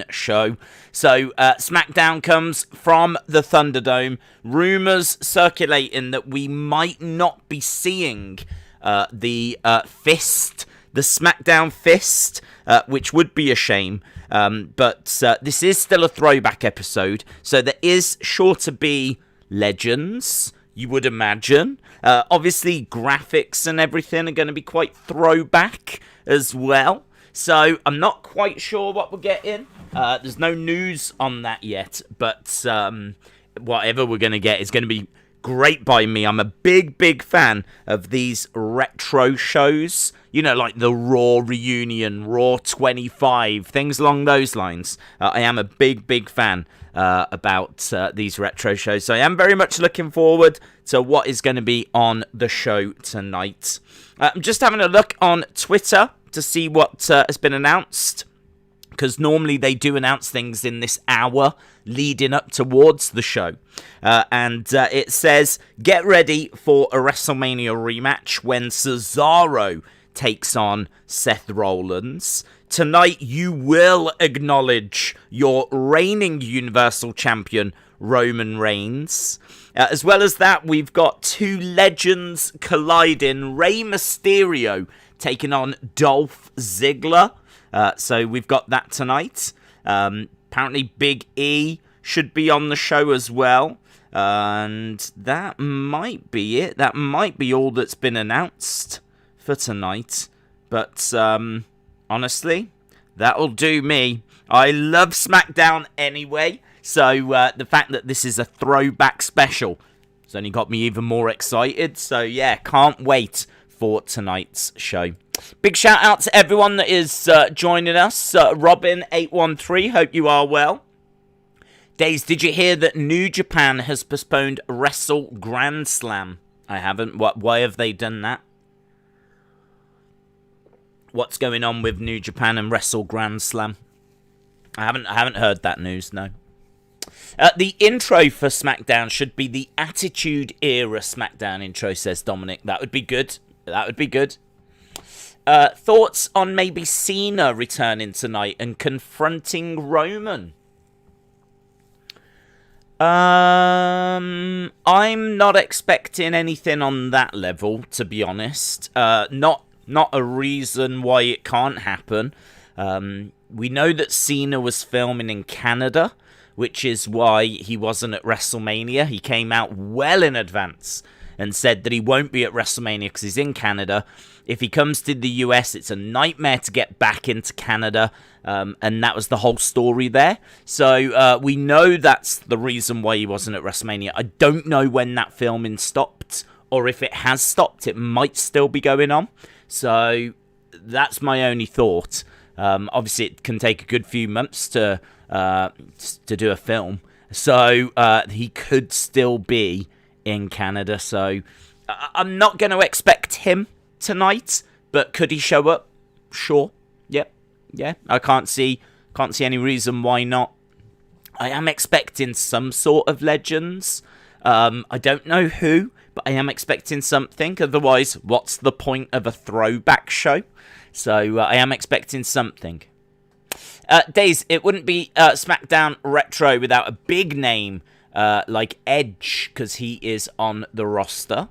show. So Smackdown comes from the Thunderdome. Rumours circulating that we might not be seeing the Fist, the Smackdown Fist, which would be a shame. But this is still a throwback episode, so there is sure to be legends, you would imagine. Obviously, graphics and everything are going to be quite throwback as well. So I'm not quite sure what we're getting. There's no news on that yet, but whatever we're going to get is going to be great by me. I'm a big fan of these retro shows. You know, like the Raw Reunion, Raw 25, things along those lines. I am a big fan about these retro shows. So I am very much looking forward to what is going to be on the show tonight. I'm just having a look on Twitter to see what has been announced, because normally they do announce things in this hour leading up towards the show. And it says, get ready for a WrestleMania rematch when Cesaro takes on Seth Rollins. Tonight you will acknowledge your reigning Universal Champion, Roman Reigns. As well as that, we've got two legends colliding. Rey Mysterio taking on Dolph Ziggler. So we've got that tonight. Apparently Big E should be on the show as well. And that might be it. That might be all that's been announced for tonight. But honestly, that'll do me. I love SmackDown anyway. So the fact that this is a throwback special has only got me even more excited. So yeah, can't wait for tonight's show. Big shout out to everyone that is joining us. Robin813, hope you are well. Days, did you hear that New Japan has postponed Wrestle Grand Slam? I haven't. Why have they done that? What's going on with New Japan and Wrestle Grand Slam? I haven't heard that news, no. The intro for SmackDown should be the Attitude Era SmackDown intro, says Dominic. That would be good. That would be good. Thoughts on maybe Cena returning tonight and confronting Roman? I'm not expecting anything on that level, to be honest. Not a reason why it can't happen. We know that Cena was filming in Canada, which is why he wasn't at WrestleMania. He came out well in advance and said that he won't be at WrestleMania because he's in Canada. If he comes to the US, it's a nightmare to get back into Canada, and that was the whole story there. So we know that's the reason why he wasn't at WrestleMania. I don't know when that filming stopped, or if it has stopped, it might still be going on. So that's my only thought. Obviously, it can take a good few months to do a film, so he could still be in Canada. So I'm not going to expect him tonight, but could he show up? Sure. Yep. Yeah. I can't see any reason why not. I am expecting some sort of legends. I don't know who, but I am expecting something. Otherwise, what's the point of a throwback show? So I am expecting something. Days, it wouldn't be SmackDown Retro without a big name like Edge, because he is on the roster.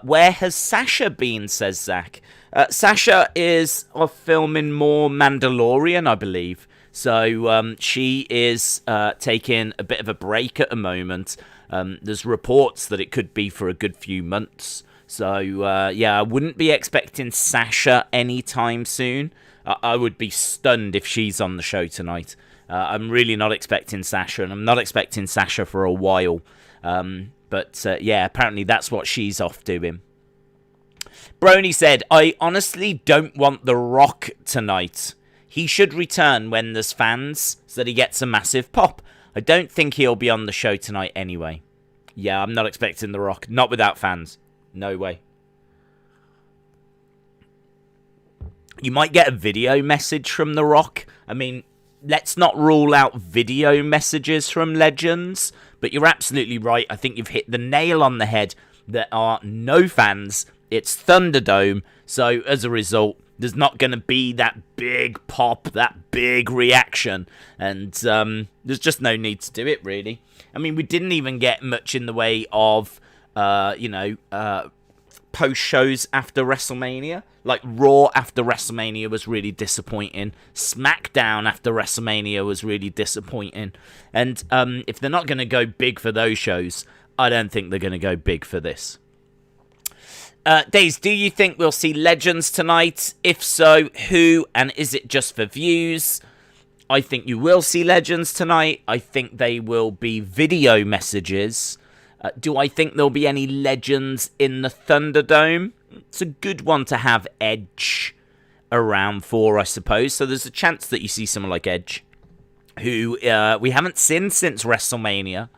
Where has Sasha been, says Zach. Sasha is filming more Mandalorian, I believe. So she is taking a bit of a break at the moment. There's reports that it could be for a good few months. So, yeah, I wouldn't be expecting Sasha anytime soon. I would be stunned if she's on the show tonight. I'm really not expecting Sasha, and I'm not expecting Sasha for a while. But, yeah, apparently that's what she's off doing. Brony said, I honestly don't want The Rock tonight. He should return when there's fans so that he gets a massive pop. I don't think he'll be on the show tonight anyway. Yeah, I'm not expecting The Rock. Not without fans. No way. You might get a video message from The Rock. I mean, let's not rule out video messages from legends. But you're absolutely right. I think you've hit the nail on the head. There are no fans. It's Thunderdome. So, as a result, There's not going to be that big pop, that big reaction. And there's just no need to do it, really. I mean, we didn't even get much in the way of, post-shows after WrestleMania. Like, Raw after WrestleMania was really disappointing. SmackDown after WrestleMania was really disappointing. And if they're not going to go big for those shows, I don't think they're going to go big for this. Days, do you think we'll see legends tonight? If so, who? And is it just for views? I think you will see legends tonight. I think they will be video messages. Do I think there'll be any legends in the Thunderdome? It's a good one to have Edge around for, I suppose. So there's a chance that you see someone like Edge, who we haven't seen since WrestleMania.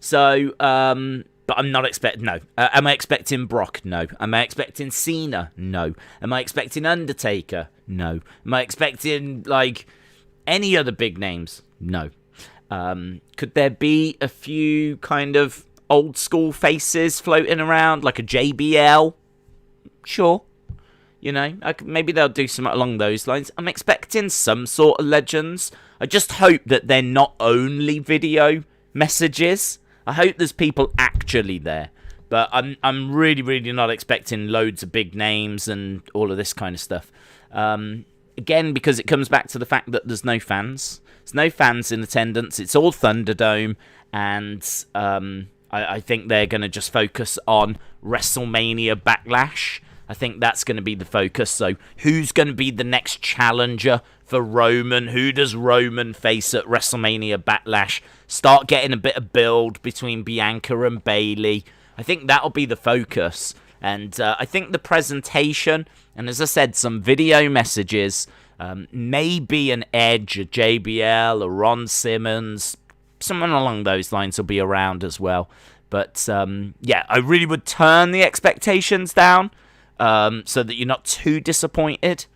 So, but I'm not expecting, no. Am I expecting Brock? No. Am I expecting Cena? No. Am I expecting Undertaker? No. Am I expecting, like, any other big names? No. Could there be a few kind of old school faces floating around, like a JBL? Sure. You know, maybe they'll do something along those lines. I'm expecting some sort of legends. I just hope that they're not only video messages. I hope there's people actually there. But I'm really, really not expecting loads of big names and all of this kind of stuff. Again, because it comes back to the fact that there's no fans. There's no fans in attendance. It's all Thunderdome. And I think they're going to just focus on WrestleMania Backlash. I think that's going to be the focus. So who's going to be the next challenger for Roman? Who does Roman face at WrestleMania Backlash? Start getting a bit of build between Bianca and Bayley. I think that'll be the focus. And I think the presentation, and as I said, some video messages, maybe an Edge, a JBL, a Ron Simmons, someone along those lines will be around as well. But yeah, I really would turn the expectations down so that you're not too disappointed,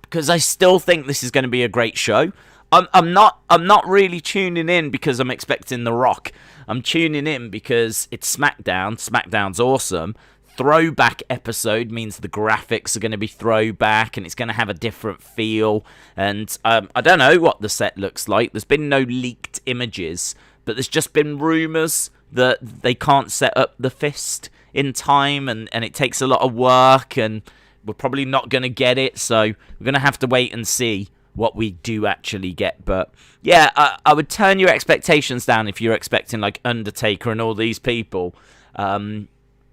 because I still think this is going to be a great show. I'm not really tuning in because I'm expecting The Rock. I'm tuning in because it's SmackDown. SmackDown's awesome. Throwback episode means the graphics are going to be throwback and it's going to have a different feel. And I don't know what the set looks like. There's been no leaked images, but there's just been rumours that they can't set up the fist in time, and it takes a lot of work, and we're probably not going to get it. So we're going to have to wait and see what we do actually get. But yeah, I would turn your expectations down if you're expecting like Undertaker and all these people.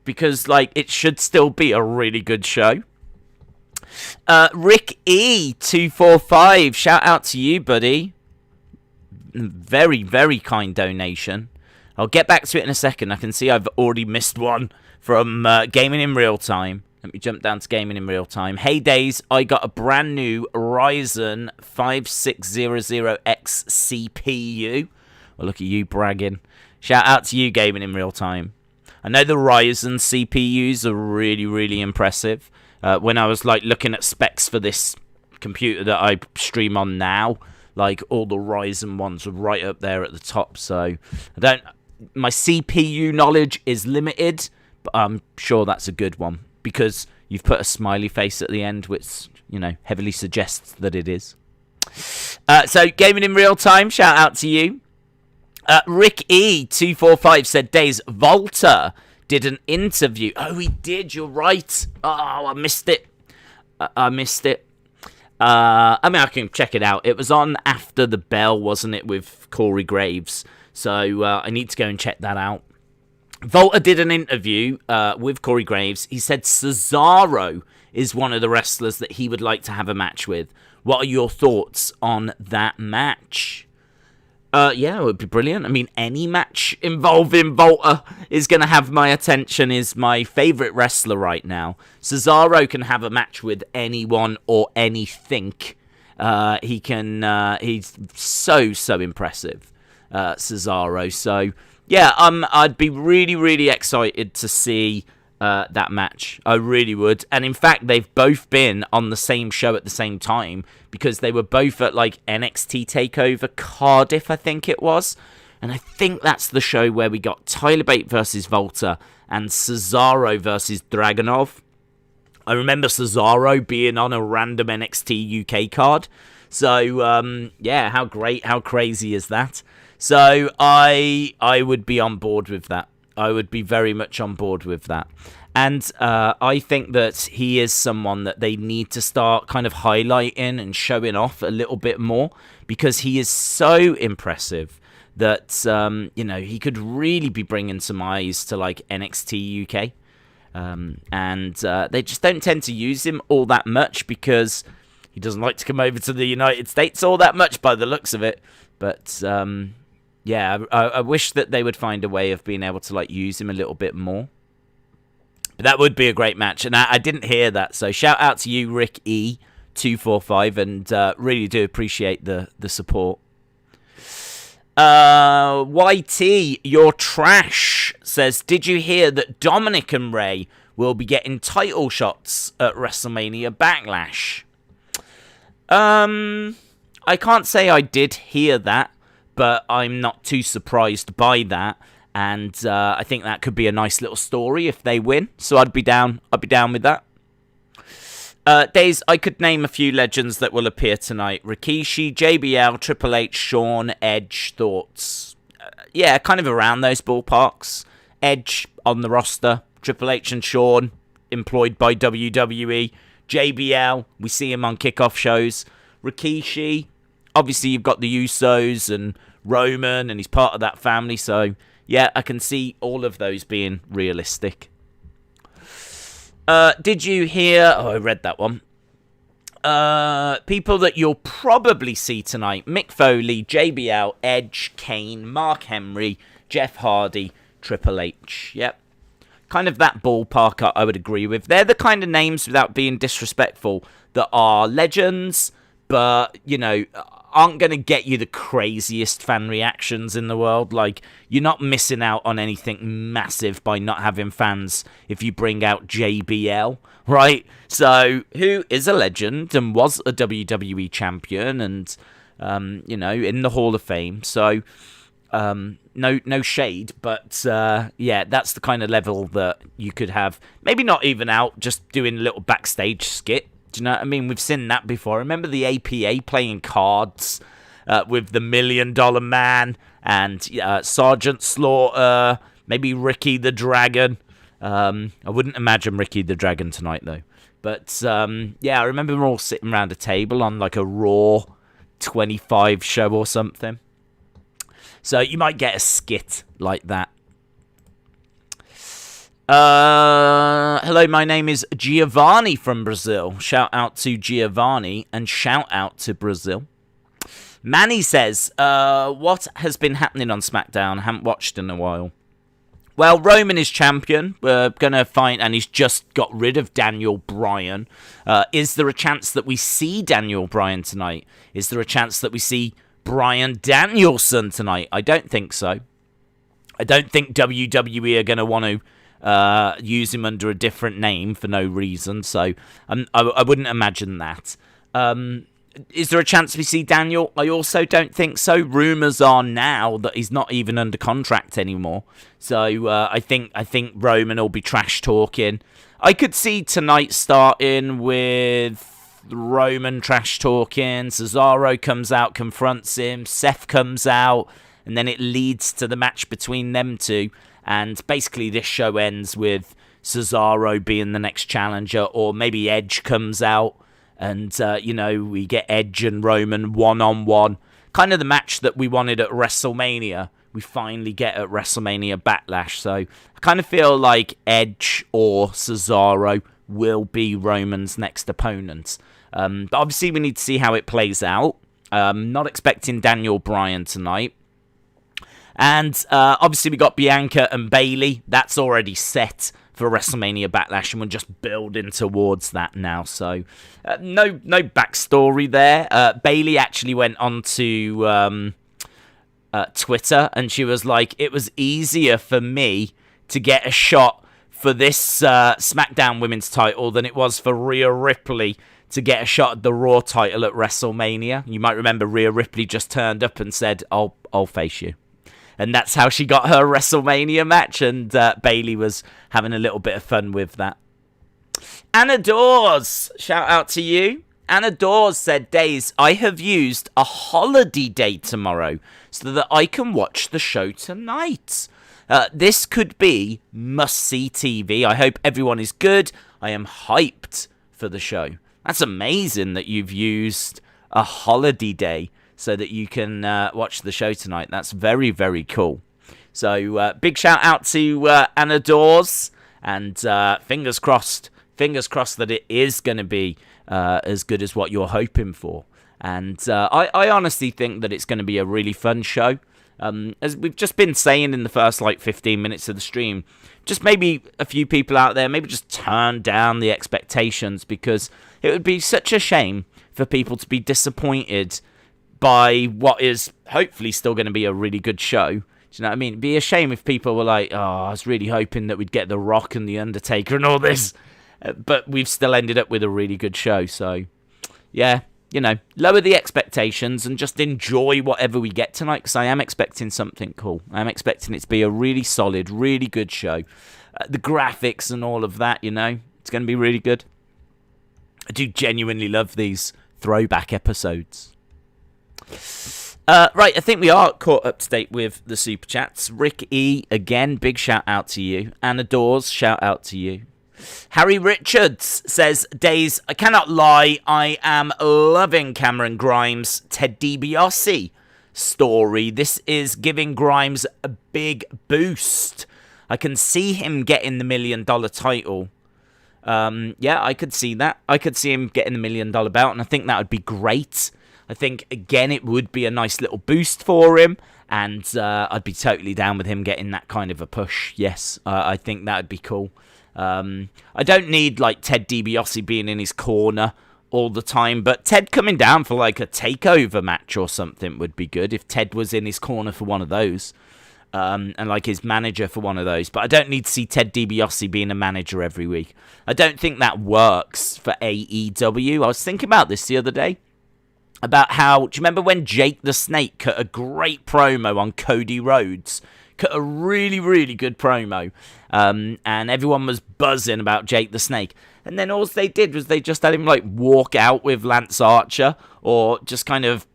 Because, like, it should still be a really good show. Rick E245, shout out to you, buddy. Very, very kind donation. I'll get back to it in a second. I can see I've already missed one from Gaming in Real Time. Let me jump down to Gaming in Real Time. Hey, Days, I got a brand new Ryzen 5600X CPU. Well, look at you bragging. Shout out to you, Gaming in Real Time. I know the Ryzen CPUs are really, really impressive. When I was like looking at specs for this computer that I stream on now, like all the Ryzen ones were right up there at the top. So my CPU knowledge is limited, but I'm sure that's a good one because you've put a smiley face at the end, which, you know, heavily suggests that it is. So Gaming in Real Time, shout out to you. Rick E245 said Days Volta did an interview. Oh, he did, you're right. Oh, I missed it. I missed it. I mean, I can check it out. It was on After the Bell, wasn't it, with Corey Graves. So I need to go and check that out. Volta did an interview with Corey Graves. He said Cesaro is one of the wrestlers that he would like to have a match with. What are your thoughts on that match? Yeah, it would be brilliant. I mean, any match involving Volta is going to have my attention. Is my favourite wrestler right now. Cesaro can have a match with anyone or anything. He can. He's so impressive, Cesaro. So yeah, I'd be really, really excited to see that match. I really would. And in fact, they've both been on the same show at the same time because they were both at like NXT TakeOver Cardiff, I think it was. And I think that's the show where we got Tyler Bate versus Volta and Cesaro versus Dragunov. I remember Cesaro being on a random NXT UK card. So, yeah, how crazy is that? So, I would be on board with that. I would be very much on board with that. And I think that he is someone that they need to start kind of highlighting and showing off a little bit more, because he is so impressive that, he could really be bringing some eyes to, like, NXT UK. And they just don't tend to use him all that much because he doesn't like to come over to the United States all that much by the looks of it. But, yeah, I wish that they would find a way of being able to, like, use him a little bit more. But that would be a great match, and I didn't hear that. So shout out to you, Rick E245, and really do appreciate the support. YT, your trash, says, did you hear that Dominic and Ray will be getting title shots at WrestleMania Backlash? I can't say I did hear that, but I'm not too surprised by that. And I think that could be a nice little story if they win. So I'd be down with that. Days, I could name a few legends that will appear tonight. Rikishi, JBL, Triple H, Shawn, Edge. Thoughts? Yeah, kind of around those ballparks. Edge on the roster. Triple H and Shawn employed by WWE. JBL, we see him on kickoff shows. Rikishi, obviously you've got the Usos and Roman, and he's part of that family, so yeah, I can see all of those being realistic. Did you hear... Oh, I read that one. People that you'll probably see tonight. Mick Foley, JBL, Edge, Kane, Mark Henry, Jeff Hardy, Triple H. Yep. Kind of that ballpark I would agree with. They're the kind of names, without being disrespectful, that are legends, but, aren't going to get you the craziest fan reactions in the world. Like, you're not missing out on anything massive by not having fans if you bring out JBL, right? So, who is a legend and was a WWE champion and, in the Hall of Fame. So, no shade, but, yeah, that's the kind of level that you could have. Maybe not even out, just doing a little backstage skit. Do you know what I mean? We've seen that before. Remember the APA playing cards with the $1 Million Man and Sergeant Slaughter, maybe Ricky the Dragon. I wouldn't imagine Ricky the Dragon tonight, though. But, yeah, I remember them all sitting around a table on, like, a Raw 25 show or something. So you might get a skit like that. Hello, my name is Giovanni from Brazil. Shout out to Giovanni and shout out to Brazil. Manny says, what has been happening on SmackDown? I haven't watched in a while. Well, Roman is champion. We're going to find, and he's just got rid of Daniel Bryan. Is there a chance that we see Daniel Bryan tonight? Is there a chance that we see Bryan Danielson tonight? I don't think so. I don't think WWE are going to want to use him under a different name for no reason, so I wouldn't imagine that. Is there a chance we see Daniel? I also don't think so. Rumours are now that he's not even under contract anymore, so I think Roman will be trash talking. I could see tonight starting with Roman trash talking, Cesaro comes out, confronts him, Seth comes out, and then it leads to the match between them two. And basically this show ends with Cesaro being the next challenger, or maybe Edge comes out and, we get Edge and Roman one-on-one. Kind of the match that we wanted at WrestleMania, we finally get at WrestleMania Backlash. So I kind of feel like Edge or Cesaro will be Roman's next opponent. But obviously we need to see how it plays out. Not expecting Daniel Bryan tonight. And obviously we got Bianca and Bayley. That's already set for WrestleMania Backlash, and we're just building towards that now. So no backstory there. Bayley actually went onto Twitter, and she was like, it was easier for me to get a shot for this SmackDown Women's title than it was for Rhea Ripley to get a shot at the Raw title at WrestleMania. You might remember Rhea Ripley just turned up and said, I'll face you. And that's how she got her WrestleMania match, and Bayley was having a little bit of fun with that. Anna Dawes, shout out to you. Anna Dawes said, Days, I have used a holiday day tomorrow so that I can watch the show tonight. This could be must-see TV. I hope everyone is good. I am hyped for the show. That's amazing that you've used a holiday day so that you can watch the show tonight. That's very, very cool. So big shout out to Anna Dawes, and fingers crossed that it is going to be as good as what you're hoping for. And I honestly think that it's going to be a really fun show. As we've just been saying in the first 15 minutes of the stream, just maybe a few people out there, maybe just turn down the expectations, because it would be such a shame for people to be disappointed by what is hopefully still going to be a really good show. Do you know what I mean? It'd be a shame if people were like, oh, I was really hoping that we'd get The Rock and The Undertaker and all this. But we've still ended up with a really good show. So, yeah, lower the expectations and just enjoy whatever we get tonight, because I am expecting something cool. I'm expecting it to be a really solid, really good show. The graphics and all of that, it's going to be really good. I do genuinely love these throwback episodes. Right, I think we are caught up to date with the Super Chats. Rick E, again, big shout out to you. Anna Dawes, shout out to you. Harry Richards says, Days, I cannot lie, I am loving Cameron Grimes' Ted DiBiase story. This is giving Grimes a big boost. I can see him getting the $1 million title. Yeah, I could see that. I could see him getting the $1 million belt, and I think that would be great. I think, again, it would be a nice little boost for him, and I'd be totally down with him getting that kind of a push. Yes, I think that would be cool. I don't need Ted DiBiase being in his corner all the time, but Ted coming down for a takeover match or something would be good if Ted was in his corner for one of those, and his manager for one of those. But I don't need to see Ted DiBiase being a manager every week. I don't think that works for AEW. I was thinking about this the other day, about how, do you remember when Jake the Snake cut a great promo on Cody Rhodes? Cut a really, really good promo. And everyone was buzzing about Jake the Snake. And then all they did was they just had him walk out with Lance Archer, or just kind of,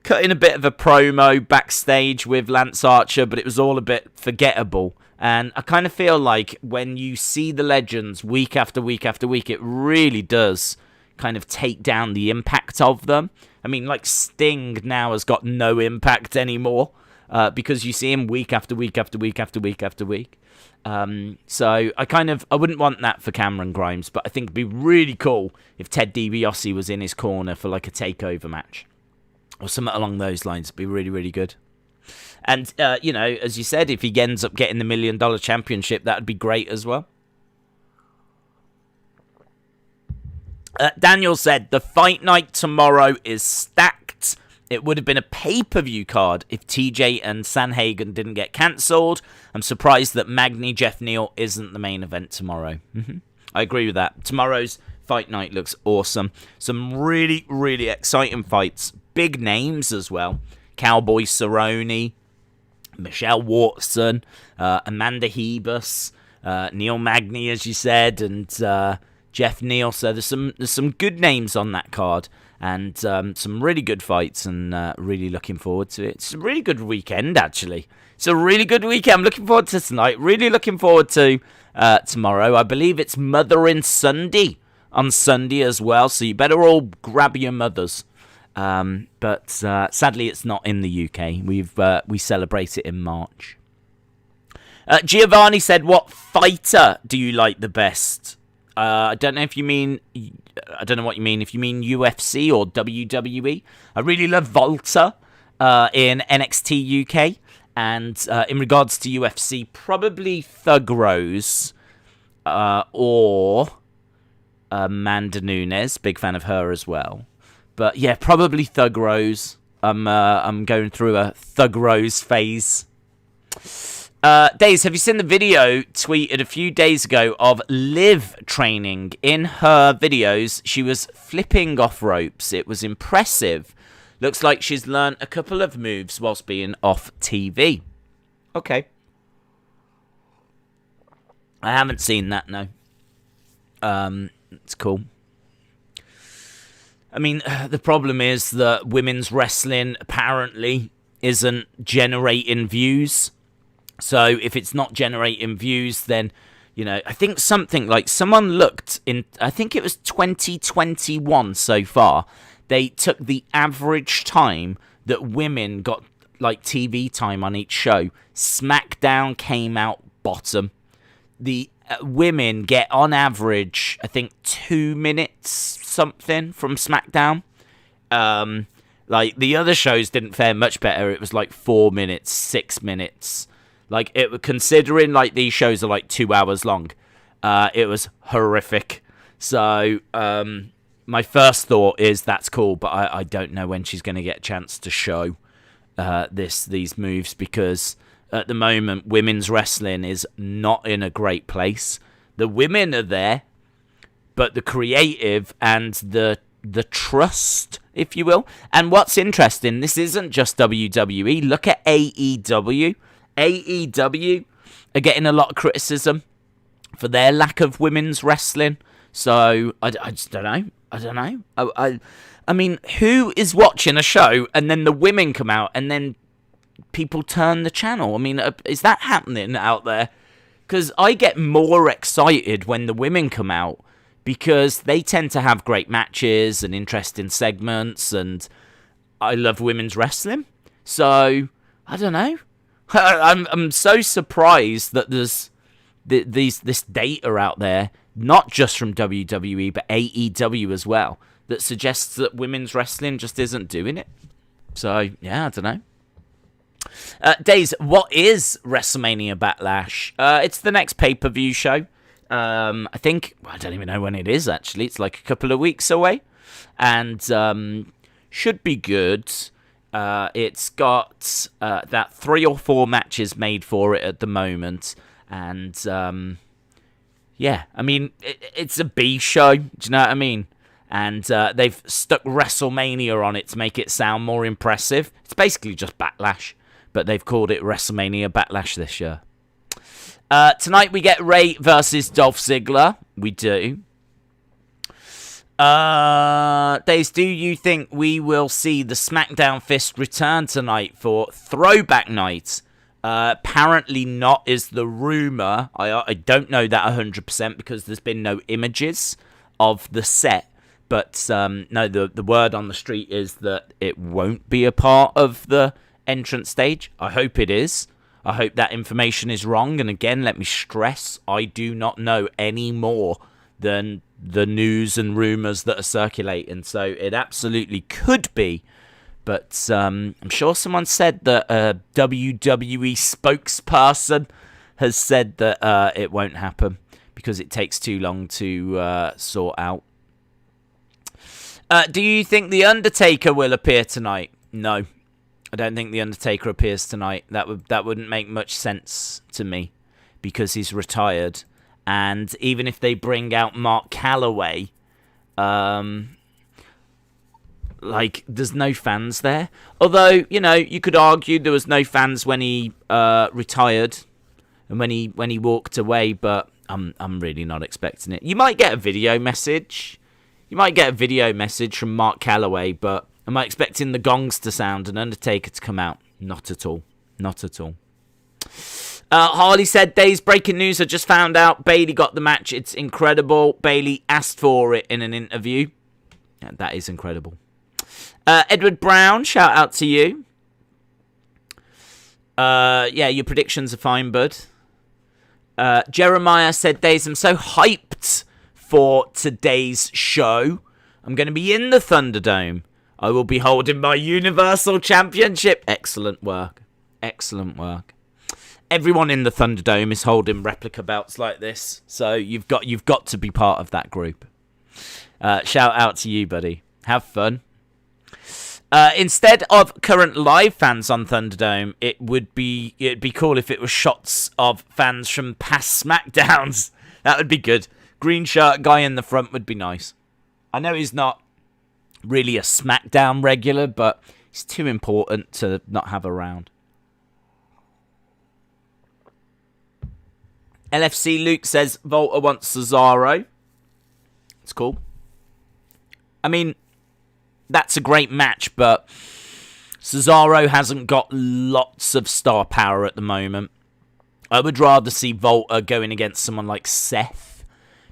cutting a bit of a promo backstage with Lance Archer, but it was all a bit forgettable. And I kind of feel like when you see the legends week after week after week, it really does kind of take down the impact of them. I mean, Sting now has got no impact anymore. Because you see him week after week after week after week after week. So I wouldn't want that for Cameron Grimes, but I think it'd be really cool if Ted DiBiase was in his corner for a takeover match or something along those lines. It'd be really, really good. And, as you said, if he ends up getting the $1 million championship, that'd be great as well. Daniel said, the fight night tomorrow is stacked. It would have been a pay-per-view card if TJ and Sanhagen didn't get cancelled. I'm surprised that Magny Jeff Neal isn't the main event tomorrow. I agree with that. Tomorrow's fight night looks awesome. Some really, really exciting fights. Big names as well. Cowboy Cerrone, Michelle Watson, Amanda Hebus, Neil Magny, as you said, and Jeff Neal. So there's some good names on that card. And some really good fights, and really looking forward to it. It's a really good weekend, actually. It's a really good weekend. I'm looking forward to tonight. Really looking forward to tomorrow. I believe it's Mothering Sunday on Sunday as well, so you better all grab your mothers. But sadly, it's not in the UK. We celebrate it in March. Giovanni said, what fighter do you like the best? I don't know what you mean. If you mean UFC or WWE. I really love Volta in NXT UK. And in regards to UFC, probably Thug Rose or Amanda Nunes. Big fan of her as well. But yeah, probably Thug Rose. I'm going through a Thug Rose phase. Days, have you seen the video tweeted a few days ago of Liv training? In her videos, she was flipping off ropes. It was impressive. Looks like she's learned a couple of moves whilst being off TV. Okay. I haven't seen that, no. It's cool. I mean, the problem is that women's wrestling apparently isn't generating views. So if it's not generating views, then, you know, I think something like someone looked in, I think it was 2021 so far, they took the average time that women got, like, TV time on each show. Smackdown came out bottom. The women get, on average, I think 2 minutes something from Smackdown. Like, the other shows didn't fare much better. It was like 4 minutes, 6 minutes. Like, considering, like, these shows are like 2 hours long, it was horrific. So, my first thought is that's cool, but I don't know when she's going to get a chance to show these moves, because at the moment, women's wrestling is not in a great place. The women are there, but the creative and the trust, if you will. And what's interesting, this isn't just WWE. Look at AEW. AEW are getting a lot of criticism for their lack of women's wrestling. So, I just don't know. I don't know. I mean, who is watching a show and then the women come out and then people turn the channel? I mean, is that happening out there? Because I get more excited when the women come out, because they tend to have great matches and interesting segments, and I love women's wrestling. So, I don't know. I'm so surprised that there's this data out there, not just from WWE, but AEW as well, that suggests that women's wrestling just isn't doing it. So, yeah, I don't know. Days, what is WrestleMania Backlash? It's the next pay-per-view show. I think, I don't even know when it is, actually. It's like a couple of weeks away. And should be good. It's got that 3 or 4 matches made for it at the moment. And, yeah, I mean, it's a B show. Do you know what I mean? And they've stuck WrestleMania on it to make it sound more impressive. It's basically just Backlash, but they've called it WrestleMania Backlash this year. Tonight we get Ray versus Dolph Ziggler. We do. Days, do you think we will see the SmackDown Fist return tonight for Throwback Night? Apparently not, is the rumor. I don't know that 100% because there's been no images of the set. But no, the word on the street is that it won't be a part of the entrance stage. I hope it is. I hope that information is wrong. And again, let me stress, I do not know any more than the news and rumors that are circulating. So it absolutely could be. But I'm sure someone said that a WWE spokesperson has said that it won't happen because it takes too long to sort out. Do you think The Undertaker will appear tonight? No. I don't think The Undertaker appears tonight. That wouldn't make much sense to me because he's retired. And even if they bring out Mark Calloway, like, there's no fans there. Although, you know, you could argue there was no fans when he retired and when he walked away, but I'm really not expecting it. You might get a video message. You might get a video message from Mark Calloway, but am I expecting the gongs to sound and Undertaker to come out? Not at all. Not at all. Harley said, Days, breaking news, I just found out Bayley got the match. It's incredible. Bayley asked for it in an interview. Yeah, that is incredible. Edward Brown, shout out to you. Yeah, your predictions are fine, bud. Jeremiah said, Days, I'm so hyped for today's show. I'm going to be in the Thunderdome. I will be holding my Universal Championship. Excellent work. Excellent work. Everyone in the Thunderdome is holding replica belts like this, so you've got to be part of that group. Shout out to you, buddy. Have fun. Instead of current live fans on Thunderdome, it'd be cool if it was shots of fans from past Smackdowns. That would be good. Green shirt guy in the front would be nice. I know he's not really a Smackdown regular, but he's too important to not have around. LFC Luke says Volta wants Cesaro. It's cool. I mean, that's a great match, but Cesaro hasn't got lots of star power at the moment. I would rather see Volta going against someone like Seth,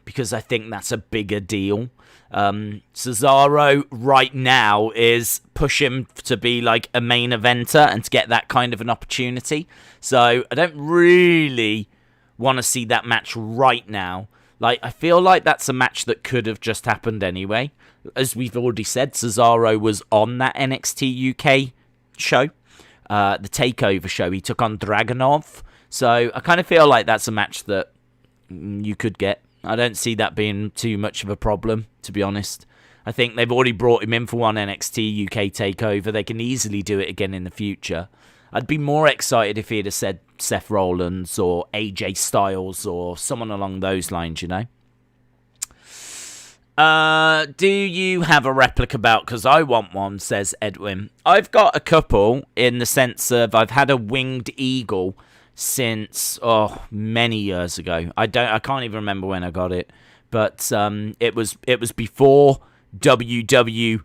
because I think that's a bigger deal. Cesaro right now is pushing to be like a main eventer and to get that kind of an opportunity. So I don't really want to see that match right now. Like, I feel like that's a match that could have just happened anyway. As we've already said, Cesaro was on that NXT UK show, the TakeOver show. He took on Dragunov. So I kind of feel like that's a match that you could get. I don't see that being too much of a problem, to be honest. I think they've already brought him in for one NXT UK TakeOver. They can easily do it again in the future. I'd be more excited if he'd have said Seth Rollins or AJ Styles or someone along those lines, you know. Do you have a replica belt? Because I want one, says Edwin. I've got a couple, in the sense of I've had a winged eagle since many years ago. I can't even remember when I got it, but it was before WWF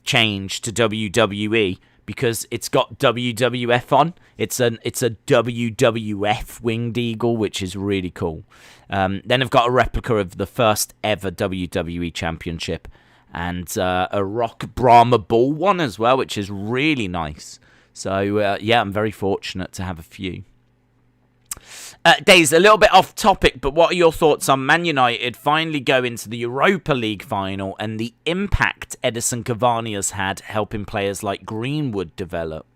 changed to WWE, because it's got WWF on. It's a WWF winged eagle, which is really cool. Then I've got a replica of the first ever WWE Championship, and a Rock Brahma Bull one as well, which is really nice. So, yeah, I'm very fortunate to have a few. Days, a little bit off topic, but what are your thoughts on Man United finally going to the Europa League final and the impact Edison Cavani has had helping players like Greenwood develop?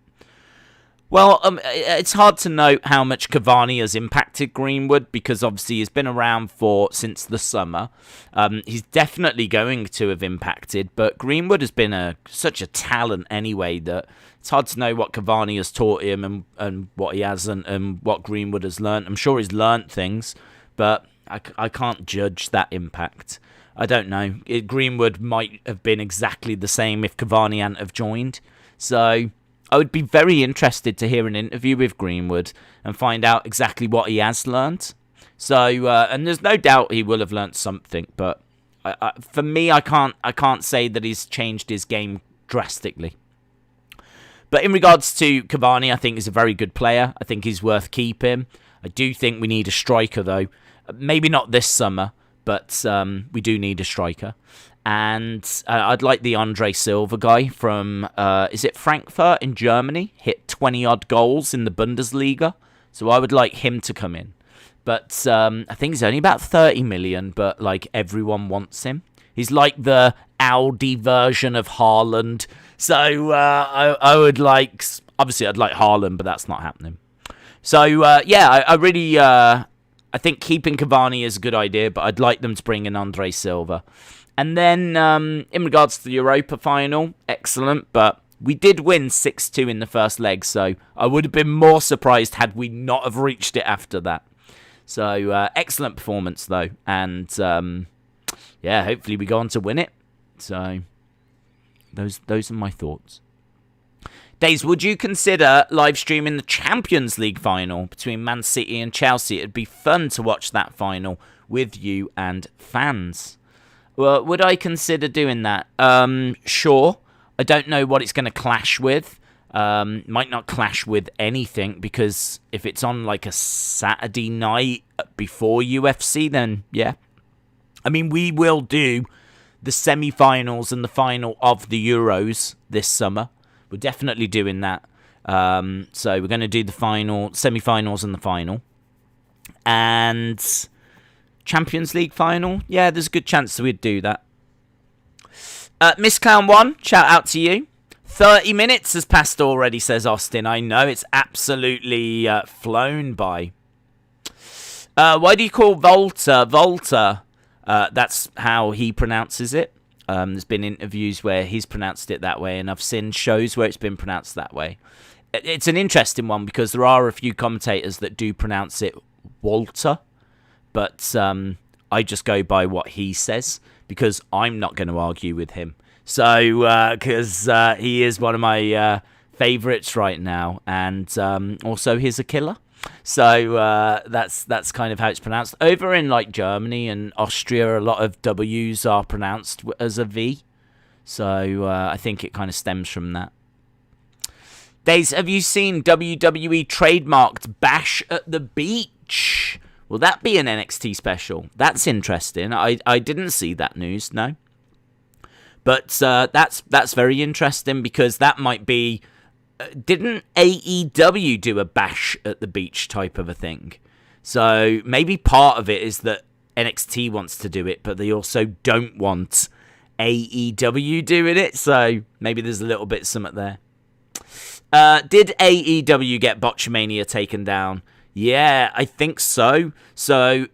Well, it's hard to know how much Cavani has impacted Greenwood, because obviously he's been around since the summer. He's definitely going to have impacted, but Greenwood has been such a talent anyway that it's hard to know what Cavani has taught him and what he hasn't, and what Greenwood has learnt. I'm sure he's learnt things, but I can't judge that impact. I don't know. Greenwood might have been exactly the same if Cavani hadn't have joined. So I would be very interested to hear an interview with Greenwood and find out exactly what he has learnt. So, and there's no doubt he will have learnt something, but for me, I can't say that he's changed his game drastically. But in regards to Cavani, I think he's a very good player. I think he's worth keeping. I do think we need a striker, though. Maybe not this summer, but we do need a striker. And I'd like the Andre Silva guy from, is it Frankfurt in Germany? Hit 20-odd goals in the Bundesliga. So I would like him to come in. But I think he's only about 30 million, but like everyone wants him. He's like the Audi version of Haaland. So I would like, obviously I'd like Haaland, but that's not happening. So yeah, I really, I think keeping Cavani is a good idea, but I'd like them to bring in Andre Silva. And then in regards to the Europa final, excellent, but we did win 6-2 in the first leg, so I would have been more surprised had we not have reached it after that. So excellent performance though, and yeah, hopefully we go on to win it. So those are my thoughts. Days, would you consider live streaming the Champions League final between Man City and Chelsea? It'd be fun to watch that final with you and fans. Well, would I consider doing that? Sure. I don't know what it's going to clash with. Might not clash with anything, because if it's on like a Saturday night before UFC, then yeah. I mean, we will do the semi-finals and the final of the Euros this summer. We're definitely doing that. So we're going to do the semi-finals and the final. And Champions League final? Yeah, there's a good chance that we'd do that. Miss Clown 1, shout out to you. 30 minutes has passed already, says Austin. I know, it's absolutely flown by. Why do you call Volta Volta? That's how he pronounces it. There's been interviews where he's pronounced it that way, and I've seen shows where it's been pronounced that way. It's an interesting one, because there are a few commentators that do pronounce it Walter, but I just go by what he says, because I'm not going to argue with him. So, because he is one of my favourites right now, and also he's a killer. So that's kind of how it's pronounced. Over in like Germany and Austria, a lot of W's are pronounced as a V. So I think it kind of stems from that. Days, have you seen WWE trademarked Bash at the Beach? Will that be an NXT special? That's interesting. I didn't see that news, no. But that's very interesting because that might be... didn't AEW do a Bash at the Beach type of a thing? So maybe part of it is that NXT wants to do it, but they also don't want AEW doing it. So maybe there's a little bit something there. Did AEW get Botchamania taken down? Yeah, I think so. So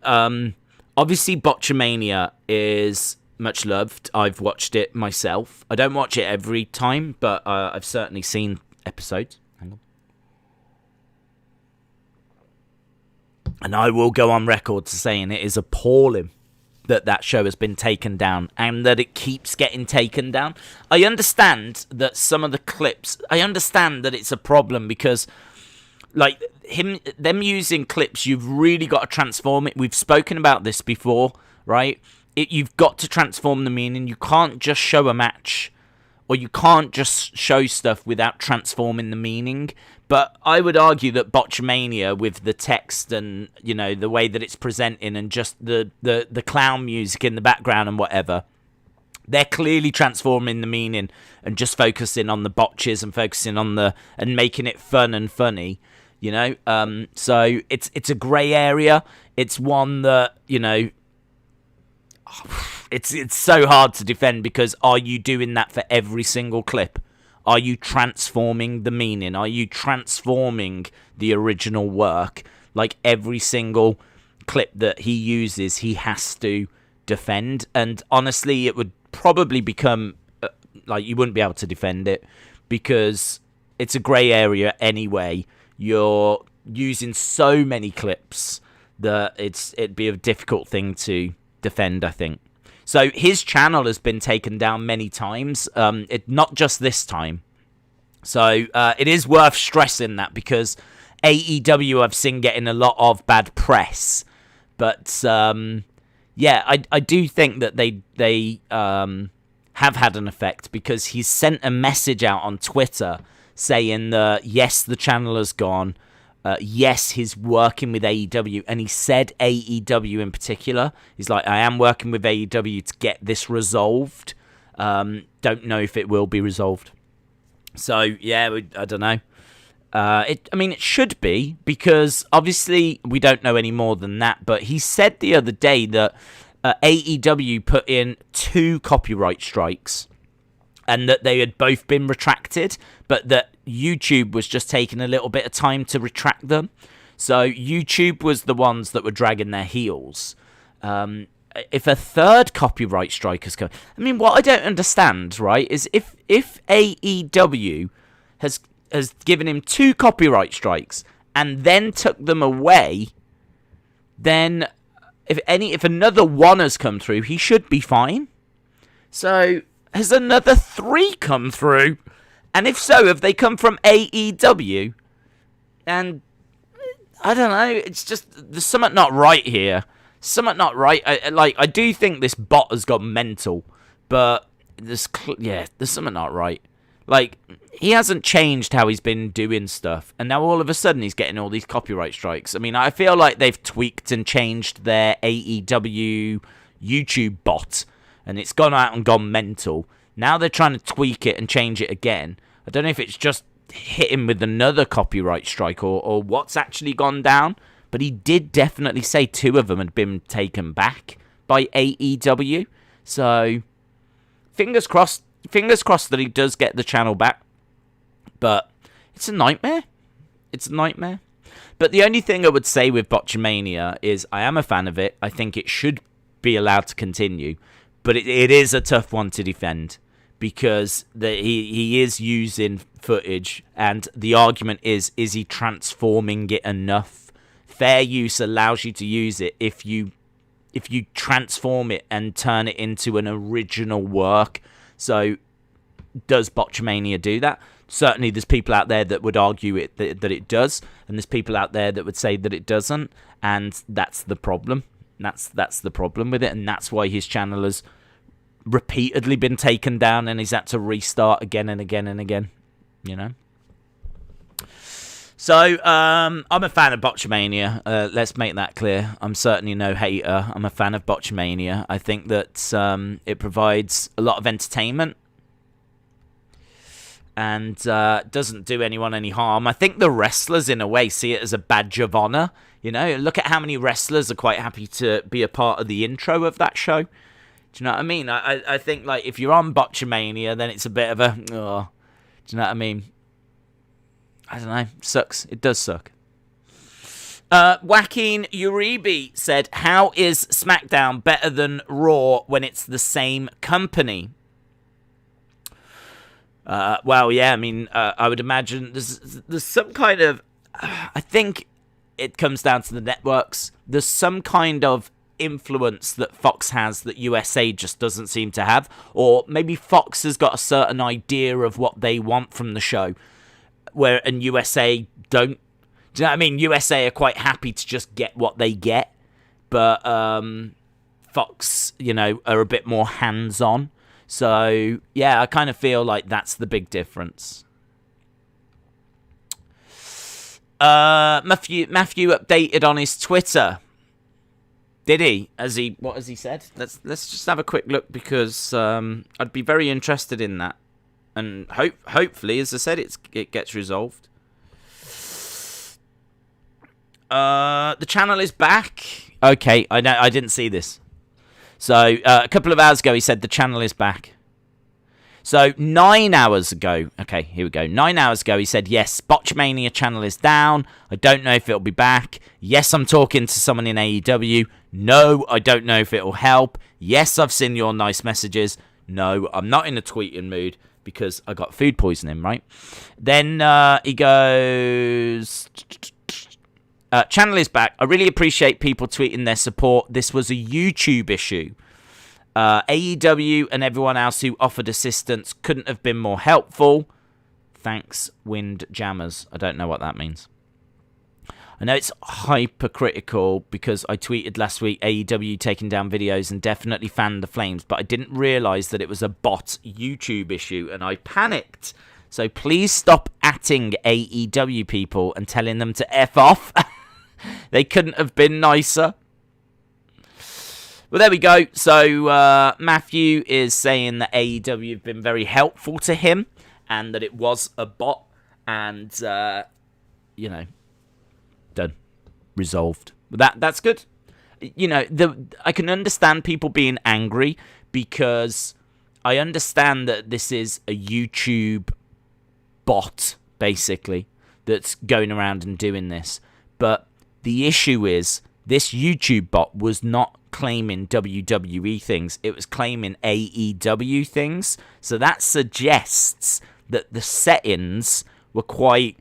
obviously Botchamania is... much loved. I've watched it myself. I don't watch it every time, but I've certainly seen episodes. Hang on. And I will go on record to saying it is appalling that show has been taken down and that it keeps getting taken down. I understand that some of the clips... I understand that it's a problem because... like, them using clips, you've really got to transform it. We've spoken about this before, right? You've got to transform the meaning. You can't just show a match, or you can't just show stuff without transforming the meaning. But I would argue that Botchamania, with the text and, you know, the way that it's presenting and just the clown music in the background and whatever, they're clearly transforming the meaning and just focusing on the botches and focusing on and making it fun and funny, you know. So it's a grey area. It's one that, you know, it's so hard to defend because are you doing that for every single clip? Are you transforming the meaning? Are you transforming the original work? Like every single clip that he uses, he has to defend. And honestly, it would probably become like you wouldn't be able to defend it because it's a grey area anyway. You're using so many clips that it'd be a difficult thing to defend, I think. So his channel has been taken down many times, not just this time. So it is worth stressing that because AEW I've seen getting a lot of bad press, but yeah, I do think that they have had an effect because he's sent a message out on Twitter saying that yes, the channel has gone. Yes, he's working with AEW, and he said AEW in particular. He's like, I am working with AEW to get this resolved. Don't know if it will be resolved. So, yeah, I don't know. I mean, it should be, because obviously we don't know any more than that, but he said the other day that AEW put in 2 copyright strikes, and that they had both been retracted, but that YouTube was just taking a little bit of time to retract them. So YouTube was the ones that were dragging their heels. If a 3rd copyright strike has come... I mean, what I don't understand, right, is if AEW has given him 2 copyright strikes and then took them away, then if another one has come through, he should be fine. So... has another 3 come through? And if so, have they come from AEW? And I don't know. It's just there's something not right here. Something not right. I do think this bot has got mental, but there's something not right. Like, he hasn't changed how he's been doing stuff, and now all of a sudden he's getting all these copyright strikes. I mean, I feel like they've tweaked and changed their AEW YouTube bot, and it's gone out and gone mental. Now they're trying to tweak it and change it again. I don't know if it's just hit him with another copyright strike or what's actually gone down, but he did definitely say 2 of them had been taken back by AEW. So, fingers crossed that he does get the channel back. But it's a nightmare. It's a nightmare. But the only thing I would say with Botchamania is I am a fan of it. I think it should be allowed to continue. But it is a tough one to defend because he is using footage, and the argument is he transforming it enough? Fair use allows you to use it if you transform it and turn it into an original work. So does Botchamania do that? certainly there's people out there that would argue that it does, and there's people out there that would say that it doesn't, and that's the problem. That's the problem with it, and that's why his channel has repeatedly been taken down, and he's had to restart again and again and again, you know. So, I'm a fan of Botchamania. Let's make that clear. I'm certainly no hater. I'm a fan of Botchamania. I think that it provides a lot of entertainment and doesn't do anyone any harm. I think the wrestlers, in a way, see it as a badge of honor. You know, look at how many wrestlers are quite happy to be a part of the intro of that show. Do you know what I mean? I think, like, if you're on Botchamania, then it's a bit of a... Oh, do you know what I mean? I don't know. Sucks. It does suck. Joaquin Uribe said, how is SmackDown better than Raw when it's the same company? Well, yeah, I mean, I would imagine there's some kind of... I think it comes down to the networks. There's some kind of influence that Fox has that USA just doesn't seem to have. Or maybe Fox has got a certain idea of what they want from the show, and USA don't. Do you know what I mean? USA are quite happy to just get what they get, but Fox, you know, are a bit more hands-on. So, yeah, I kind of feel like that's the big difference. Matthew updated on his Twitter. Did he? What has he said? Let's just have a quick look, because I'd be very interested in that. And hopefully, as I said, it gets resolved. The channel is back. Okay, I didn't see this. So, a couple of hours ago, he said the channel is back. So, 9 hours ago... Okay, here we go. 9 hours ago, he said, yes, Botchamania channel is down. I don't know if it'll be back. Yes, I'm talking to someone in AEW. No, I don't know if it'll help. Yes, I've seen your nice messages. No, I'm not in a tweeting mood, because I got food poisoning, right? Then he goes... channel is back. I really appreciate people tweeting their support. This was a YouTube issue. AEW and everyone else who offered assistance couldn't have been more helpful. Thanks, Windjammers. I don't know what that means. I know it's hypercritical because I tweeted last week AEW taking down videos and definitely fanned the flames, but I didn't realise that it was a bot YouTube issue and I panicked. So please stop atting AEW people and telling them to F off. They couldn't have been nicer. Well, there we go. So Matthew is saying that AEW have been very helpful to him and that it was a bot and, you know, done. Resolved. That's good. You know, I can understand people being angry because I understand that this is a YouTube bot, basically, that's going around and doing this. But the issue is this YouTube bot was not claiming WWE things. It was claiming AEW things. So that suggests that the settings were quite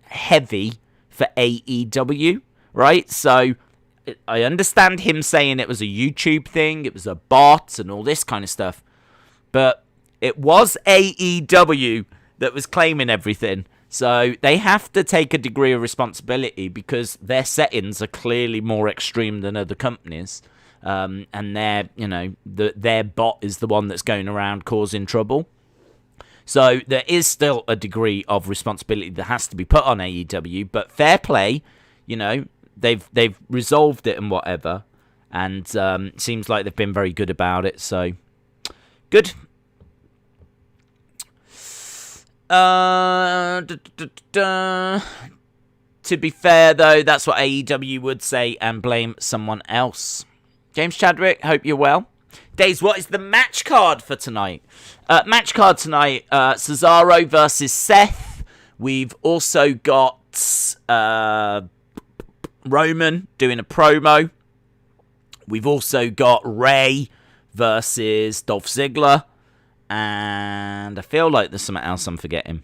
heavy for AEW, right? So I understand him saying it was a YouTube thing, it was a bot and all this kind of stuff. But it was AEW that was claiming everything. So they have to take a degree of responsibility because their settings are clearly more extreme than other companies. And their bot is the one that's going around causing trouble. So there is still a degree of responsibility that has to be put on AEW, but fair play, you know, they've resolved it and whatever, and it seems like they've been very good about it. So good. To be fair though, that's what AEW would say and blame someone else. James Chadwick, hope you're well. Days, what is the match card for tonight? Match card tonight, Cesaro versus Seth. We've also got Roman doing a promo. We've also got Ray versus Dolph Ziggler. And I feel like there's something else I'm forgetting.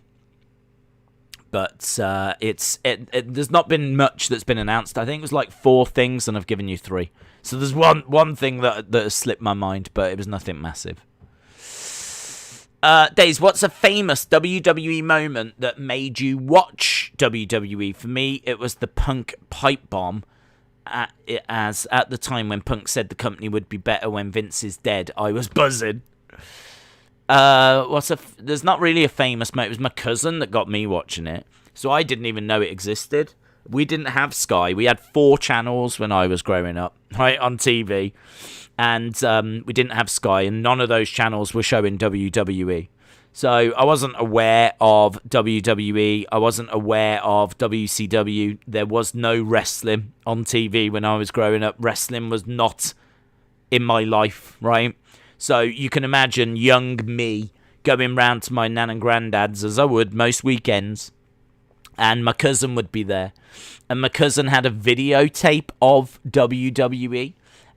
But there's not been much that's been announced. I think it was like 4 things, and I've given you 3. So there's one thing that has slipped my mind, but it was nothing massive. Days, what's a famous WWE moment that made you watch WWE? For me, it was the Punk pipe bomb. At the time when Punk said the company would be better when Vince is dead, I was buzzing. There's not really a famous moment. It was my cousin that got me watching it, so I didn't even know it existed. We didn't have Sky. We had 4 channels when I was growing up, right, on TV. And we didn't have Sky, and none of those channels were showing WWE. So I wasn't aware of WWE. I wasn't aware of WCW. There was no wrestling on TV when I was growing up. Wrestling was not in my life, right? So you can imagine young me going round to my nan and granddad's, as I would most weekends, and my cousin would be there. And my cousin had a videotape of WWE.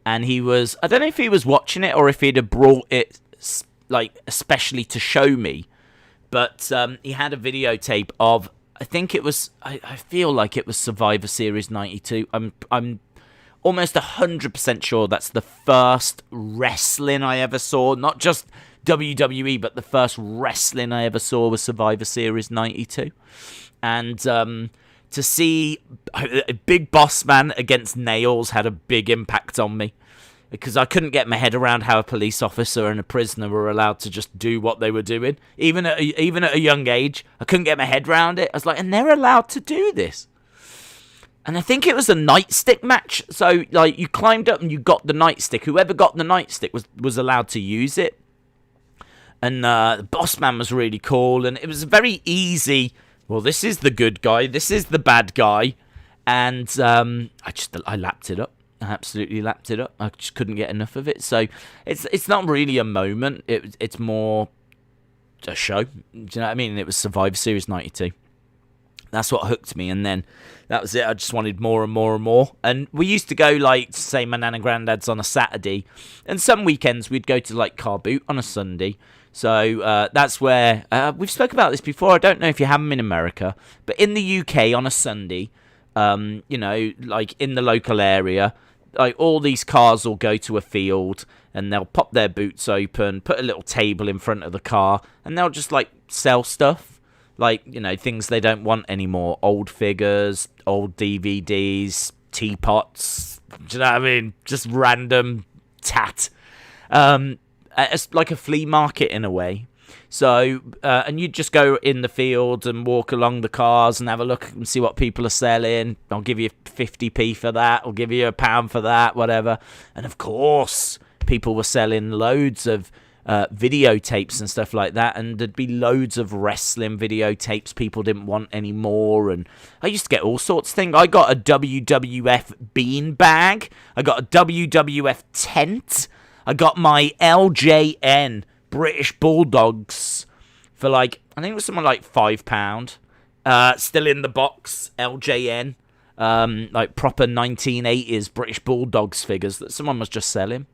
And he was, I don't know if he was watching it or if he'd have brought it, like, especially to show me. But he had a videotape of, I think it was, I feel like it was Survivor Series 92. I'm almost 100% sure that's the first wrestling I ever saw. Not just WWE, but the first wrestling I ever saw was Survivor Series 92. And to see a Big Boss Man against Nails had a big impact on me, because I couldn't get my head around how a police officer and a prisoner were allowed to just do what they were doing. Even at a young age, I couldn't get my head around it. I was like, and they're allowed to do this? And I think it was a nightstick match. So, like, you climbed up and you got the nightstick. Whoever got the nightstick was allowed to use it. And the Boss Man was really cool, and it was very easy. Well, this is the good guy, this is the bad guy, and I lapped it up. I absolutely lapped it up. I just couldn't get enough of it. So it's not really a moment. It's more a show. Do you know what I mean? It was Survivor Series 92. That's what hooked me, and then that was it. I just wanted more and more and more. And we used to go, like, say, my nan and granddad's on a Saturday, and some weekends we'd go to, like, Car Boot on a Sunday. So that's where, we've spoken about this before, I don't know if you have them in America, but in the UK on a Sunday, you know, like in the local area, like all these cars will go to a field and they'll pop their boots open, put a little table in front of the car, and they'll just like sell stuff, like, you know, things they don't want anymore, old figures, old DVDs, teapots, do you know what I mean, just random tat. It's like a flea market in a way. So, and you just go in the field and walk along the cars and have a look and see what people are selling. I'll give you 50p for that. I'll give you £1 for that, whatever. And of course, people were selling loads of videotapes and stuff like that. And there'd be loads of wrestling videotapes people didn't want anymore. And I used to get all sorts of things. I got a WWF bean bag. I got a WWF tent. I got my LJN British Bulldogs for like, I think it was something like £5. Still in the box, LJN. Like proper 1980s British Bulldogs figures that someone was just selling.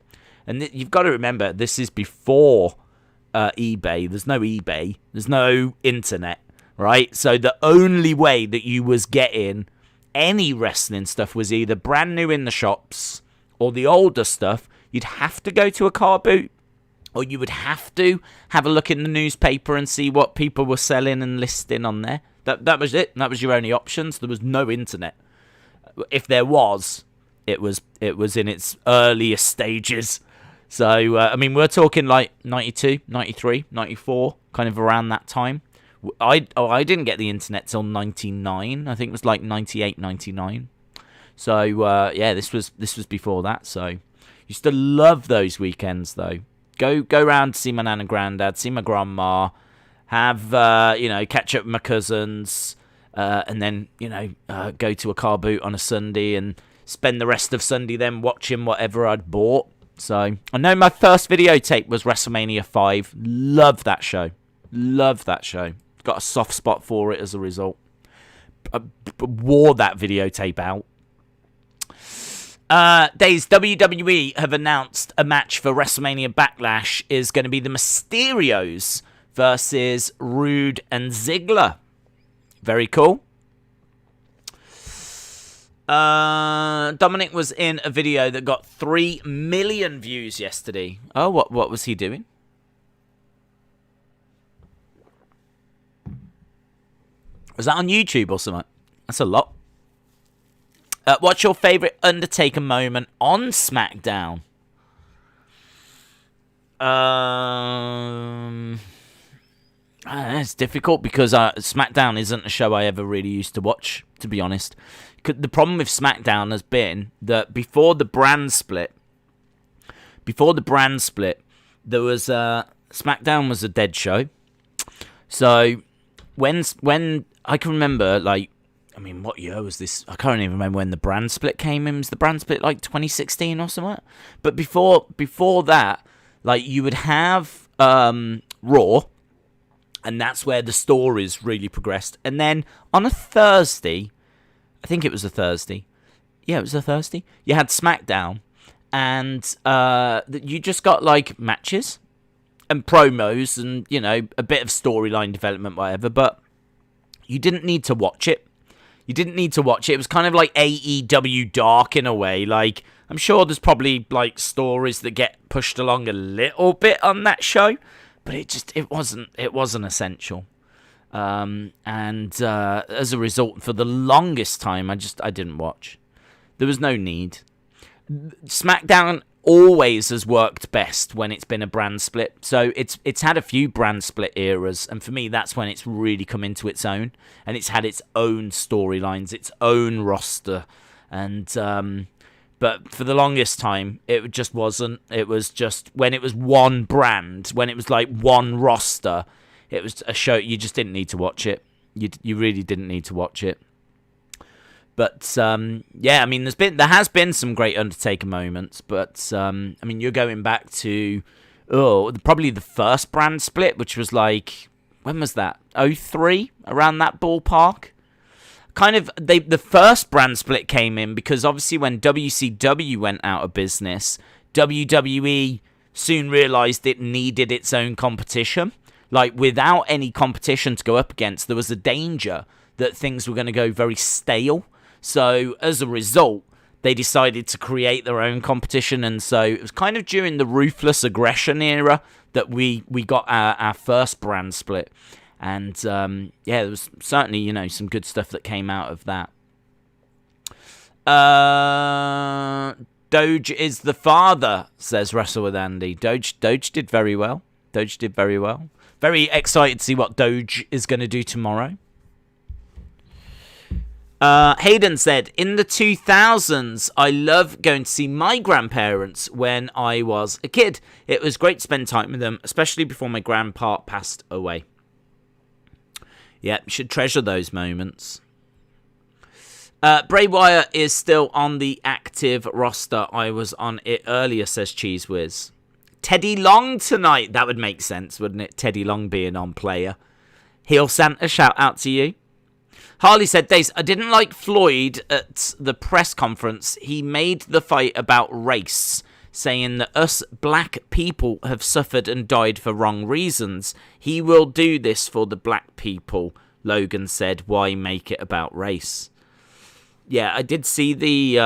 And you've got to remember, this is before eBay. There's no eBay. There's no internet, right? So the only way that you was getting any wrestling stuff was either brand new in the shops or the older stuff. You'd have to go to a car boot, or you would have to have a look in the newspaper and see what people were selling and listing on there. That was it. That was your only options. There was no internet. If there was, it was in its earliest stages. So, I mean, we're talking like 92, 93, 94, kind of around that time. I didn't get the internet till 99. I think it was like 98, 99. So, yeah, this was before that, so... Used to love those weekends, though. Go round to see my nan and granddad, see my grandma, have, you know, catch up with my cousins, and then, you know, go to a car boot on a Sunday and spend the rest of Sunday then watching whatever I'd bought. So, I know my first videotape was Wrestlemania 5. Love that show. Love that show. Got a soft spot for it as a result. I wore that videotape out. Days, WWE have announced a match for WrestleMania Backlash is going to be the Mysterios versus Rude and Ziggler. Very cool. Dominic was in a video that got 3 million views yesterday. Oh, what was he doing? Was that on YouTube or something? That's a lot. What's your favourite Undertaker moment on SmackDown? It's difficult because SmackDown isn't a show I ever really used to watch, to be honest. The problem with SmackDown has been that before the brand split, there was SmackDown was a dead show. So when I can remember, what year was this? I can't even remember when the brand split came in. Was the brand split 2016 or something? But before that, you would have Raw, and that's where the stories really progressed. And then on a Thursday, I think it was a Thursday. Yeah, it was a Thursday. You had SmackDown, and you just got matches and promos and, a bit of storyline development, whatever. But you didn't need to watch it. It was kind of like AEW Dark in a way. I'm sure there's probably stories that get pushed along a little bit on that show, but it wasn't essential. And as a result, for the longest time, I didn't watch. There was no need. SmackDown always has worked best when it's been a brand split. So it's had a few brand split eras, and for me, that's when it's really come into its own, and it's had its own storylines, its own roster, and but for the longest time, it just wasn't. It was just when it was one brand, when it was one roster, it was a show you just didn't need to watch it. You really didn't need to watch it. But yeah, there has been some great Undertaker moments, but you're going back to probably the first brand split, which was when was that? 2003, around that ballpark. The first brand split came in because obviously when WCW went out of business, WWE soon realized it needed its own competition. Without any competition to go up against, there was a danger that things were going to go very stale. So as a result, they decided to create their own competition, and so it was kind of during the Ruthless Aggression era that we got our first brand split. And there was certainly some good stuff that came out of that. Doge is the father, says Wrestle with Andy. Doge did very well. Very excited to see what Doge is going to do tomorrow. Hayden said, in the 2000s, I loved going to see my grandparents when I was a kid. It was great to spend time with them, especially before my grandpa passed away. Yeah, you should treasure those moments. Bray Wyatt is still on the active roster. I was on it earlier, says Cheese Whiz. Teddy Long tonight. That would make sense, wouldn't it? Teddy Long being on Player. Heel Santa, shout out to you. Harley said, Dace, I didn't like Floyd at the press conference. He made the fight about race, saying that us black people have suffered and died for wrong reasons. He will do this for the black people, Logan said. Why make it about race? Yeah, I did see the...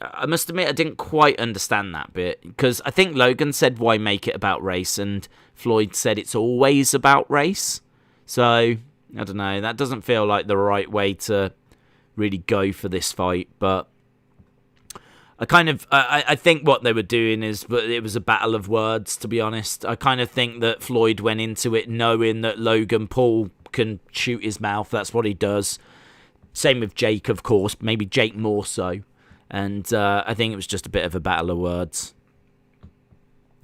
I must admit, I didn't quite understand that bit, because I think Logan said, why make it about race, and Floyd said it's always about race. So, I don't know, that doesn't feel like the right way to really go for this fight, but I think what they were doing is, but it was a battle of words, to be honest. I kind of think that Floyd went into it knowing that Logan Paul can shoot his mouth. That's what he does. Same with Jake, of course, maybe Jake more so. And I think it was just a bit of a battle of words.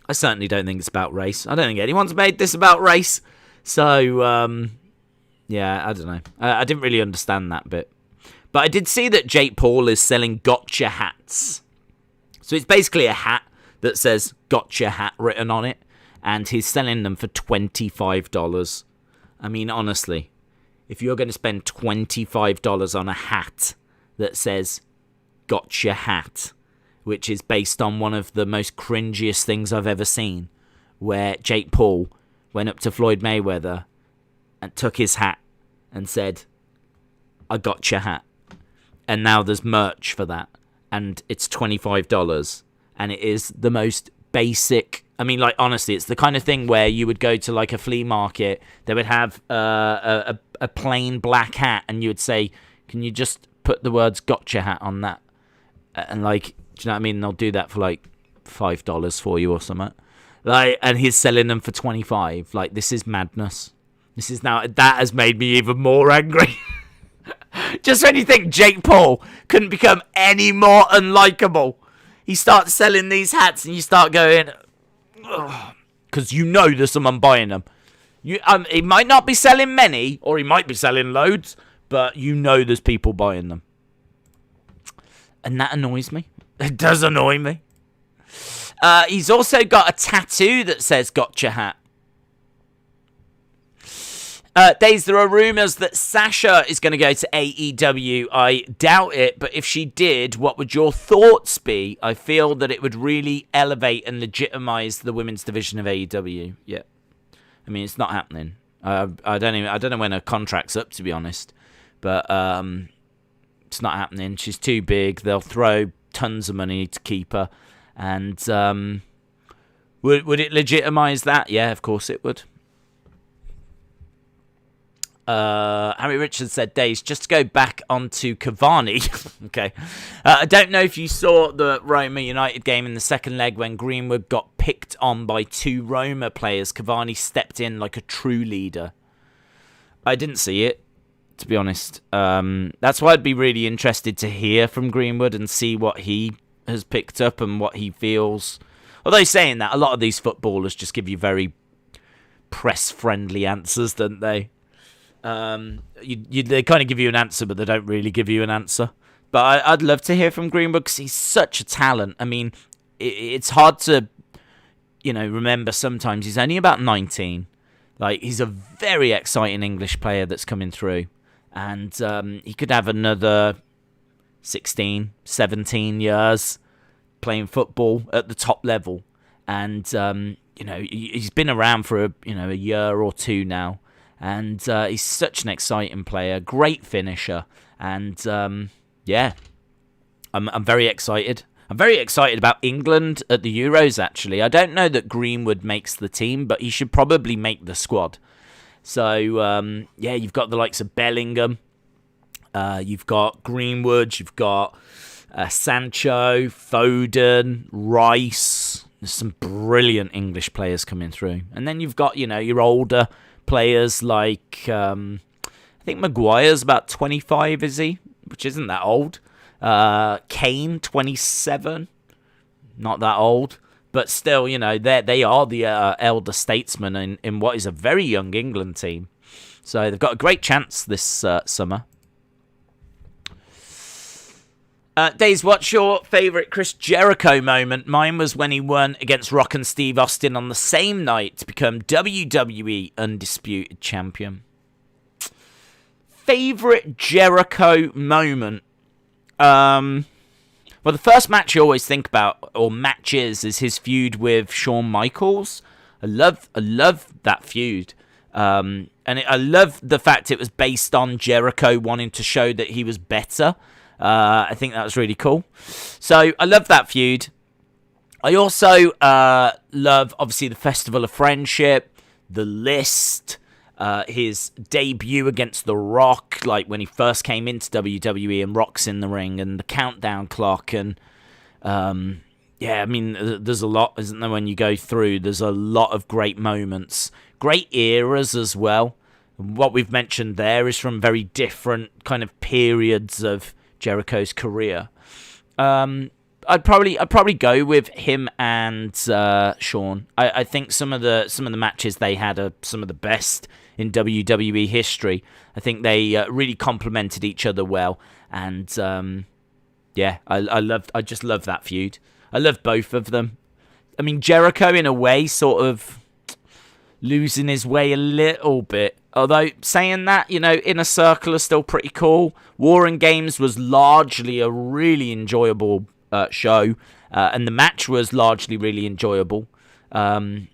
I certainly don't think it's about race. I don't think anyone's made this about race. So, yeah, I don't know. I didn't really understand that bit. But I did see that Jake Paul is selling gotcha hats. So it's basically a hat that says gotcha hat written on it. And he's selling them for $25. I mean, honestly, if you're going to spend $25 on a hat that says gotcha hat, which is based on one of the most cringiest things I've ever seen, where Jake Paul went up to Floyd Mayweather and took his hat and said, I got your hat. And now there's merch for that. And it's $25. And it is the most basic I mean, like, honestly, it's the kind of thing where you would go to, like, a flea market. They would have a plain black hat, and you would say, can you just put the words gotcha hat on that? And, like, do you know what I mean? They'll do that for, like, $5 for you or something. Like, and he's selling them for $25. Like, this is madness. This is now... That has made me even more angry. Just when you think Jake Paul couldn't become any more unlikable, he starts selling these hats, and you start going... Because you know there's someone buying them. He might not be selling many, or he might be selling loads, but you know there's people buying them. And that annoys me. It does annoy me. He's also got a tattoo that says gotcha hat. Days, there are rumours that Sasha is going to go to AEW. I doubt it, but if she did, what would your thoughts be? I feel that it would really elevate and legitimise the women's division of AEW. Yeah, I mean, it's not happening. I don't know when her contract's up, to be honest, but it's not happening. She's too big. They'll throw tons of money to keep her, and would it legitimise that? Yeah, of course it would. Harry Richards said, Days, just to go back onto Cavani. Okay. I don't know if you saw the Roma United game in the second leg when Greenwood got picked on by two Roma players. Cavani stepped in like a true leader. I didn't see it, to be honest. That's why I'd be really interested to hear from Greenwood and see what he has picked up and what he feels. Although saying that, a lot of these footballers just give you very press-friendly answers, don't they? They kind of give you an answer, but they don't really give you an answer. But I'd love to hear from Greenwood because he's such a talent. I mean, it's hard to, remember sometimes. He's only about 19. Like, he's a very exciting English player that's coming through. And he could have another 16, 17 years playing football at the top level. And, he's been around for a year or two now. And he's such an exciting player, great finisher, and I'm very excited. I'm very excited about England at the Euros, actually. I don't know that Greenwood makes the team, but he should probably make the squad. So, you've got the likes of Bellingham, you've got Greenwood, you've got Sancho, Foden, Rice. There's some brilliant English players coming through. And then you've got, your older players like, I think Maguire's about 25, is he? Which isn't that old. Kane, 27. Not that old. But still, they are the elder statesmen in what is a very young England team. So they've got a great chance this summer. Days, what's your favourite Chris Jericho moment? Mine was when he won against Rock and Steve Austin on the same night to become WWE Undisputed Champion. Favourite Jericho moment? Well, the first match you always think about, or matches, is his feud with Shawn Michaels. I love that feud. And I love the fact it was based on Jericho wanting to show that he was better. I think that was really cool. So I love that feud. I also love, obviously, the Festival of Friendship, the List, his debut against The Rock, like when he first came into WWE and Rock's in the ring, and the countdown clock. And there's a lot, isn't there, when you go through? There's a lot of great moments, great eras as well. What we've mentioned there is from very different kind of periods of Jericho's career. I'd probably go with him and Shawn. I think some of the matches they had are some of the best in WWE history. I think they really complemented each other well, and I just love that feud. I love both of them. I mean, Jericho in a way sort of losing his way a little bit. Although, saying that, Inner Circle is still pretty cool. War and Games was largely a really enjoyable show. And the match was largely really enjoyable. He's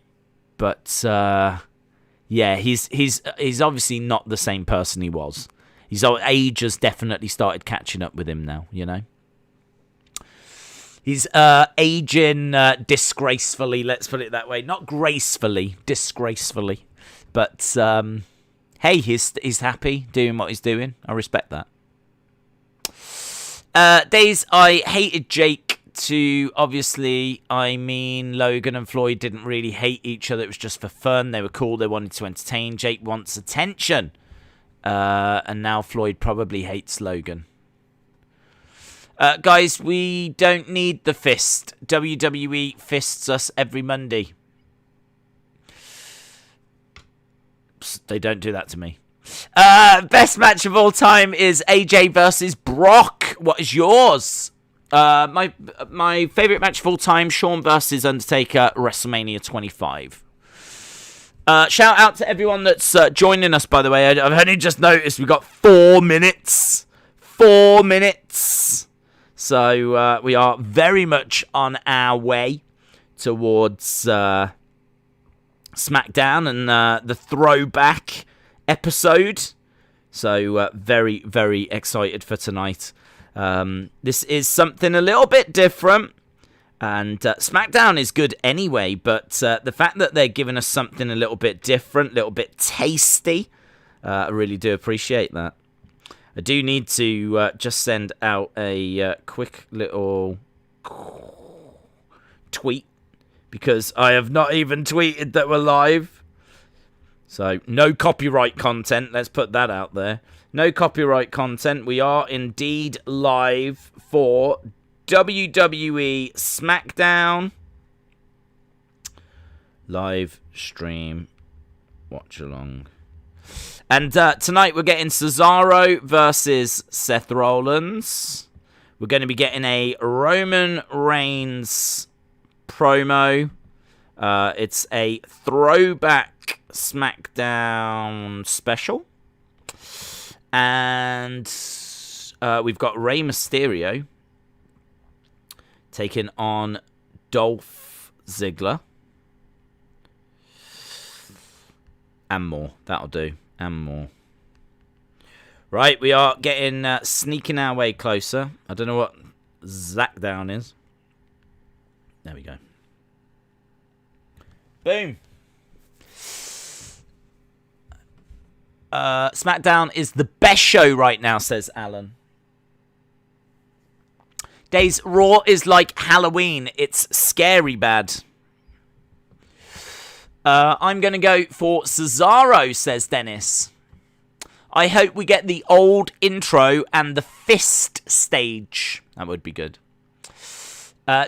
obviously not the same person he was. His age has definitely started catching up with him now, He's aging disgracefully, let's put it that way. Not gracefully, disgracefully. But, hey, he's happy doing what he's doing. I respect that. Days I hated Jake to, obviously, I mean, Logan and Floyd didn't really hate each other. It was just for fun. They were cool. They wanted to entertain. Jake wants attention. And now Floyd probably hates Logan. Guys, we don't need the fist. WWE fists us every Monday. Psst, they don't do that to me. Best match of all time is AJ versus Brock. What is yours? My favourite match of all time, Shawn versus Undertaker, WrestleMania 25. Shout out to everyone that's joining us, by the way. I've only just noticed we've got 4 minutes. 4 minutes. So we are very much on our way towards SmackDown and the throwback episode. So very, very excited for tonight. This is something a little bit different. And SmackDown is good anyway, but the fact that they're giving us something a little bit different, a little bit tasty, I really do appreciate that. I do need to just send out a quick little tweet, because I have not even tweeted that we're live. So, no copyright content, let's put that out there. No copyright content, we are indeed live for WWE Smackdown. Live stream watch along. And tonight we're getting Cesaro versus Seth Rollins. We're going to be getting a Roman Reigns promo. It's a Throwback Smackdown special. And we've got Rey Mysterio taking on Dolph Ziggler. And more. That'll do. And more. Right, we are getting sneaking our way closer. I don't know what Smackdown is. There we go. Boom. Smackdown is the best show right now, says Alan. Days Raw is like Halloween. It's scary bad. I'm going to go for Cesaro, says Dennis. I hope we get the old intro and the fist stage. That would be good.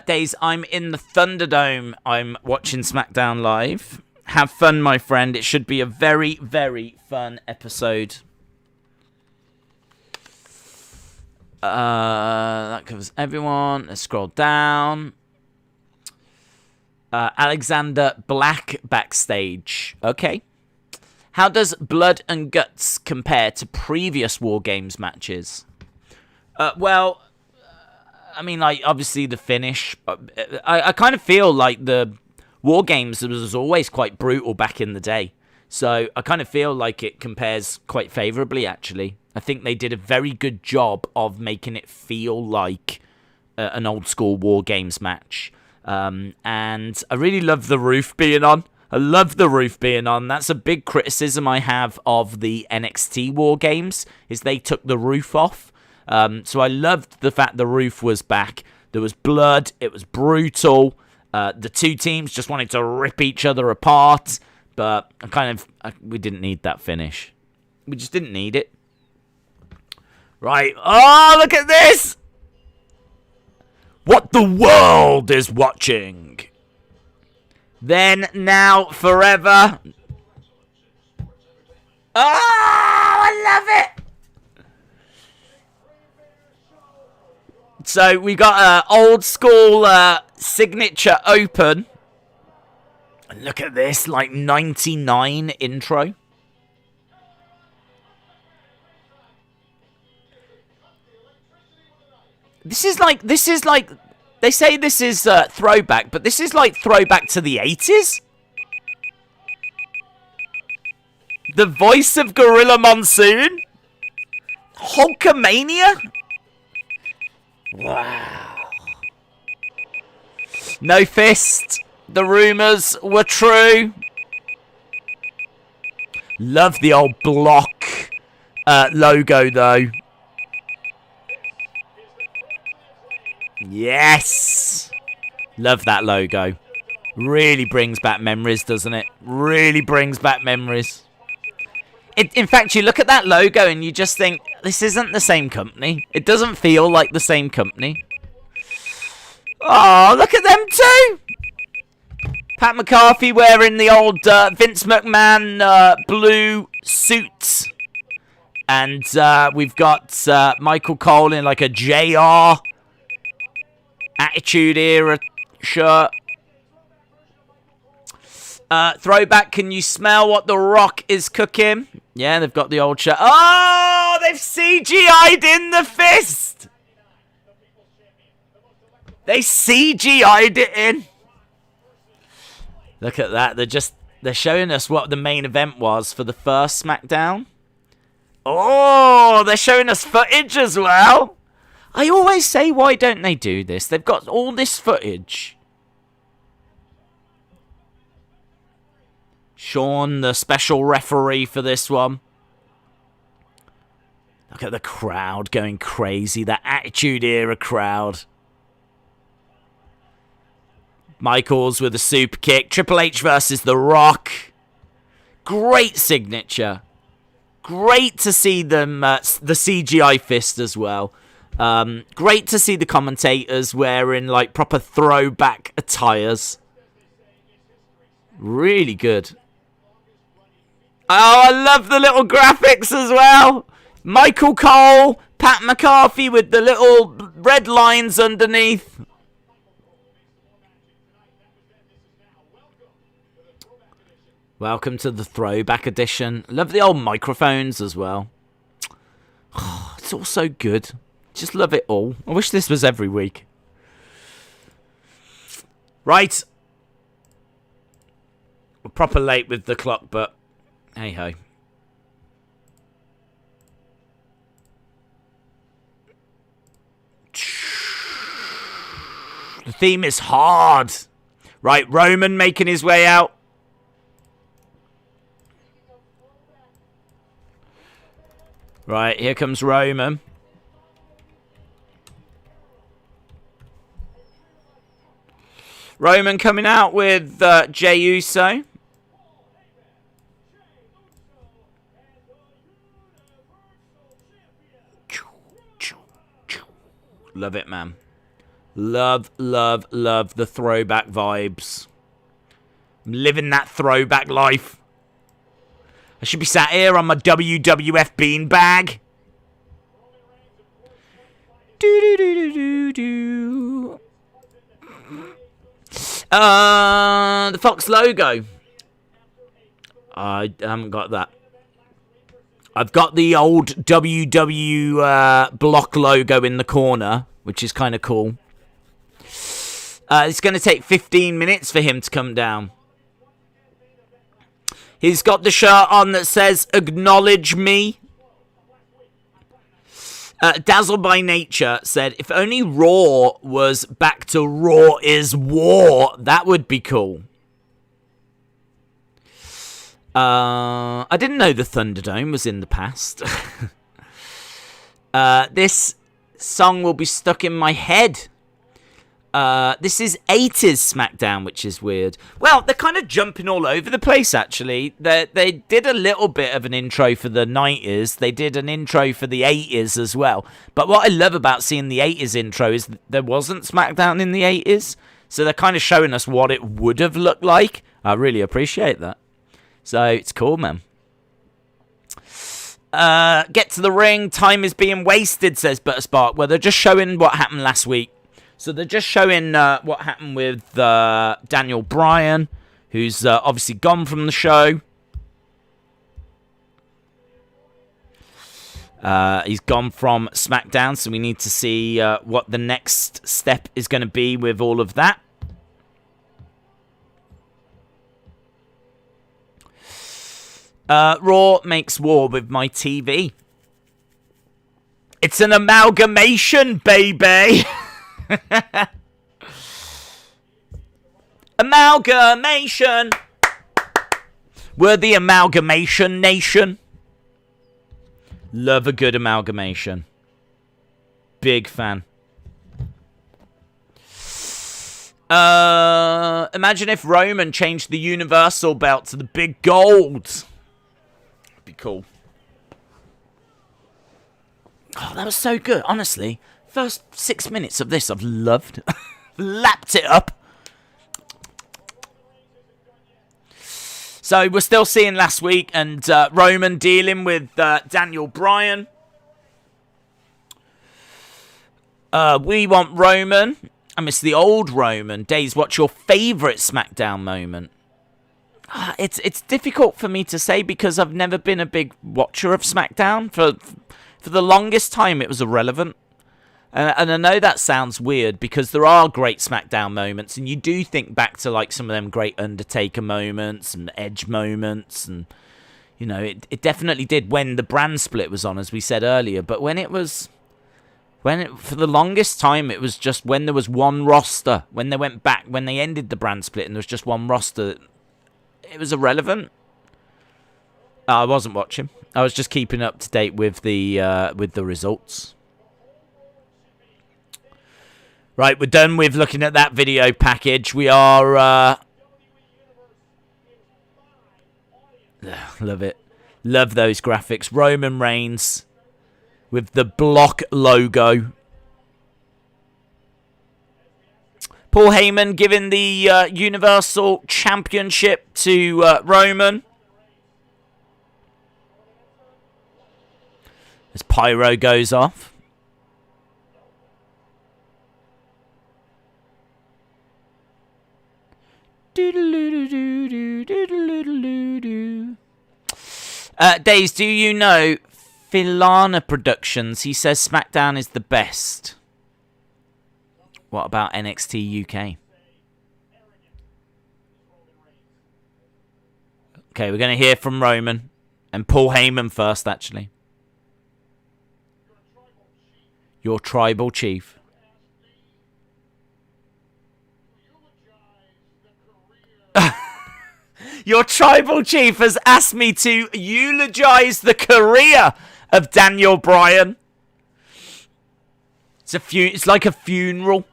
Days, I'm in the Thunderdome. I'm watching SmackDown live. Have fun, my friend. It should be a very, very fun episode. That covers everyone. Let's scroll down. Alexander Black backstage. Okay. How does Blood and Guts compare to previous War Games matches? Well, I mean, like, obviously the finish. I kind of feel like the War Games was always quite brutal back in the day. So I kind of feel like it compares quite favourably, actually. I think they did a very good job of making it feel like an old school War Games match. And I really love the roof being on. I love the roof being on. That's a big criticism I have of the NXT War Games, is they took the roof off. So I loved the fact the roof was back. There was blood. It was brutal. The two teams just wanted to rip each other apart. But we didn't need that finish. We just didn't need it. Right. Oh, look at this! What the world is watching. Then, now, forever. Oh, I love it. So, we got an old school signature open. And look at this, like 99 intro. This is like, they say this is throwback, but this is like throwback to the 80s. The voice of Gorilla Monsoon. Hulkamania. Wow. No fist. The rumours were true. Love the old block logo, though. Yes. Love that logo. Really brings back memories, doesn't it? Really brings back memories. In fact, you look at that logo and you just think, this isn't the same company. It doesn't feel like the same company. Oh, look at them too. Pat McCarthy wearing the old Vince McMahon blue suit. And we've got Michael Cole in like a JR Attitude Era shirt. Throwback, can you smell what The Rock is cooking? Yeah, they've got the old shirt. Oh, they've CGI'd in the fist. They CGI'd it in. Look at that. They're showing us what the main event was for the first SmackDown. Oh, they're showing us footage as well. I always say, why don't they do this? They've got all this footage. Sean, the special referee for this one. Look at the crowd going crazy. That Attitude Era crowd. Michaels with a super kick. Triple H versus The Rock. Great signature. Great to see them, the CGI fist as well. Great to see the commentators wearing like proper throwback attires. Really good. Oh, I love the little graphics as well. Michael Cole, Pat McCarthy with the little red lines underneath. Welcome to the Throwback Edition. Love the old microphones as well. Oh, it's all so good. Just love it all. I wish this was every week. Right. We're proper late with the clock, but hey ho. The theme is hard. Right, Roman making his way out. Right, here comes Roman. Roman coming out with Jey Uso. Love it, man. Love, love, love the throwback vibes. I'm living that throwback life. I should be sat here on my WWF beanbag. Do-do-do-do-do-do. The Fox logo. I haven't got that. I've got the old WW block logo in the corner, which is kind of cool. It's going to take 15 minutes for him to come down. He's got the shirt on that says, "Acknowledge me." Dazzled by Nature said, if only Raw was back to Raw is War, that would be cool. I didn't know the Thunderdome was in the past. This song will be stuck in my head. This is 80s SmackDown, which is weird. Well, they're kind of jumping all over the place, actually. They did a little bit of an intro for the 90s. They did an intro for the 80s as well. But what I love about seeing the 80s intro is there wasn't SmackDown in the 80s. So they're kind of showing us what it would have looked like. I really appreciate that. So it's cool, man. Get to the ring. Time is being wasted, says Butterspark. Well, they're just showing what happened last week. So they're just showing what happened with Daniel Bryan, who's obviously gone from the show. He's gone from SmackDown, so we need to see what the next step is going to be with all of that. Raw makes war with my TV. It's an amalgamation, baby. Amalgamation. We're the Amalgamation Nation. Love a good amalgamation. Big fan. Imagine if Roman changed the Universal belt to the big gold. That'd be cool. Oh, that was so good, honestly. First 6 minutes of this I've loved. Lapped it up. So we're still seeing last week and Roman dealing with Daniel Bryan. We want Roman. I miss the old Roman. Days, what's your favourite SmackDown moment? It's difficult for me to say because I've never been a big watcher of SmackDown. For the longest time, it was irrelevant. And I know that sounds weird because there are great SmackDown moments. And you do think back to like some of them great Undertaker moments and Edge moments. And, you know, it definitely did when the brand split was on, as we said earlier. But for the longest time, it was just when there was one roster. When they went back, when they ended the brand split and there was just one roster, it was irrelevant. I wasn't watching. I was just keeping up to date with the results. Right, we're done with looking at that video package. We are... love it. Love those graphics. Roman Reigns with the block logo. Paul Heyman giving the Universal Championship to Roman. As Pyro goes off. Days, do you know Filana Productions? He says SmackDown is the best. What about NXT UK? Okay, we're going to hear from Roman and Paul Heyman first, actually. Your tribal chief. Your tribal chief has asked me to eulogize the career of Daniel Bryan. It's like a funeral.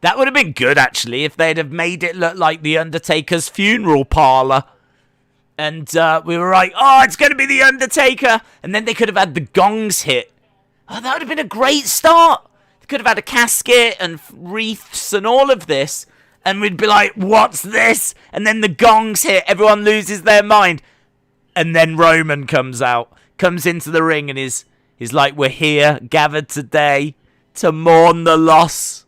That would have been good, actually, if they'd have made it look like the Undertaker's funeral parlor. And we were like, oh, it's going to be the Undertaker. And then they could have had the gongs hit. Oh, that would have been a great start. They could have had a casket and wreaths and all of this. And we'd be like, what's this? And then the gongs hit. Everyone loses their mind. And then Roman comes out. Comes into the ring and is like, we're here, gathered today to mourn the loss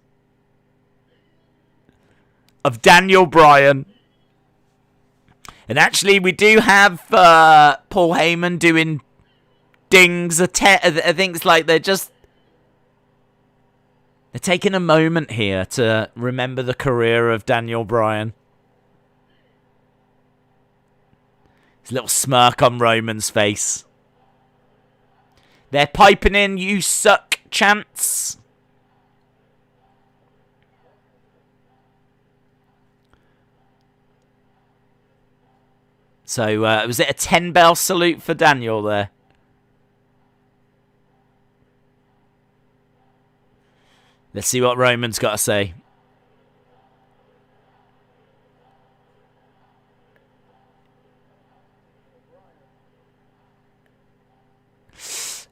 of Daniel Bryan. And actually, we do have Paul Heyman doing dings. I think it's like they're taking a moment here to remember the career of Daniel Bryan. His little smirk on Roman's face. They're piping in "You suck" chants. So, was it a 10-bell salute for Daniel there? Let's see what Roman's got to say.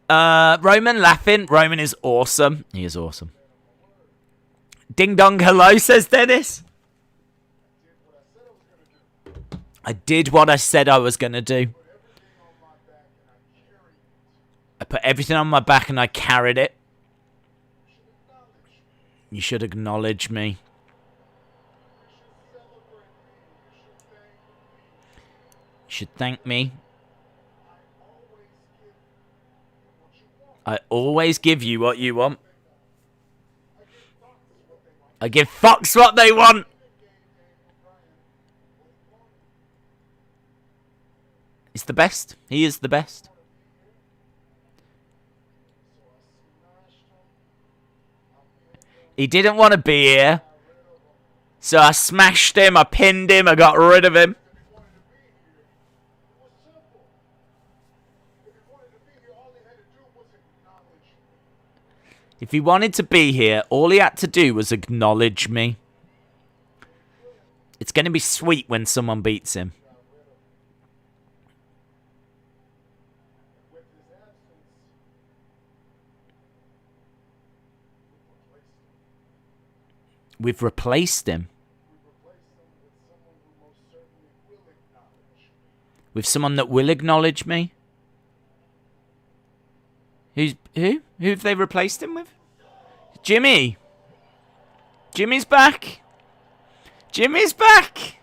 Roman laughing. Roman is awesome. He is awesome. Ding dong hello, says Dennis. I did what I said I was going to do. I put everything on my back and I carried it. You should acknowledge me. You should thank me. I always give you what you want. I give fucks what they want. He's the best. He is the best. He didn't want to be here. So I smashed him, I pinned him, I got rid of him. If he wanted to be here, all he had to do was acknowledge me. It's going to be sweet when someone beats him. We've replaced him. With someone that will acknowledge me? Who? Who have they replaced him with? Jimmy. Jimmy's back. Jimmy's back.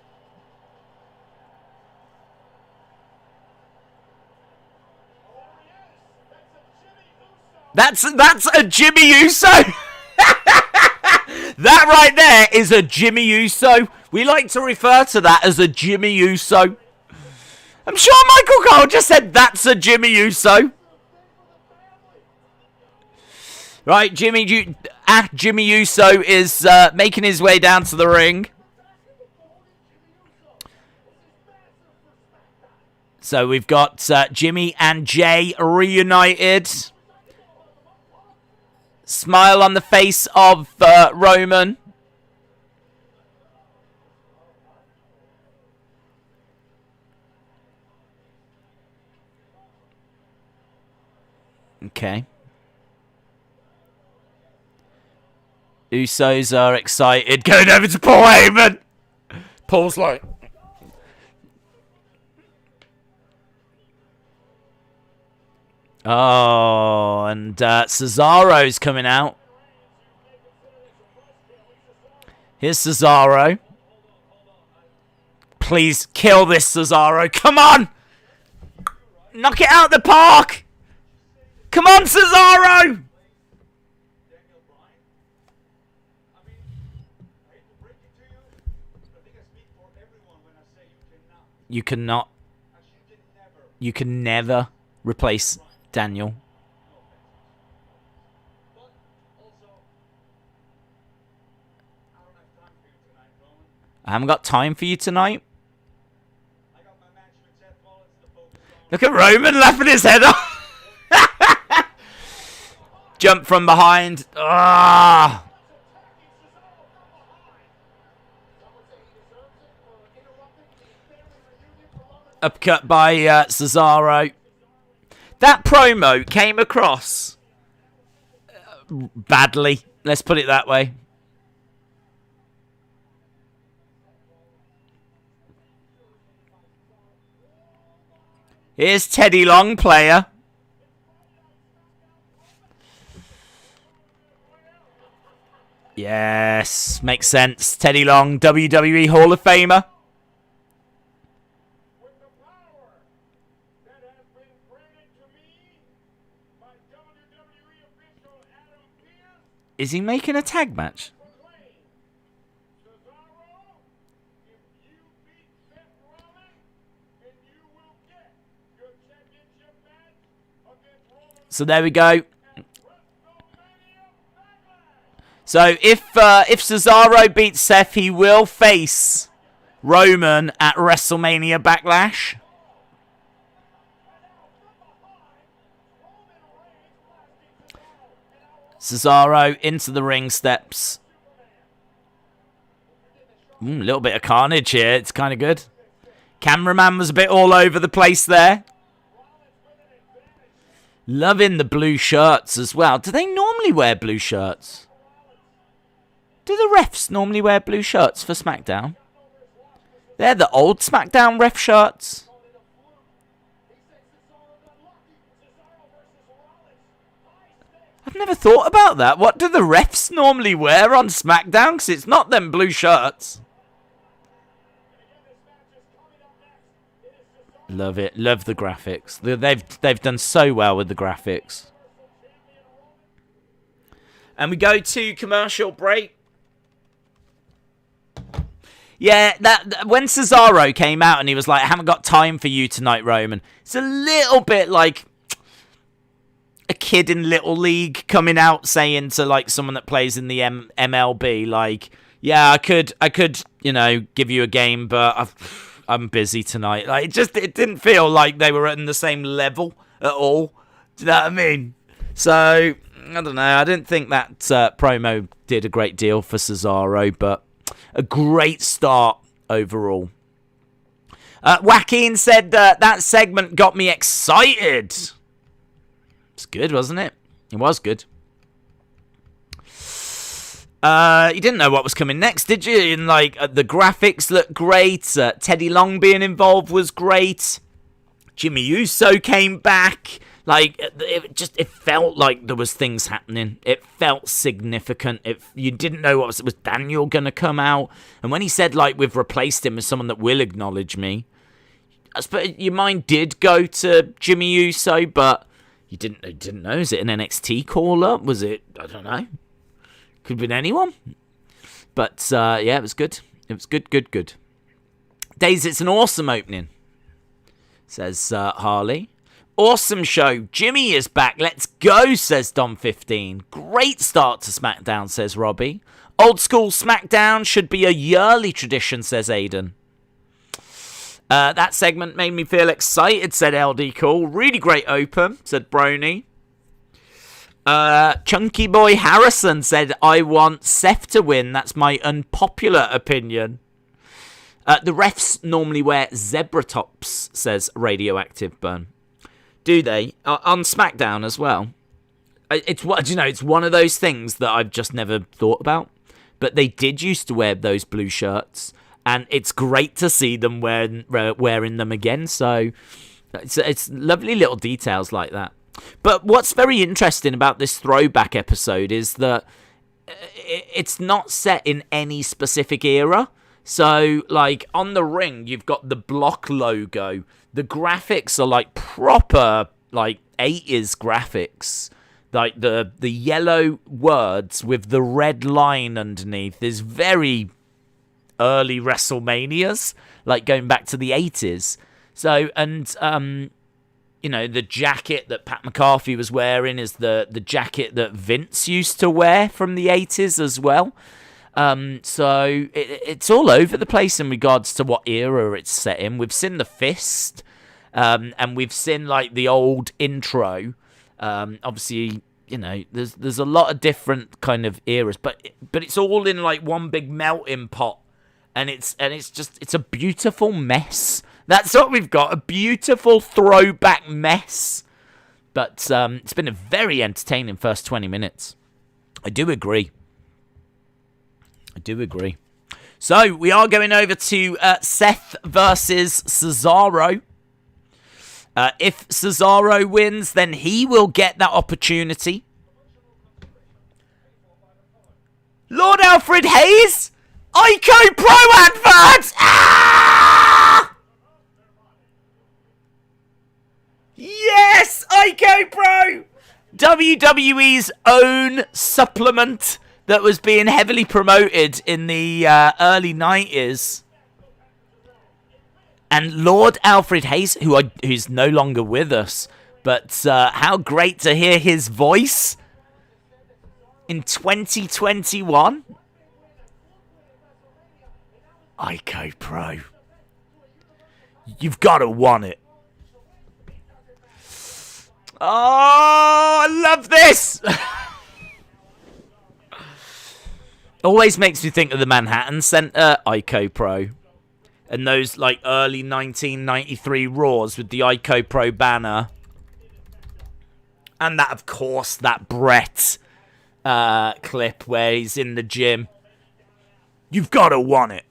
That's a Jimmy Uso. That right there is a Jimmy Uso. We like to refer to that as a Jimmy Uso. I'm sure Michael Cole just said that's a Jimmy Uso. Right, Jimmy Uso is making his way down to the ring. So we've got Jimmy and Jay reunited. Smile on the face of Roman. Okay. Usos are excited. Going over to Paul Heyman. Paul's like... Oh, and Cesaro's coming out. Here's Cesaro. Please kill this, Cesaro. Come on! Knock it out of the park! Come on, Cesaro! You cannot. You can never replace Daniel. I haven't got time for you tonight. Look at Roman laughing his head off. Jump from behind. Ah. Upcut by Cesaro. That promo came across badly. Let's put it that way. Here's Teddy Long, player. Yes, makes sense. Teddy Long, WWE Hall of Famer. Is he making a tag match? So there we go. So if Cesaro beats Seth, he will face Roman at WrestleMania Backlash. Cesaro into the ring steps. A little bit of carnage here. It's kind of good. Cameraman was a bit all over the place there. Loving the blue shirts as well. Do they normally wear blue shirts? Do the refs normally wear blue shirts for SmackDown? They're the old SmackDown ref shirts. I've never thought about that. What do the refs normally wear on SmackDown? Because it's not them blue shirts. Love it. Love the graphics. They've done so well with the graphics. And we go to commercial break. Yeah, that when Cesaro came out and he was like, I haven't got time for you tonight, Roman. It's a little bit like a kid in Little League coming out saying to like someone that plays in the MLB, like, Yeah, I could, give you a game, but I'm busy tonight. Like, it didn't feel like they were at the same level at all. Do you know what I mean? So, I don't know. I didn't think that promo did a great deal for Cesaro, but a great start overall. Joaquin said that segment got me excited. It's good, wasn't it? It was good. You didn't know what was coming next, did you? And the graphics looked great. Teddy Long being involved was great. Jimmy Uso came back. It felt like there was things happening. It felt significant. You didn't know was Daniel gonna come out? And when he said we've replaced him with someone that will acknowledge me, I suppose your mind did go to Jimmy Uso, but you didn't know. Is it an NXT call up? Was it? I don't know. Could have been anyone. But yeah, it was good. It was good. Days, it's an awesome opening, says Harley. Awesome show. Jimmy is back. Let's go, says Dom15. Great start to SmackDown, says Robbie. Old school SmackDown should be a yearly tradition, says Aiden. That segment made me feel excited, said LD Cool. Really great open, said Brony. Chunky Boy Harrison said, I want Seth to win. That's my unpopular opinion. The refs normally wear zebra tops, says Radioactive Burn. Do they? On SmackDown as well. It's one of those things that I've just never thought about. But they did used to wear those blue shirts, and it's great to see them wearing them again. So it's lovely little details like that. But what's very interesting about this throwback episode is that it's not set in any specific era. So, on the ring, you've got the block logo. The graphics are, proper, 80s graphics. The yellow words with the red line underneath is very early WrestleManias, going back to the 80s. So, and, the jacket that Pat McCarthy was wearing is the jacket that Vince used to wear from the 80s as well. So it's all over the place in regards to what era it's set in. We've seen the fist, and we've seen the old intro. Obviously, there's a lot of different kind of eras, but it's all in one big melting pot, and it's a beautiful mess. That's what we've got, a beautiful throwback mess. But it's been a very entertaining first 20 minutes. I do agree. So, we are going over to Seth versus Cesaro. If Cesaro wins, then he will get that opportunity. Lord Alfred Hayes! Ico Pro advert! Ah! Yes! Ico Pro! WWE's own supplement that was being heavily promoted in the early 90s. And Lord Alfred Hayes, who's no longer with us, but how great to hear his voice in 2021. Ico Pro. You've got to want it. Oh, I love this! Always makes me think of the Manhattan Center, Ico Pro. And those, early 1993 Raws with the Ico Pro banner. And that, of course, that Brett clip where he's in the gym. You've got to want it.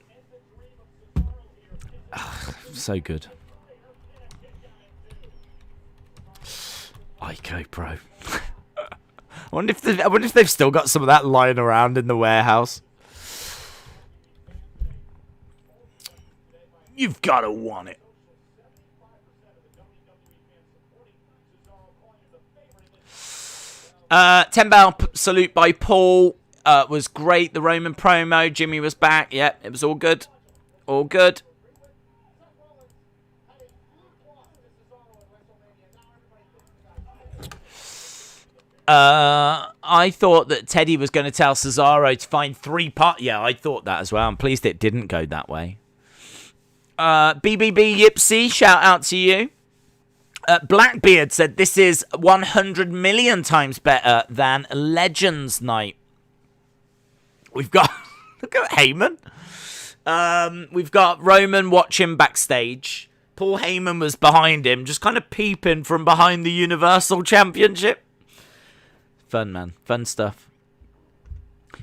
So good. Ico Pro. I wonder if they've still got some of that lying around in the warehouse. You've got to want it. $10 salute by Paul was great. The Roman promo. Jimmy was back. Yep, it was all good. All good. I thought that Teddy was going to tell Cesaro to find 3 parts. Yeah, I thought that as well. I'm pleased it didn't go that way. BBB Yipsy, shout out to you. Blackbeard said this is 100 million times better than Legends Night. We've got... Look at Heyman. We've got Roman watching backstage. Paul Heyman was behind him, just kind of peeping from behind the Universal Championship. Fun, man. Fun stuff.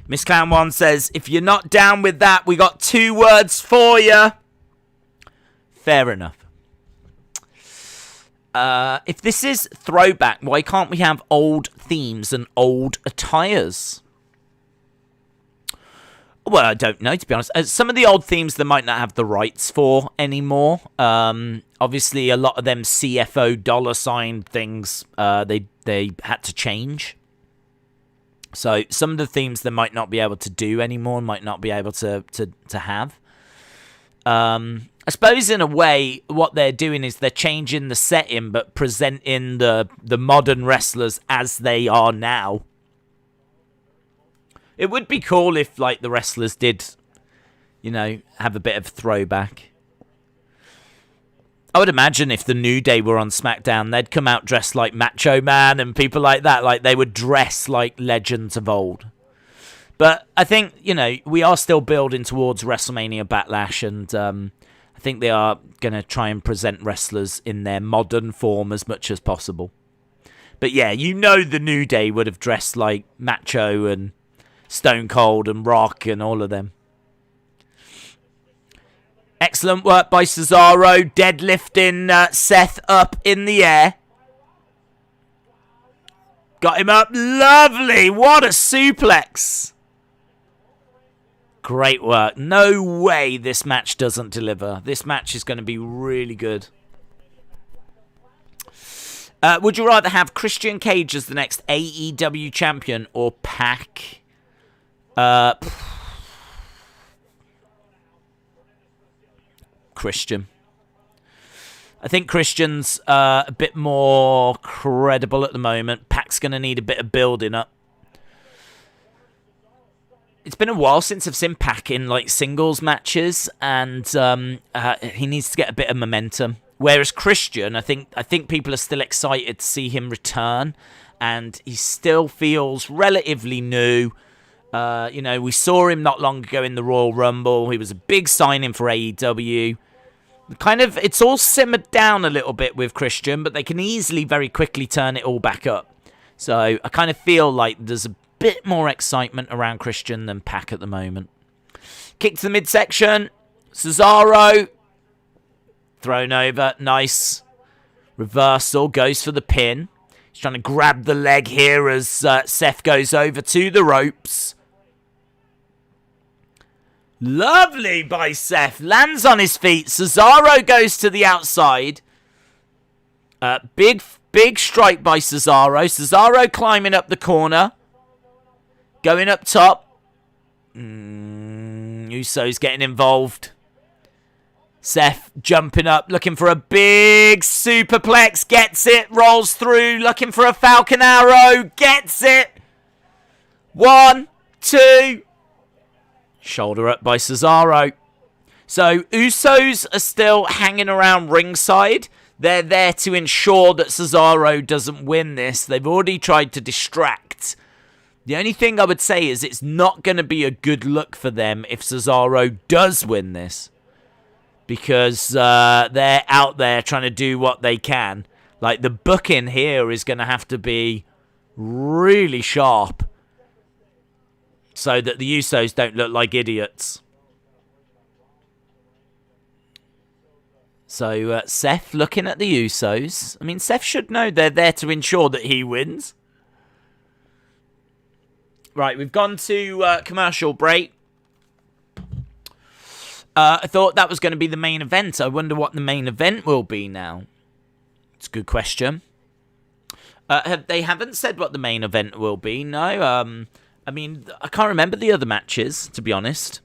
Miss Clown 1 says, if you're not down with that, we got 2 words for you. Fair enough. If this is throwback, why can't we have old themes and old attires? Well, I don't know, to be honest. Some of the old themes they might not have the rights for anymore. Obviously, a lot of them CFO $ things, they had to change. So some of the themes they might not be able to do anymore, might not be able to have. I suppose in a way, what they're doing is they're changing the setting, but presenting the modern wrestlers as they are now. It would be cool if, like, the wrestlers did, you know, have a bit of throwback. I would imagine if the New Day were on SmackDown, they'd come out dressed like Macho Man and people like that. Like, they would dress like legends of old. But I think, you know, we are still building towards WrestleMania Backlash, and I think they are going to try and present wrestlers in their modern form as much as possible. But yeah, you know the New Day would have dressed like Macho and Stone Cold and Rock and all of them. Excellent work by Cesaro, deadlifting Seth up in the air. Got him up. Lovely. What a suplex. Great work. No way this match doesn't deliver. This match is going to be really good. Would you rather have Christian Cage as the next AEW champion or Pac? Christian. I think Christian's a bit more credible at the moment. Pac's going to need a bit of building up. It's been a while since I've seen Pac in like singles matches, and he needs to get a bit of momentum. Whereas Christian, I think people are still excited to see him return, and he still feels relatively new. You know, we saw him not long ago in the Royal Rumble. He was a big signing for AEW. Kind of, it's all simmered down a little bit with Christian, but they can easily, very quickly turn it all back up. So I kind of feel like there's a bit more excitement around Christian than Pac at the moment. Kick to the midsection. Cesaro. Thrown over. Nice. Reversal. Goes for the pin. He's trying to grab the leg here as Seth goes over to the ropes. Lovely by Seth. Lands on his feet. Cesaro goes to the outside. Big strike by Cesaro. Cesaro climbing up the corner. Going up top. Uso's getting involved. Seth jumping up, looking for a big superplex. Gets it. Rolls through. Looking for a Falcon Arrow. Gets it. 1, 2. Shoulder up by Cesaro. So Usos are still hanging around ringside. They're there to ensure that Cesaro doesn't win this. They've already tried to distract. The only thing I would say is it's not going to be a good look for them if Cesaro does win this. Because they're out there trying to do what they can. Like, the booking here is going to have to be really sharp, so that the Usos don't look like idiots. So, Seth looking at the Usos. I mean, Seth should know they're there to ensure that he wins. Right, we've gone to commercial break. I thought that was going to be the main event. I wonder what the main event will be now. It's a good question. They haven't said what the main event will be, no. I mean, I can't remember the other matches, to be honest.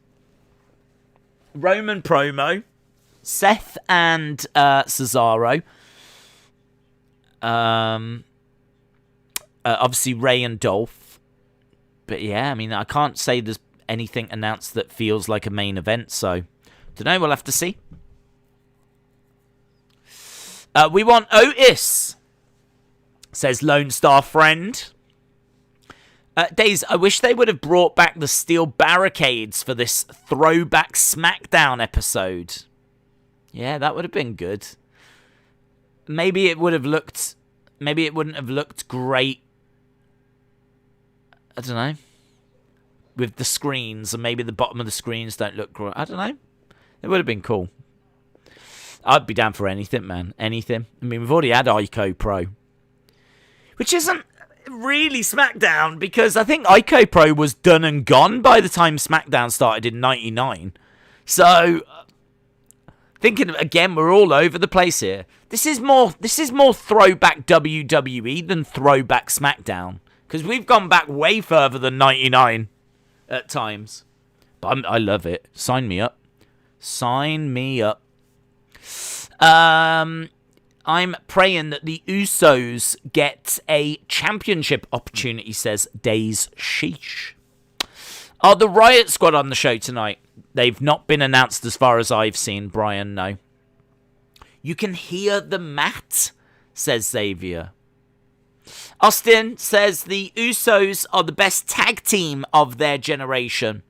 Roman promo. Seth and Cesaro. Obviously, Ray and Dolph. But yeah, I mean, I can't say there's anything announced that feels like a main event, so don't know, we'll have to see. We want Otis, says Lone Star Friend. Days, I wish they would have brought back the steel barricades for this Throwback Smackdown episode. Yeah, that would have been good. Maybe it would have looked... Maybe it wouldn't have looked great. I don't know. With the screens, and maybe the bottom of the screens don't look great. I don't know. It would have been cool. I'd be down for anything, man. Anything. I mean, we've already had Ico Pro. Which isn't really SmackDown, because I think Ico Pro was done and gone by the time SmackDown started in 99. So, thinking, again, we're all over the place here. This is more throwback WWE than throwback SmackDown. Because we've gone back way further than 99 at times. But I love it. Sign me up. Sign me up. I'm praying that the Usos get a championship opportunity, says Days Sheesh. Are the Riot Squad on the show tonight? They've not been announced as far as I've seen, Brian, no. You can hear the mat, says Xavier. Austin says the Usos are the best tag team of their generation.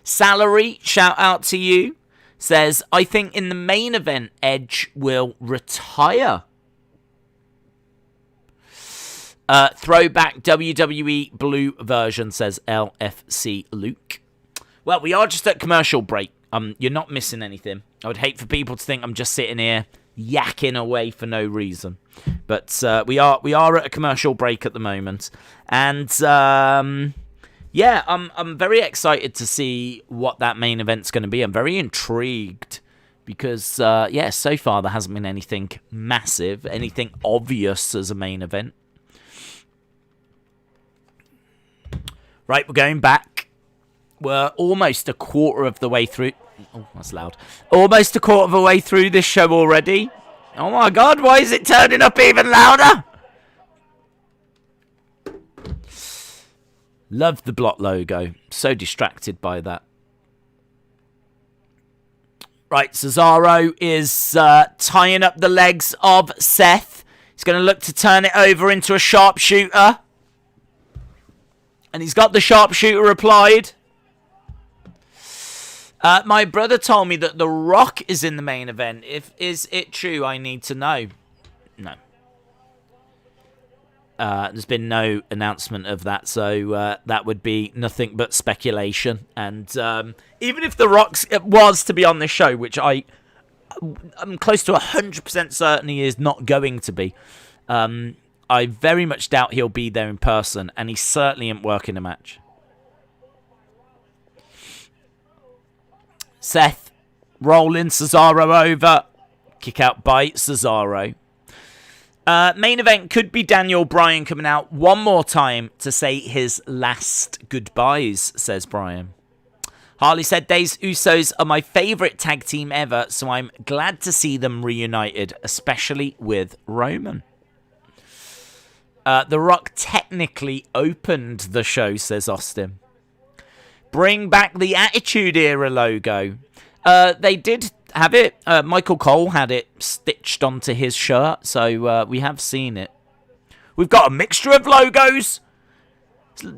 Salary, shout out to you. Says, I think in the main event, Edge will retire. Throwback WWE Blue version, says LFC Luke. Well, we are just at commercial break. You're not missing anything. I would hate for people to think I'm just sitting here yakking away for no reason. But we are at a commercial break at the moment. And yeah, I'm very excited to see what that main event's going to be. I'm very intrigued because, yeah, so far there hasn't been anything massive, anything obvious as a main event. Right, we're going back. We're almost a quarter of the way through. Oh, that's loud. Almost a quarter of the way through this show already. Oh my God, why is it turning up even louder? Love the block logo. So distracted by that. Right, Cesaro is tying up the legs of Seth. He's going to look to turn it over into a sharpshooter. And he's got the sharpshooter applied. My brother told me that The Rock is in the main event. Is it true? I need to know. No. There's been no announcement of that, so that would be nothing but speculation. And even if The Rock was to be on this show, which I'm close to 100% certain he is not going to be, I very much doubt he'll be there in person, and he certainly ain't working a match. Seth, Rollins, Cesaro over. Kick out by Cesaro. Main event could be Daniel Bryan coming out one more time to say his last goodbyes, says Bryan. Harley said, Days Usos are my favourite tag team ever, so I'm glad to see them reunited, especially with Roman. The Rock technically opened the show, says Austin. Bring back the Attitude Era logo. They did have it. Michael Cole had it stitched onto his shirt, so we have seen it. We've got a mixture of logos.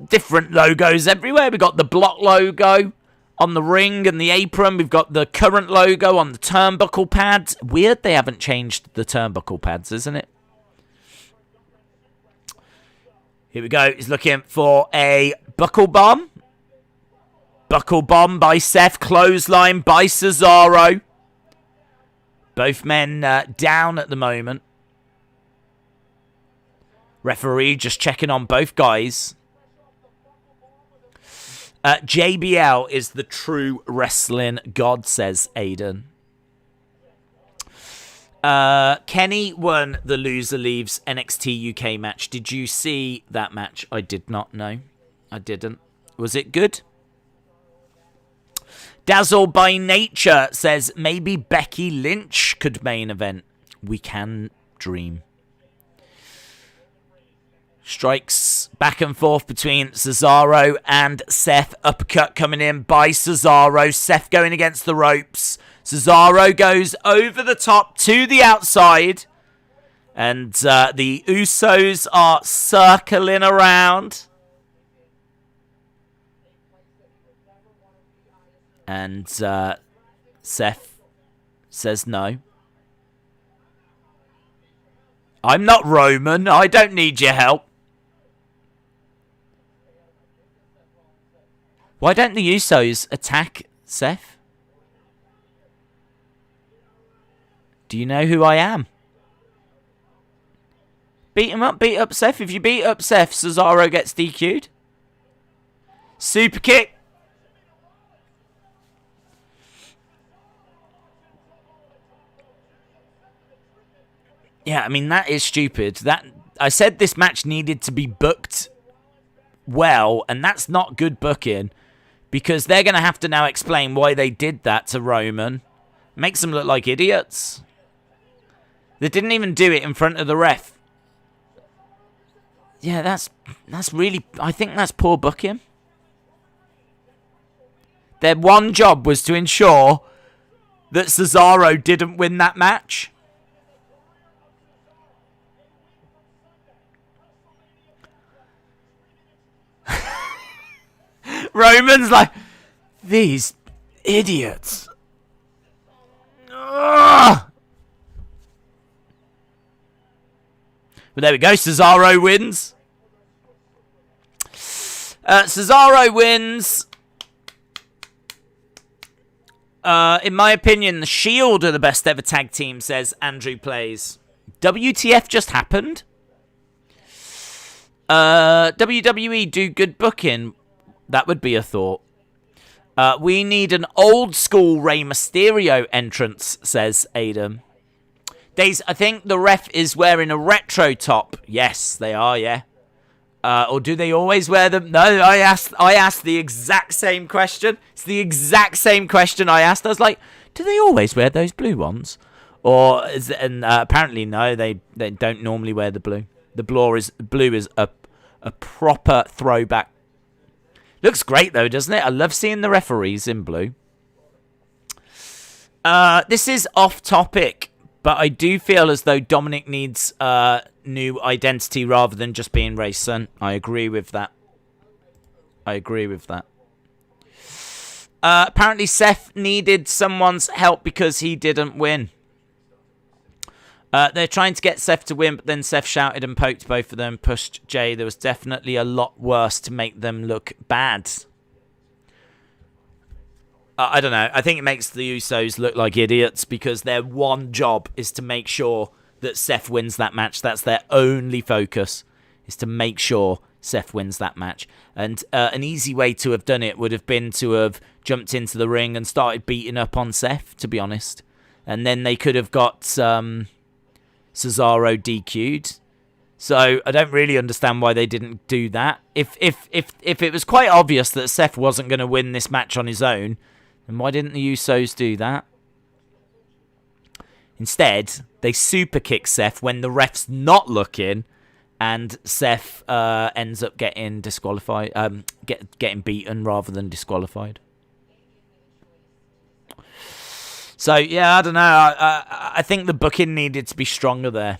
Different logos everywhere. We've got the block logo on the ring and the apron. We've got the current logo on the turnbuckle pads. Weird they haven't changed the turnbuckle pads, isn't it? Here we go. He's looking for a buckle bomb. Buckle bomb by Seth. Clothesline by Cesaro. Both men down at the moment. Referee just checking on both guys. JBL is the true wrestling god, says Aiden. Kenny won the Loser Leaves NXT UK match. Did you see that match? I did not know. I didn't. Was it good? Dazzle by Nature says maybe Becky Lynch could main event. We can dream. Strikes back and forth between Cesaro and Seth. Uppercut coming in by Cesaro. Seth going against the ropes. Cesaro goes over the top to the outside. And the Usos are circling around. And Seth says no. I'm not Roman. I don't need your help. Why don't the Usos attack Seth? Do you know who I am? Beat him up, beat up Seth. If you beat up Seth, Cesaro gets DQ'd. Super kick. Yeah, I mean, that is stupid. I said this match needed to be booked well, and that's not good booking. Because they're going to have to now explain why they did that to Roman. Makes them look like idiots. They didn't even do it in front of the ref. Yeah, that's really... I think that's poor booking. Their one job was to ensure that Cesaro didn't win that match. Roman's like, these idiots. Ugh. But there we go. Cesaro wins. Cesaro wins. In my opinion, the Shield are the best ever tag team, says Andrew Plays. WTF just happened? WWE do good booking. That would be a thought. We need an old school Rey Mysterio entrance, says Adam. Days, I think the ref is wearing a retro top. Yes, they are, yeah. Or do they always wear them? No, I asked the exact same question. It's the exact same question I asked. I was like, do they always wear those blue ones? Or apparently no, they don't normally wear the blue. The blue is a proper throwback. Looks great, though, doesn't it? I love seeing the referees in blue. This is off topic, but I do feel as though Dominic needs new identity rather than just being Ray's son. I agree with that. Apparently, Seth needed someone's help because he didn't win. They're trying to get Seth to win, but then Seth shouted and poked both of them, pushed Jay. There was definitely a lot worse to make them look bad. I don't know. I think it makes the Usos look like idiots because their one job is to make sure that Seth wins that match. That's their only focus, is to make sure Seth wins that match. And an easy way to have done it would have been to have jumped into the ring and started beating up on Seth, to be honest. And then they could have got... Cesaro DQ'd. So I don't really understand why they didn't do that. If it was quite obvious that Seth wasn't going to win this match on his own, then why didn't the Usos do that? Instead, they super kick Seth when the ref's not looking, and Seth ends up getting disqualified, getting beaten rather than disqualified. So, yeah, I don't know. I think the booking needed to be stronger there.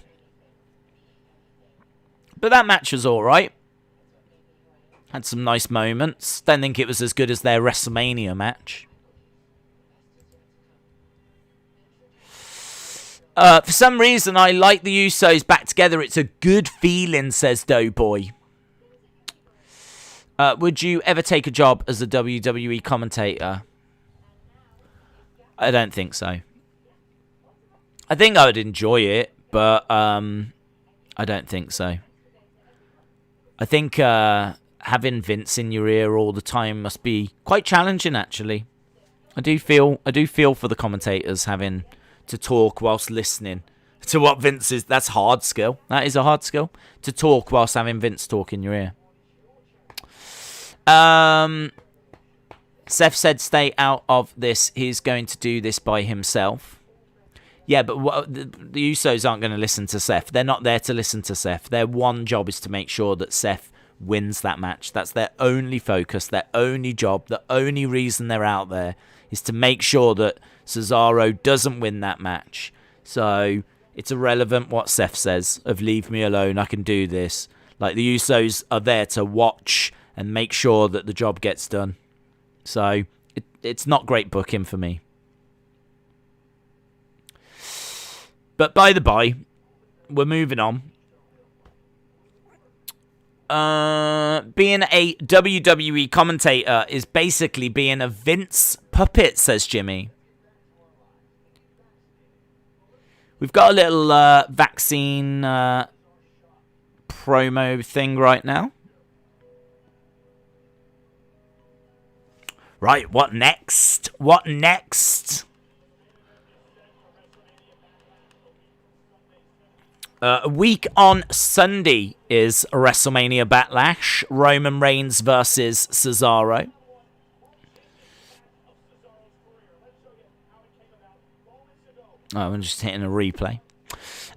But that match was alright. Had some nice moments. Don't think it was as good as their WrestleMania match. For some reason, I like the Usos back together. It's a good feeling, says Doughboy. Would you ever take a job as a WWE commentator? I don't think so. I think I would enjoy it, but I don't think so. I think having Vince in your ear all the time must be quite challenging, actually. I do feel for the commentators having to talk whilst listening to what Vince is. That's hard skill. That is a hard skill, to talk whilst having Vince talk in your ear. Seth said stay out of this. He's going to do this by himself. Yeah, but the Usos aren't going to listen to Seth. They're not there to listen to Seth. Their one job is to make sure that Seth wins that match. That's their only focus, their only job, the only reason they're out there is to make sure that Cesaro doesn't win that match. So it's irrelevant what Seth says of leave me alone, I can do this. Like, the Usos are there to watch and make sure that the job gets done. So it's not great booking for me. But by the by, we're moving on. Being a WWE commentator is basically being a Vince puppet, says Jimmy. We've got a little vaccine promo thing right now. Right, what next? What next? A week on Sunday is WrestleMania Backlash. Roman Reigns versus Cesaro. Oh, I'm just hitting a replay.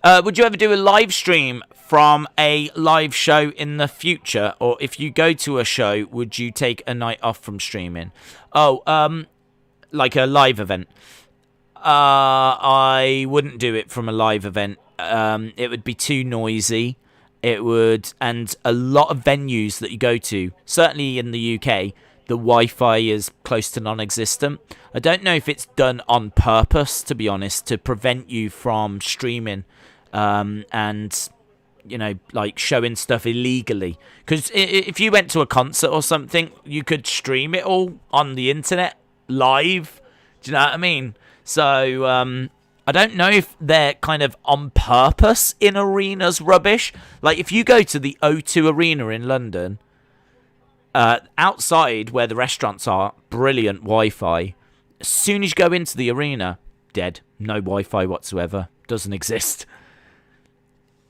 Would you ever do a live stream from a live show in the future? Or if you go to a show, would you take a night off from streaming? Oh, like a live event. I wouldn't do it from a live event. It would be too noisy. It would, and a lot of venues that you go to, certainly in the UK, the Wi-Fi is close to non-existent. I don't know if it's done on purpose, to be honest, to prevent you from streaming and, you know, like showing stuff illegally. Because if you went to a concert or something, you could stream it all on the internet live. Do you know what I mean? So I don't know if they're kind of on purpose in arenas rubbish. Like, if you go to the O2 Arena in London, outside where the restaurants are, brilliant Wi-Fi. As soon as you go into the arena, dead. No Wi-Fi whatsoever. Doesn't exist.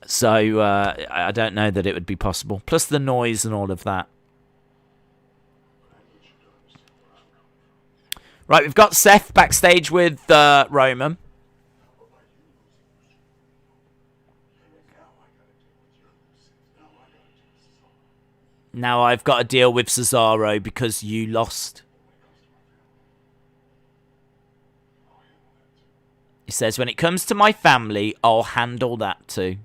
So I don't know that it would be possible. Plus the noise and all of that. Right, we've got Seth backstage with Roman. Now I've got to deal with Cesaro because you lost. He says, when it comes to my family, I'll handle that too.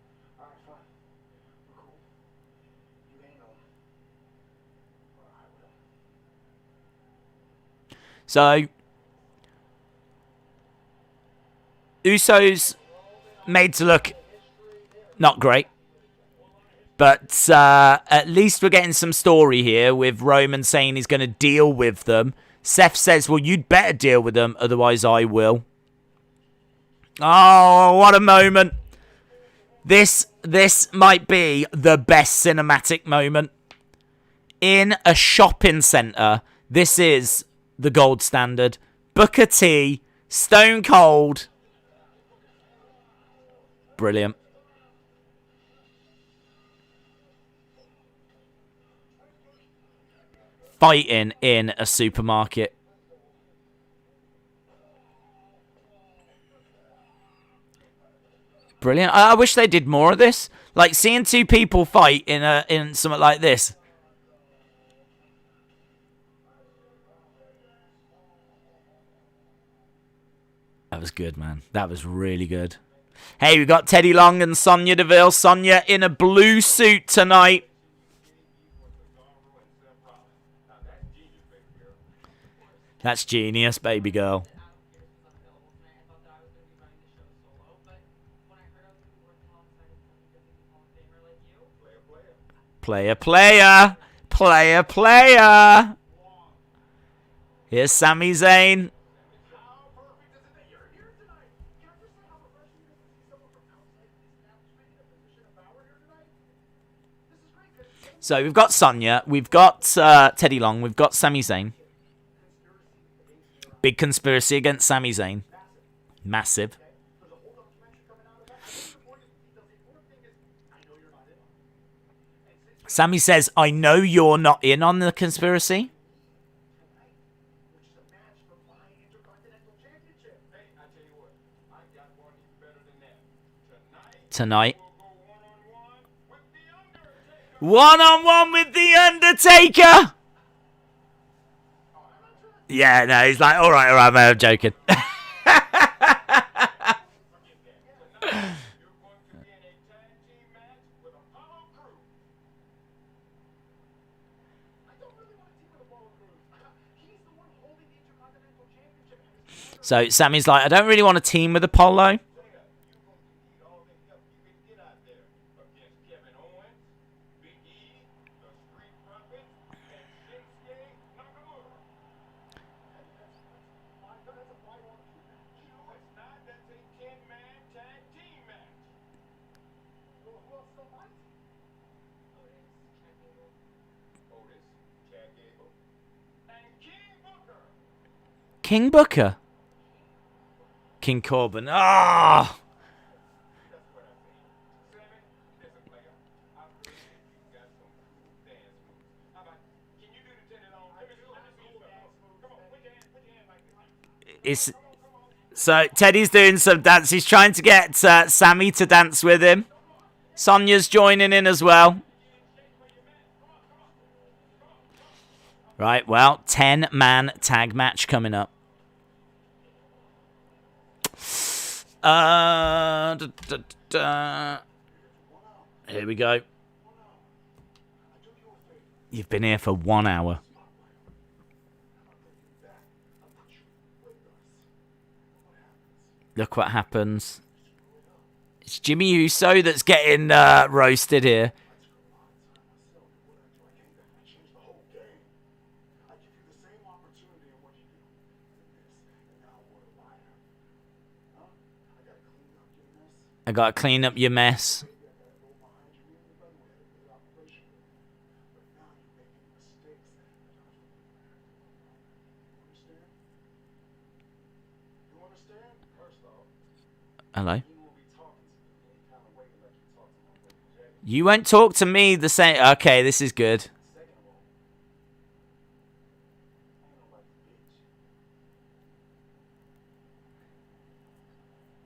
So, Usos made to look not great. But at least we're getting some story here with Roman saying he's going to deal with them. Seth says, well, you'd better deal with them, otherwise I will. Oh, what a moment. This might be the best cinematic moment. In a shopping centre, this is the gold standard. Booker T, Stone Cold. Brilliant. Fighting in a supermarket. Brilliant. I wish they did more of this. Like, seeing two people fight in something like this. That was good, man. That was really good. Hey, we got Teddy Long and Sonya Deville. Sonya in a blue suit tonight. That's genius, baby girl. Player, player. Player, player. Here's Sami Zayn. So we've got Sonya, we've got Teddy Long, we've got Sami Zayn. Big conspiracy against Sami Zayn. Massive. Sami says, I know you're not in on the conspiracy. tonight. One-on-one with The Undertaker! Yeah, no, he's like, all right, man, I'm joking. So Sami's like, I don't really want to team with Apollo. King Booker? King Corbin. Ah! Oh! So Teddy's doing some dance. He's trying to get Sami to dance with him. Sonya's joining in as well. Right, well, 10-man tag match coming up. Here we go. You've been here for 1 hour. Look what happens. It's Jimmy Uso that's getting roasted here. I gotta clean up your mess. Hello? You won't talk to me the same. Okay, this is good.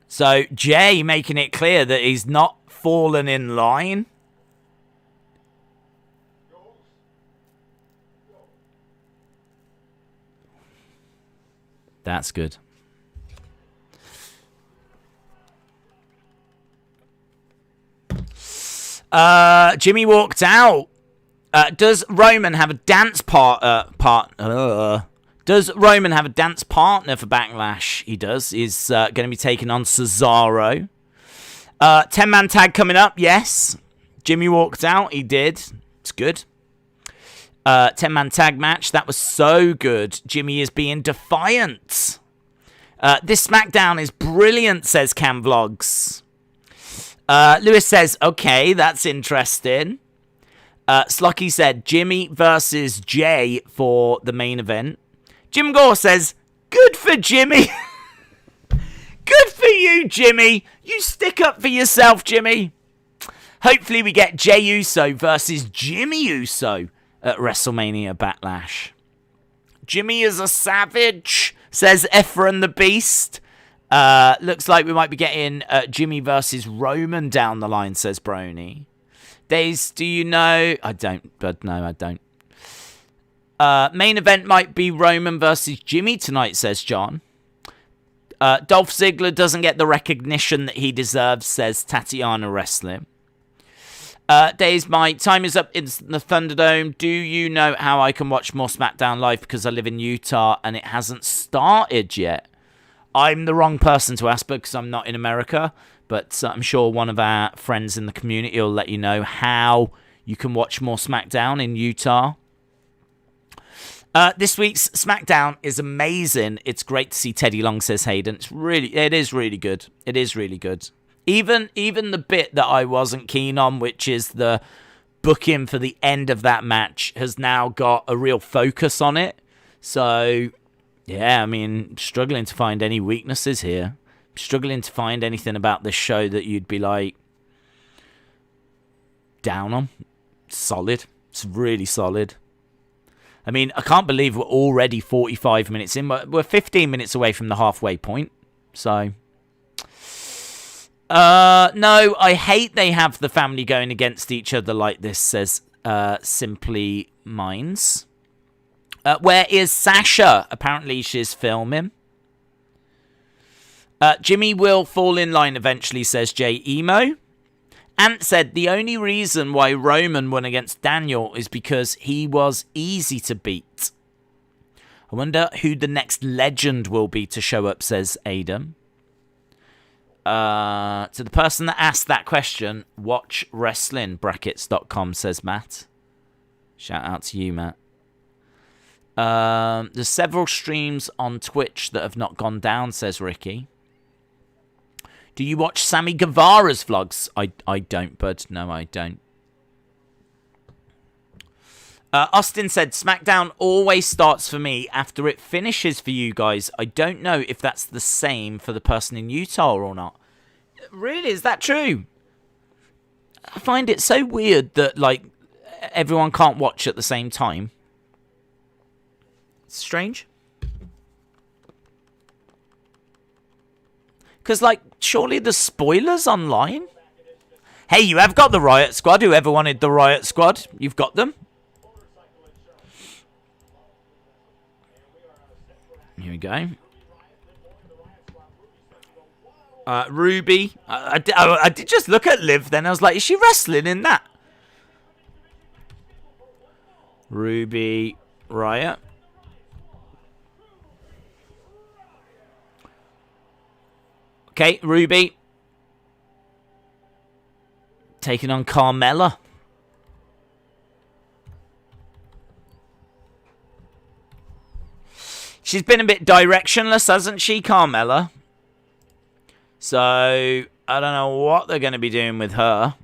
So, Jay making it clear that he's not fallen in line. That's good. Jimmy walked out. Does Roman have a dance Does Roman have a dance partner for Backlash? He does. He's going to be taking on Cesaro. 10-man tag coming up, yes. Jimmy walked out. He did. It's good. 10-man tag match. That was so good. Jimmy is being defiant. This SmackDown is brilliant, says Cam Vlogs. Lewis says, okay, that's interesting. Slucky said, Jimmy versus Jay for the main event. Jim Gore says, good for Jimmy. Good for you, Jimmy. You stick up for yourself, Jimmy. Hopefully we get Jey Uso versus Jimmy Uso at WrestleMania Backlash. Jimmy is a savage, says Ephraim the Beast. Looks like we might be getting Jimmy versus Roman down the line, says Brony. Days, do you know? I don't, but no, I don't. Main event might be Roman versus Jimmy tonight, says John. Dolph Ziggler doesn't get the recognition that he deserves, says Tatiana Wrestling. Days, my time is up in the Thunderdome. Do you know how I can watch more SmackDown live because I live in Utah and it hasn't started yet? I'm the wrong person to ask because I'm not in America, but I'm sure one of our friends in the community will let you know how you can watch more SmackDown in Utah. This week's SmackDown is amazing. It's great to see Teddy Long, says Hayden. It is really good. It is really good. Even the bit that I wasn't keen on, which is the booking for the end of that match, has now got a real focus on it. So, yeah, I mean, struggling to find any weaknesses here. Struggling to find anything about this show that you'd be like down on. Solid. It's really solid. I mean, I can't believe we're already 45 minutes in. We're 15 minutes away from the halfway point. So, No, I hate they have the family going against each other like this, says Simply Minds. Where is Sasha? Apparently she's filming. Jimmy will fall in line eventually, says J Emo. Ant said the only reason why Roman won against Daniel is because he was easy to beat. I wonder who the next legend will be to show up, says Adam. To the person that asked that question, watchwrestlingbrackets.com, says Matt. Shout out to you, Matt. There's several streams on Twitch that have not gone down, says Ricky. Do you watch Sammy Guevara's vlogs? I don't, bud. No, I don't. Austin said, SmackDown always starts for me after it finishes for you guys. I don't know if that's the same for the person in Utah or not. Really? Is that true? I find it so weird that, like, everyone can't watch at the same time. It's strange. Because, like, surely the spoilers online? Hey, you have got the Riot Squad. Whoever wanted the Riot Squad, you've got them. Here we go. Ruby. I did just look at Liv then. I was like, is she wrestling in that? Ruby Riot. Okay, Ruby. Taking on Carmela. She's been a bit directionless, hasn't she, Carmela? So, I don't know what they're going to be doing with her.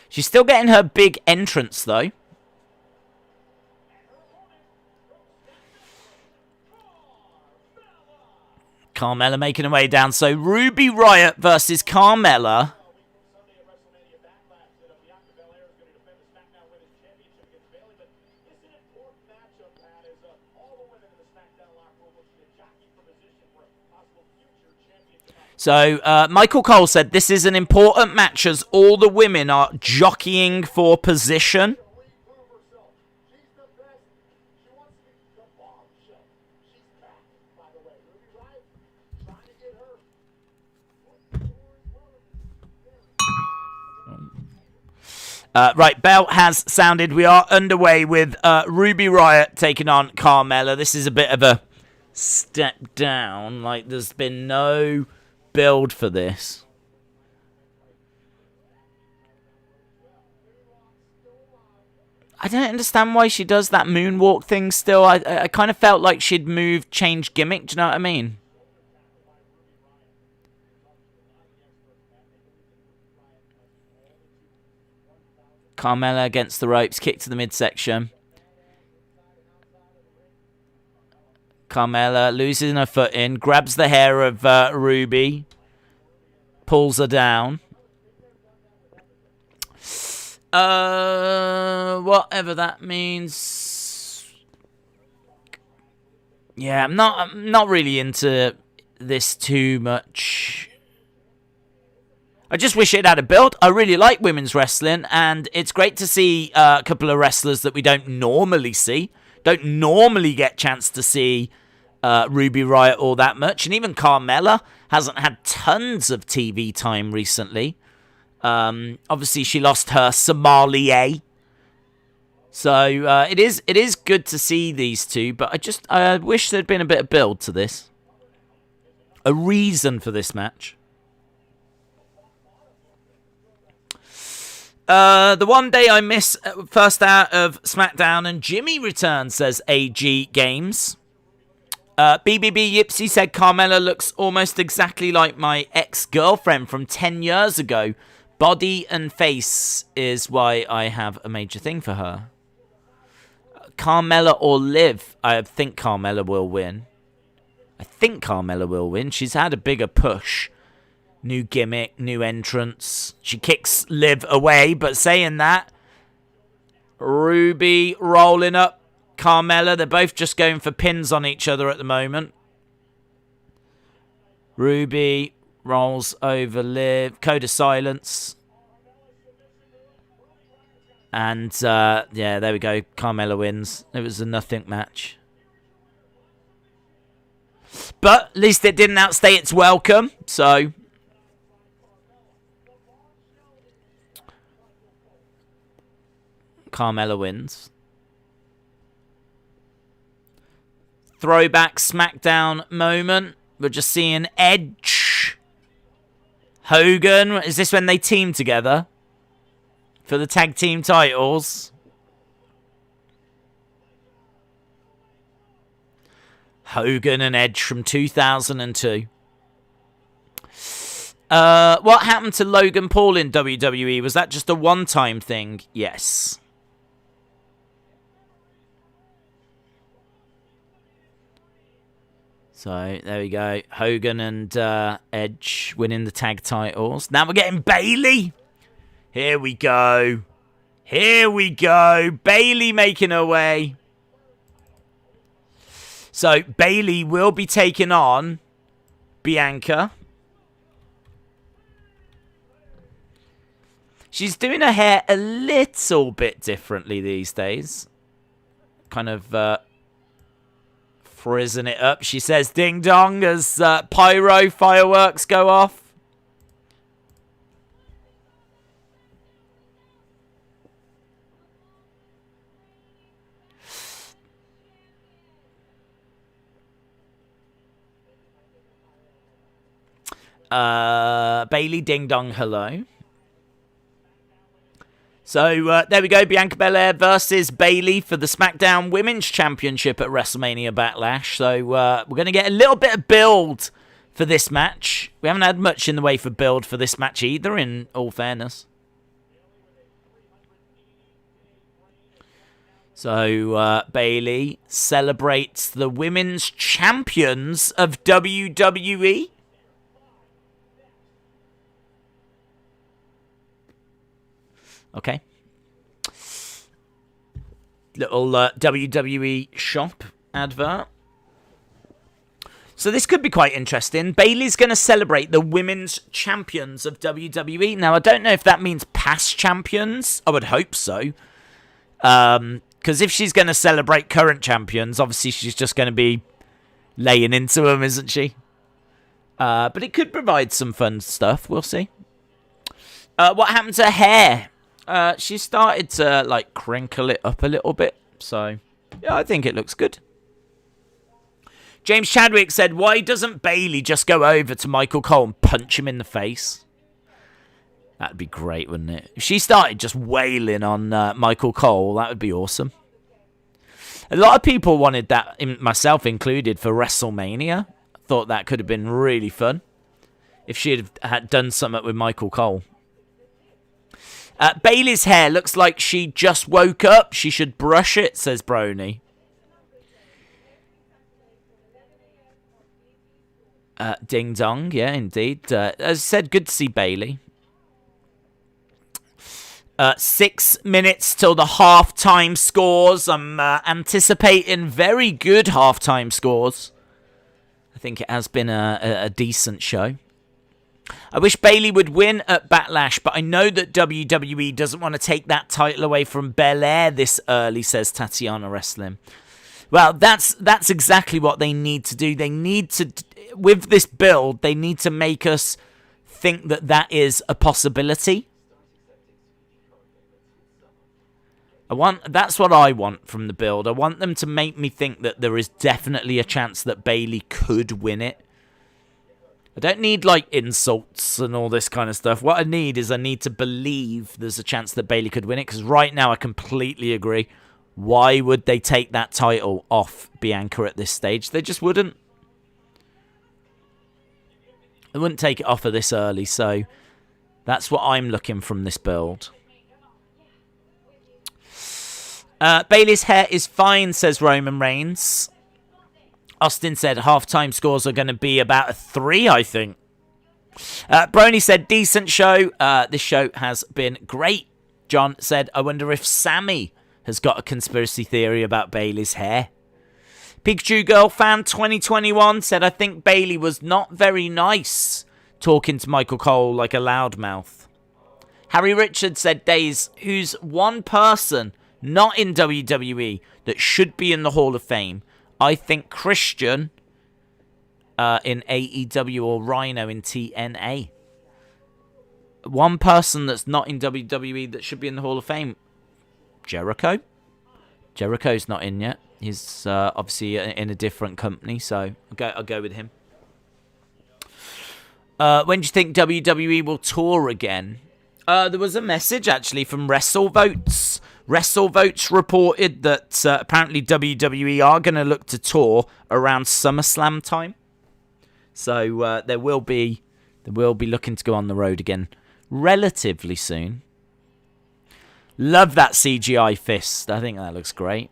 She's still getting her big entrance, though. Carmela making her way down. So, Ruby Riot versus Carmela. So, Michael Cole said, this is an important match as all the women are jockeying for position. Right, bell has sounded. We are underway with Ruby Riot taking on Carmela. This is a bit of a step down. Like, there's been no build for this. I don't understand why she does that moonwalk thing still. I kind of felt like she'd change gimmick. Do you know what I mean? Carmela against the ropes, kick to the midsection. Carmela losing her footing, grabs the hair of Ruby, pulls her down. Whatever that means. Yeah, I'm not really into this too much. I just wish it had a build. I really like women's wrestling, and it's great to see a couple of wrestlers that we don't normally see. Don't normally get a chance to see Ruby Riot all that much. And even Carmela hasn't had tons of TV time recently. Obviously, she lost her sommelier. So it is good to see these two, but I wish there'd been a bit of build to this. A reason for this match. The one day I miss first out of SmackDown and Jimmy returns, says AG Games. BBB Yipsy said Carmela looks almost exactly like my ex-girlfriend from 10 years ago. Body and face is why I have a major thing for her. Carmela or Liv? I think Carmela will win. She's had a bigger push. New gimmick, new entrance. She kicks Liv away, but saying that, Ruby rolling up. Carmela. They're both just going for pins on each other at the moment. Ruby rolls over Liv. Code of silence. And, yeah, there we go. Carmela wins. It was a nothing match. But at least it didn't outstay its welcome. So, Carmela wins. Throwback Smackdown moment. We're just seeing Edge. Hogan. Is this when they team together? For the tag team titles. Hogan and Edge from 2002. What happened to Logan Paul in WWE? Was that just a one-time thing? Yes. So, there we go. Hogan and Edge winning the tag titles. Now we're getting Bayley. Here we go. Here we go. Bayley making her way. So, Bayley will be taking on Bianca. She's doing her hair a little bit differently these days. Kind of frizzing it up. She says ding dong as pyro fireworks go off. Bayley ding dong hello. So, there we go. Bianca Belair versus Bayley for the SmackDown Women's Championship at Wrestlemania Backlash. So, we're going to get a little bit of build for this match. We haven't had much in the way for build for this match either, in all fairness. So, Bayley celebrates the Women's Champions of WWE. Okay. Little WWE shop advert. So this could be quite interesting. Bayley's going to celebrate the women's champions of WWE. Now, I don't know if that means past champions. I would hope so. Because if she's going to celebrate current champions, obviously she's just going to be laying into them, isn't she? But it could provide some fun stuff. We'll see. What happened to her hair? She started to, like, crinkle it up a little bit. So, yeah, I think it looks good. James Chadwick said, why doesn't Bayley just go over to Michael Cole and punch him in the face? That'd be great, wouldn't it? If she started just wailing on Michael Cole, that would be awesome. A lot of people wanted that, myself included, for WrestleMania. Thought that could have been really fun if she had done something with Michael Cole. Bayley's hair looks like she just woke up. She should brush it, says Brony. Ding dong, yeah, indeed. As I said, good to see Bayley. 6 minutes till the halftime scores. I'm anticipating very good halftime scores. I think it has been a decent show. I wish Bayley would win at Backlash, but I know that WWE doesn't want to take that title away from Belair this early, says Tatiana Wrestling. Well, that's exactly what they need to do. They need to, with this build, they need to make us think that that is a possibility. That's what I want from the build. I want them to make me think that there is definitely a chance that Bayley could win it. I don't need, like, insults and all this kind of stuff. What I need to believe there's a chance that Bayley could win it, because right now I completely agree. Why would they take that title off Bianca at this stage? They just wouldn't. They wouldn't take it off her this early, so that's what I'm looking from this build. Bayley's hair is fine, says Roman Reigns. Austin said halftime scores are going to be about a 3, I think. Brony said, decent show. This show has been great. John said, I wonder if Sami has got a conspiracy theory about Bayley's hair. Pikachu Girl Fan 2021 said, I think Bayley was not very nice talking to Michael Cole like a loudmouth. Harry Richards said, Days, who's one person not in WWE that should be in the Hall of Fame? I think Christian in AEW or Rhino in TNA. One person that's not in WWE that should be in the Hall of Fame. Jericho? Jericho's not in yet. He's obviously in a different company, so I'll go with him. When do you think WWE will tour again? There was a message, actually, from WrestleVotes. WrestleVotes reported that apparently WWE are going to look to tour around SummerSlam time. So they will be looking to go on the road again relatively soon. Love that CGI fist. I think that looks great.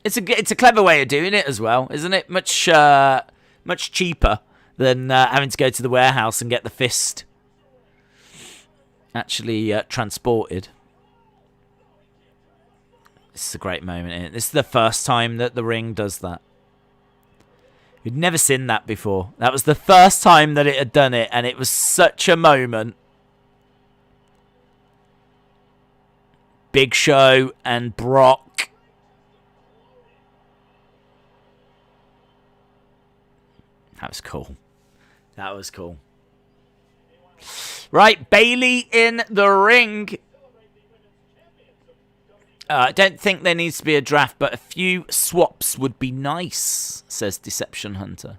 It's a clever way of doing it as well, isn't it? Much cheaper than having to go to the warehouse and get the fist actually transported. This is a great moment, isn't it? This is the first time that the ring does that. We'd never seen that before. That was the first time that it had done it, and it was such a moment. Big Show and Brock. That was cool. That was cool. Right, Bayley in the ring. I don't think there needs to be a draft, but a few swaps would be nice, says Deception Hunter.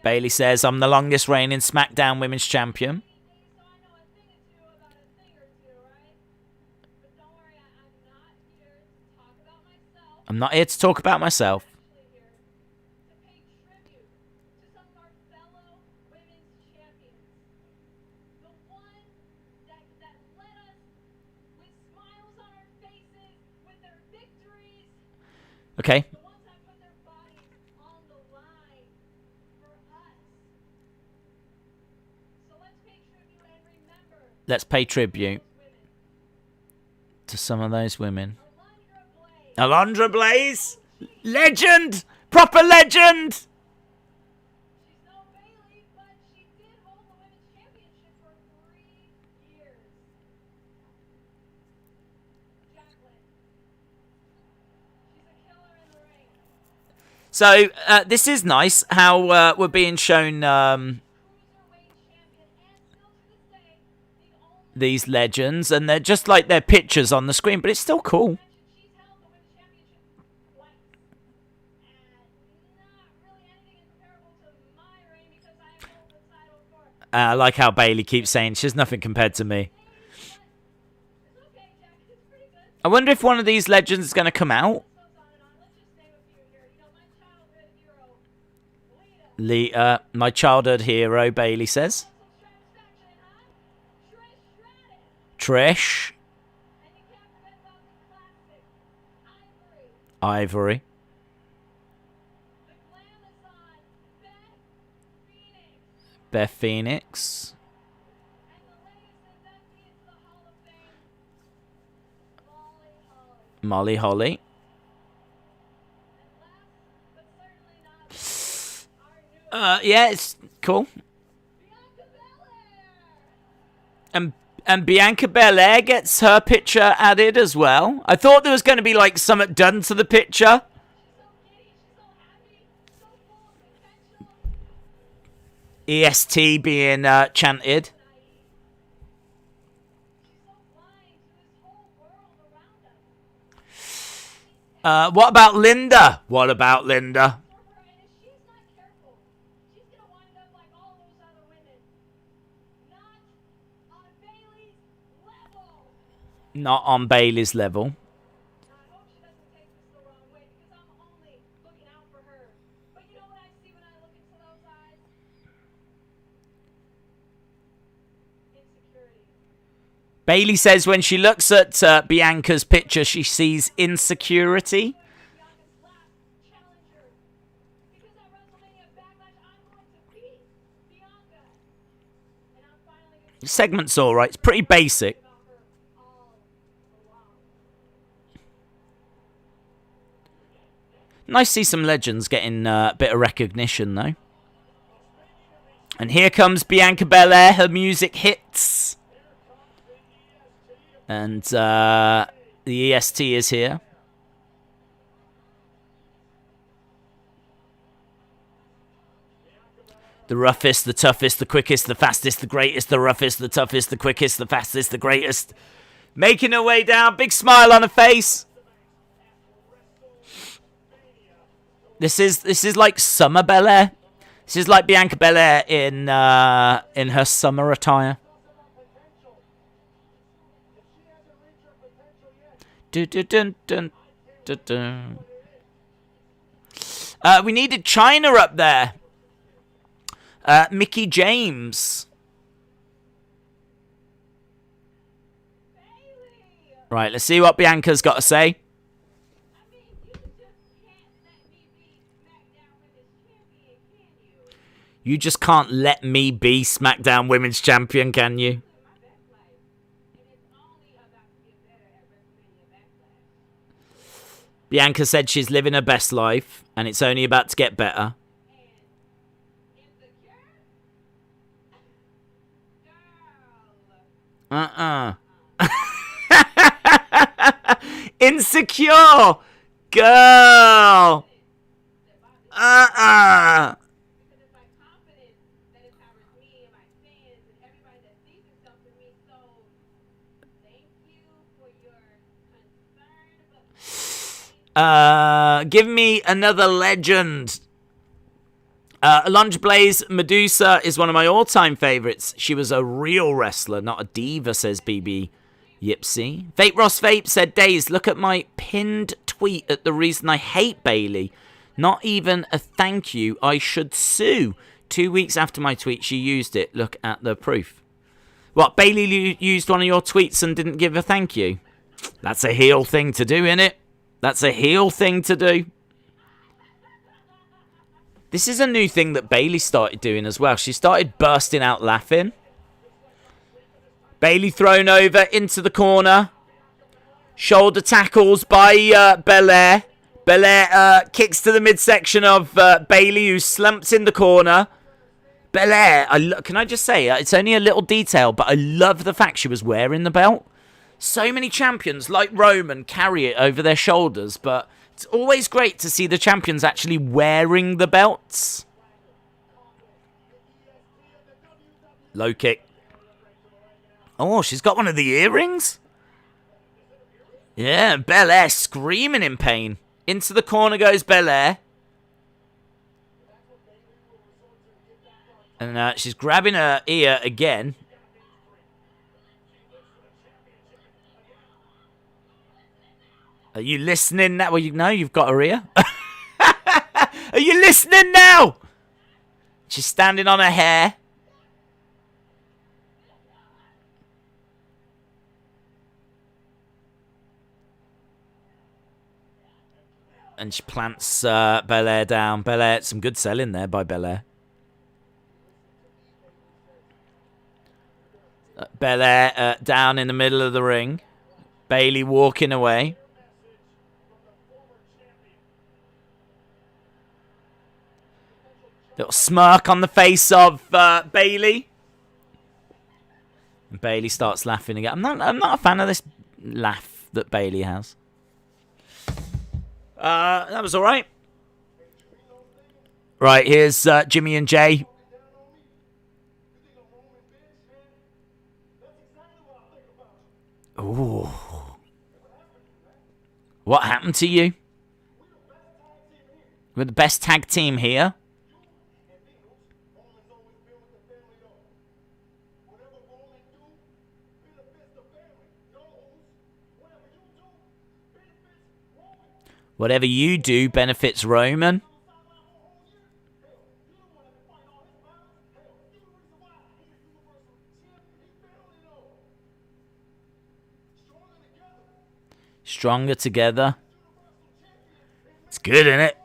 Bayley says, I'm the longest reigning SmackDown Women's Champion. I'm not here to talk about myself. Okay. Let's pay tribute to some of those women. Alundra Blaze, legend, proper legend. So this is nice how we're being shown these legends, and they're just like their pictures on the screen, but it's still cool. I like how Bayley keeps saying she's nothing compared to me. I wonder if one of these legends is going to come out. Lita, my childhood hero, Bayley says. Trish. Ivory. Beth Phoenix. Molly Holly. Yeah, it's cool. And Bianca Belair gets her picture added as well. I thought there was going to be like something done to the picture. EST being chanted. What about Linda? What about Linda? Not on Bayley's level. Bayley says when she looks at Bianca's picture, she sees insecurity. The segment's alright. It's pretty basic. Nice to see some legends getting a bit of recognition, though. And here comes Bianca Belair. Her music hits. And the EST is here. The roughest, the toughest, the quickest, the fastest, the greatest, the roughest, the toughest, the quickest, the fastest, the greatest. Making her way down. Big smile on her face. This is like summer Belair. This is like Bianca Belair in her summer attire. We needed China up there. Mickey James. Right, let's see what Bianca's got to say. You just can't let me be SmackDown Women's Champion, can you? Bianca said she's living her best life, and it's only about to get better. Insecure! Girl! Give me another legend. Lunge Blaze Medusa is one of my all-time favorites. She was a real wrestler, not a diva, says BB Yipsy. Vape Ross Vape said, Days, look at my pinned tweet at the reason I hate Bayley. Not even a thank you. I should sue. 2 weeks after my tweet, she used it. Look at the proof. What, Bayley used one of your tweets and didn't give a thank you? That's a heel thing to do, innit? That's a heel thing to do. This is a new thing that Bayley started doing as well. She started bursting out laughing. Bayley thrown over into the corner. Shoulder tackles by Belair. Belair kicks to the midsection of Bayley, who slumps in the corner. Belair, can I just say, it's only a little detail, but I love the fact she was wearing the belt. So many champions, like Roman, carry it over their shoulders, but it's always great to see the champions actually wearing the belts. Low kick. Oh, she's got one of the earrings? Yeah, Belair screaming in pain. Into the corner goes Belair. And she's grabbing her ear again. Are you listening now? Well, you know you've got her ear. Are you listening now? She's standing on her hair. And she plants Belair down. Belair, some good selling there by Belair. Belair down in the middle of the ring. Bayley walking away. Little smirk on the face of Bayley. And Bayley starts laughing again. I'm not a fan of this laugh that Bayley has. That was all right. Right, here's Jimmy and Jay. Ooh. What happened to you? We're the best tag team here. Whatever you do benefits Roman. Stronger together. It's good, isn't it?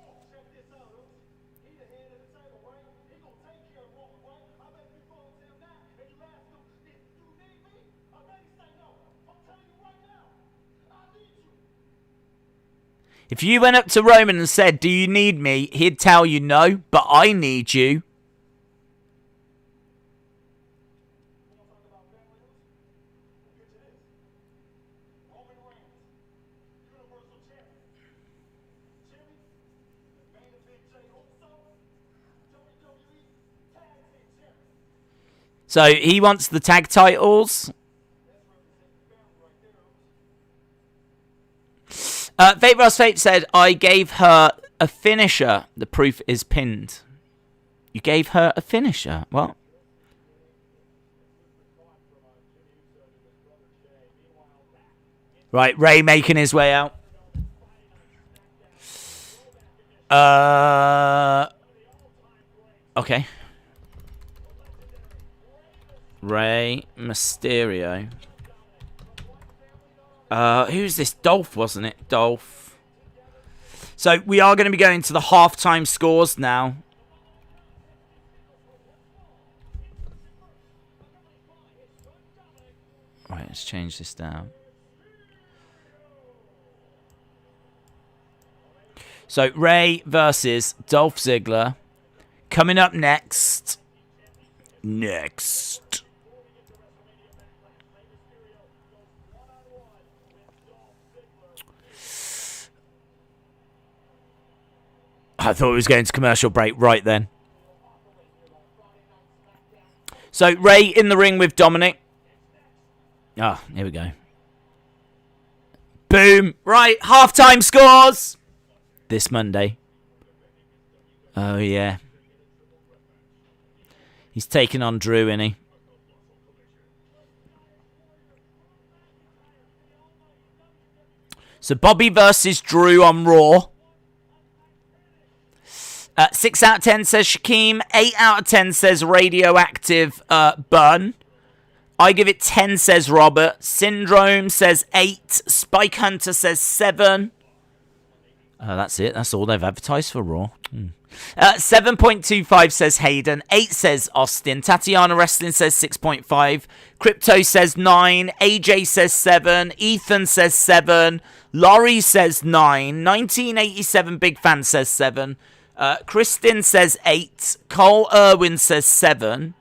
If you went up to Roman and said, "Do you need me?" he'd tell you no, but I need you. So he wants the tag titles. Fate Ross Fate said, I gave her a finisher. The proof is pinned. You gave her a finisher? What? Right, Ray making his way out. Okay. Ray Mysterio. Who's this? Dolph, wasn't it? Dolph. So we are going to be going to the halftime scores now. Right, let's change this down. So Ray versus Dolph Ziggler. Coming up next. I thought it was going to commercial break right then. So, Ray in the ring with Dominic. Ah, here we go. Boom. Right, halftime scores. This Monday. Oh, yeah. He's taking on Drew, isn't he? So, Bobby versus Drew on Raw. 6 out of 10 says Shaquem. 8 out of 10 says Radioactive Bun. I give it 10 says Robert. Syndrome says 8. Spike Hunter says 7. That's it. That's all they've advertised for Raw. 7.25 says Hayden. 8 says Austin. Tatiana Wrestling says 6.5. Crypto says 9. AJ says 7. Ethan says 7. Laurie says 9. 1987 Big Fan says 7. Kristen says 8. Cole Irwin says 7.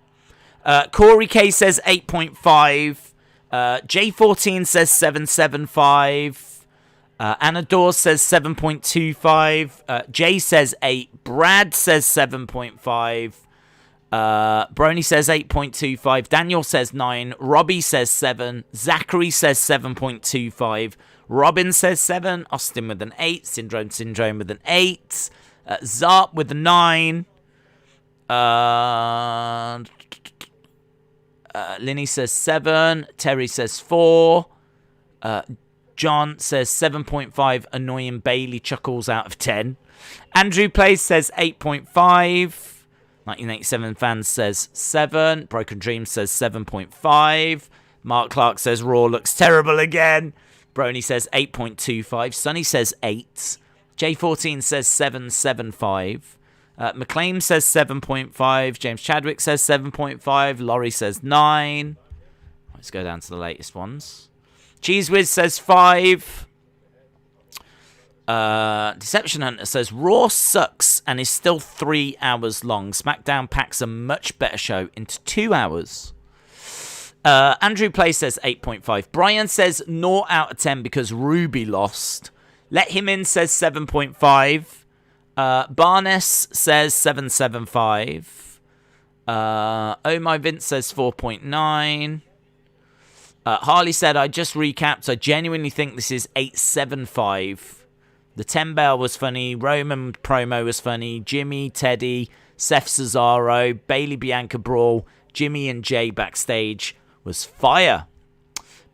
Corey K says 8.5. J14 says 7.75. Anna Dawes says 7.25. Jay says 8. Brad says 7.5. Brony says 8.25. Daniel says 9. Robbie says 7. Zachary says 7.25. Robin says 7. Austin with an 8. Syndrome with an 8. Zarp with a 9. Linny says 7. Terry says 4. John says 7.5. Annoying Bailey chuckles out of 10. Andrew Plays says 8.5. 1987 Fans says 7. Broken Dreams says 7.5. Mark Clark says Raw looks terrible again. Brony says 8.25. Sonny says 8. J14 says 7.75. McLean says 7.5. James Chadwick says 7.5. Laurie says 9. Let's go down to the latest ones. Cheese Whiz says 5. Deception Hunter says Raw sucks and is still 3 hours long. SmackDown packs a much better show into 2 hours. Andrew Play says 8.5. Brian says 0 out of 10 because Ruby lost. Let Him In says 7.5. Barnes says 7.75. Oh My Vince says 4.9. Harley said, I just recapped. I genuinely think this is 8.75. The 10 bell was funny. Roman promo was funny. Jimmy, Teddy, Seth Cesaro, Bailey Bianca Brawl, Jimmy and Jay backstage was fire.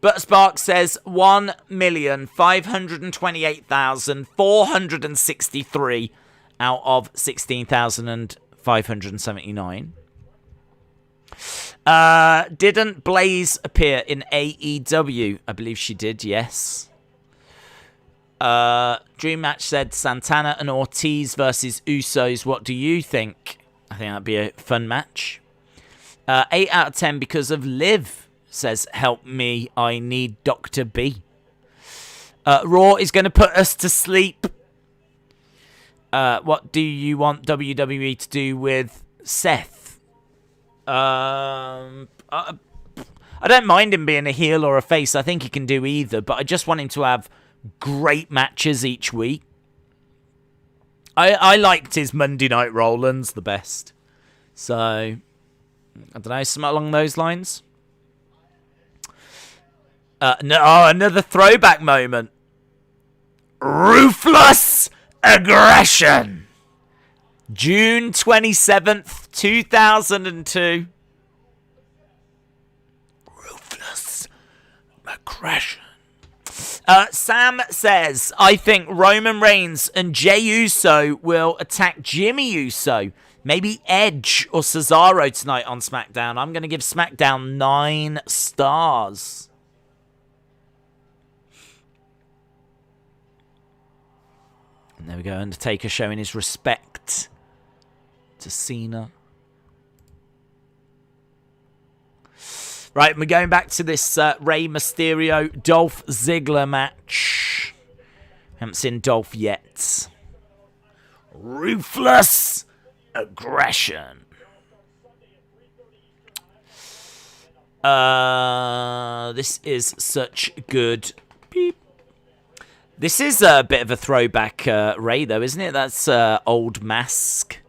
But Spark says 1,528,463 out of 16,579. Didn't Blaze appear in AEW? I believe she did, yes. Dream Match said Santana and Ortiz versus Usos. What do you think? I think that'd be a fun match. 8 out of 10 because of Liv, says help me, I need Dr. B. Raw is going to put us to sleep. What do you want WWE to do with Seth? I don't mind him being a heel or a face. I think he can do either, but I just want him to have great matches each week. I liked his Monday Night Rollins the best. So, I don't know, something along those lines. Another throwback moment. Ruthless aggression. June 27th, 2002. Ruthless aggression. Sam says, I think Roman Reigns and Jey Uso will attack Jimmy Uso. Maybe Edge or Cesaro tonight on SmackDown. I'm going to give SmackDown 9 stars. And there we go. Undertaker showing his respect to Cena. Right, we're going back to this Rey Mysterio Dolph Ziggler match. Haven't seen Dolph yet. Ruthless aggression. This is such good beep. This is a bit of a throwback Rey, though, isn't it? That's old mask.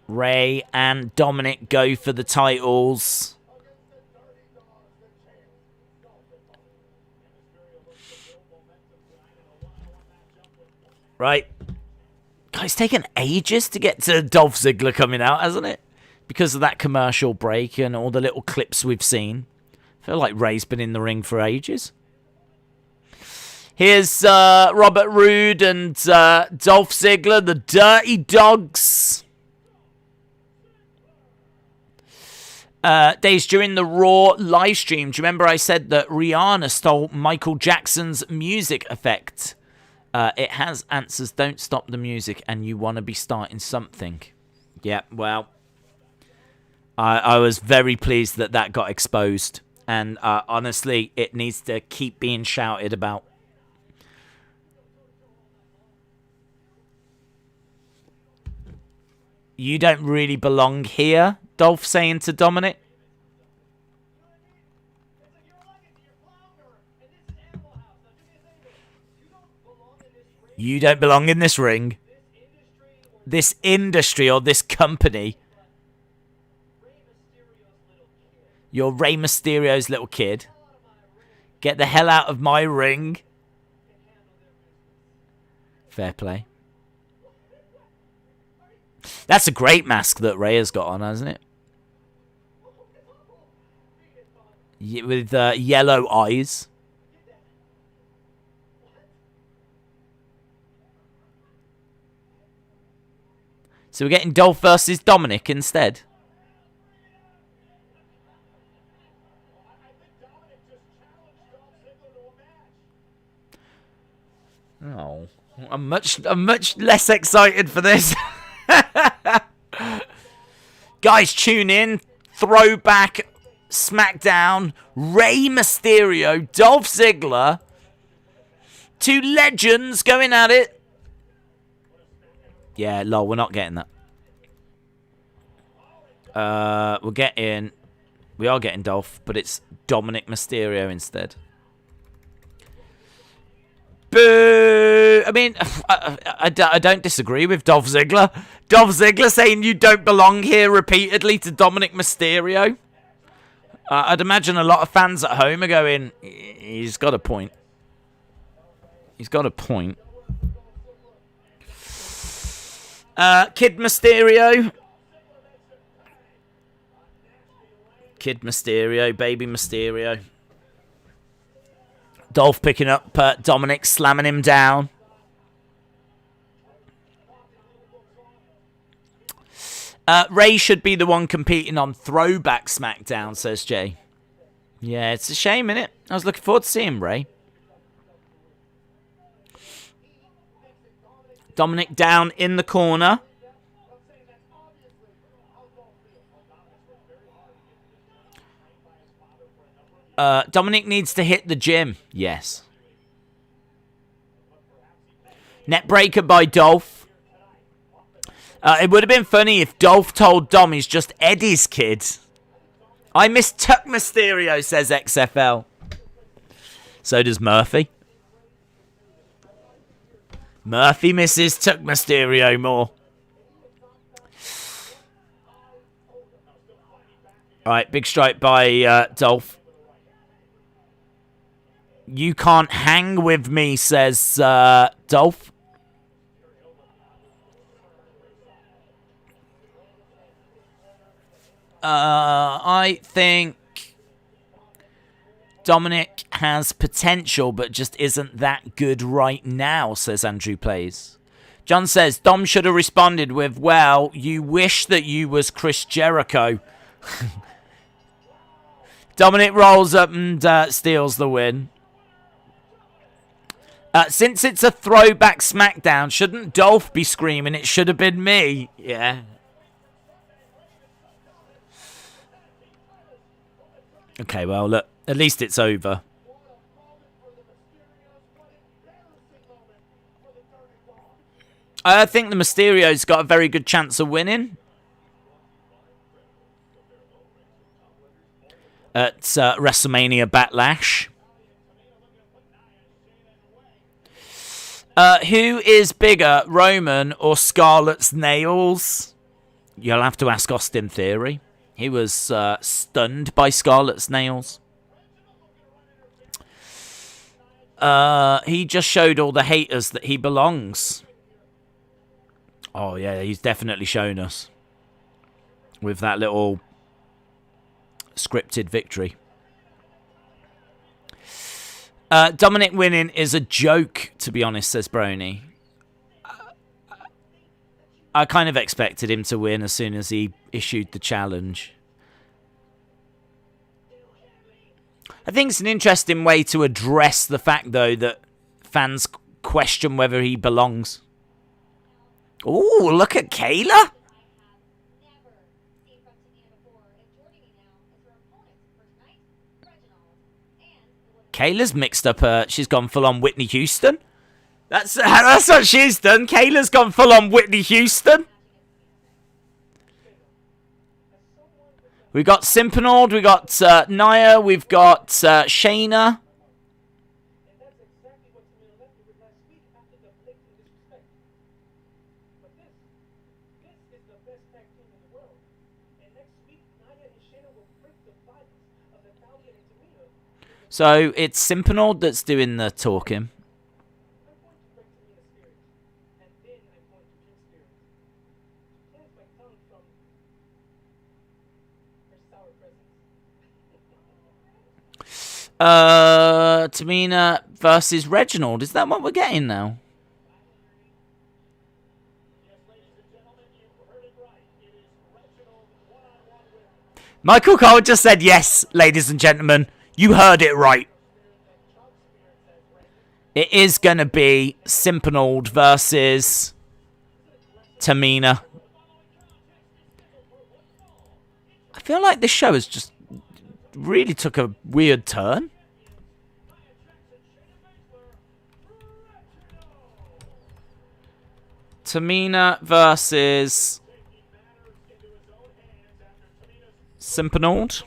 Rey and Dominic go for the titles. Right. It's taken ages to get to Dolph Ziggler coming out, hasn't it? Because of that commercial break and all the little clips we've seen. I feel like Rey's been in the ring for ages. Here's Robert Roode and Dolph Ziggler, the Dirty Dogs. Days during the Raw live stream, do you remember I said that Rihanna stole Michael Jackson's music effect? It has answers, don't stop the music, and you want to be starting something. Yeah, well, I was very pleased that that got exposed. And honestly, it needs to keep being shouted about. You don't really belong here, Dolph saying to Dominic. You don't belong in this ring. This industry or this company. You're Rey Mysterio's little kid. Get the hell out of my ring. Fair play. That's a great mask that Rey has got on, hasn't it? With yellow eyes. So we're getting Dolph versus Dominic instead. Oh, I'm much less excited for this. Guys, tune in. Throwback Smackdown. Rey Mysterio, Dolph Ziggler. Two legends going at it. Yeah, lol, we're not getting that. We are getting Dolph, but it's Dominic Mysterio instead. Boo! I mean, I don't disagree with Dolph Ziggler. Dolph Ziggler saying you don't belong here repeatedly to Dominic Mysterio. I'd imagine a lot of fans at home are going, he's got a point. He's got a point. Kid Mysterio. Kid Mysterio, Baby Mysterio. Dolph picking up Dominic, slamming him down. Ray should be the one competing on Throwback Smackdown, says Jay. Yeah, it's a shame, innit? I was looking forward to seeing Ray. Dominic down in the corner. Dominic needs to hit the gym. Yes. Neckbreaker by Dolph. It would have been funny if Dolph told Dom he's just Eddie's kid. I miss Tuck Mysterio, says XFL. So does Murphy. Murphy misses Tuck Mysterio more. Alright, big strike by Dolph. You can't hang with me, says Dolph. I think Dominic has potential, but just isn't that good right now, says Andrew Plays. John says, Dom should have responded with, well, you wish that you was Chris Jericho. Dominic rolls up and steals the win. Since it's a throwback Smackdown, shouldn't Dolph be screaming, it should have been me? Yeah. Okay, well, look, at least it's over. I think the Mysterio's got a very good chance of winning. At WrestleMania Backlash. Who is bigger, Roman or Scarlett's nails? You'll have to ask Austin Theory. He was stunned by Scarlett's nails. He just showed all the haters that he belongs. Oh, yeah, he's definitely shown us. With that little scripted victory. Dominic winning is a joke, to be honest, says Brony. I kind of expected him to win as soon as he issued the challenge. I think it's an interesting way to address the fact, though, that fans question whether he belongs. Ooh, look at Kayla. Kayla's mixed up. She's gone full on Whitney Houston. That's what she's done. Kayla's gone full on Whitney Houston. We got Simpinord, we got Naya, we've got Shayna. So it's Simpinord that's doing the talking. Tamina versus Reginald. Is that what we're getting now? Michael Cole just said yes, ladies and gentlemen. You heard it right. It is going to be Simpinord versus Tamina. I feel like this show has just really took a weird turn. Tamina versus Simpinord.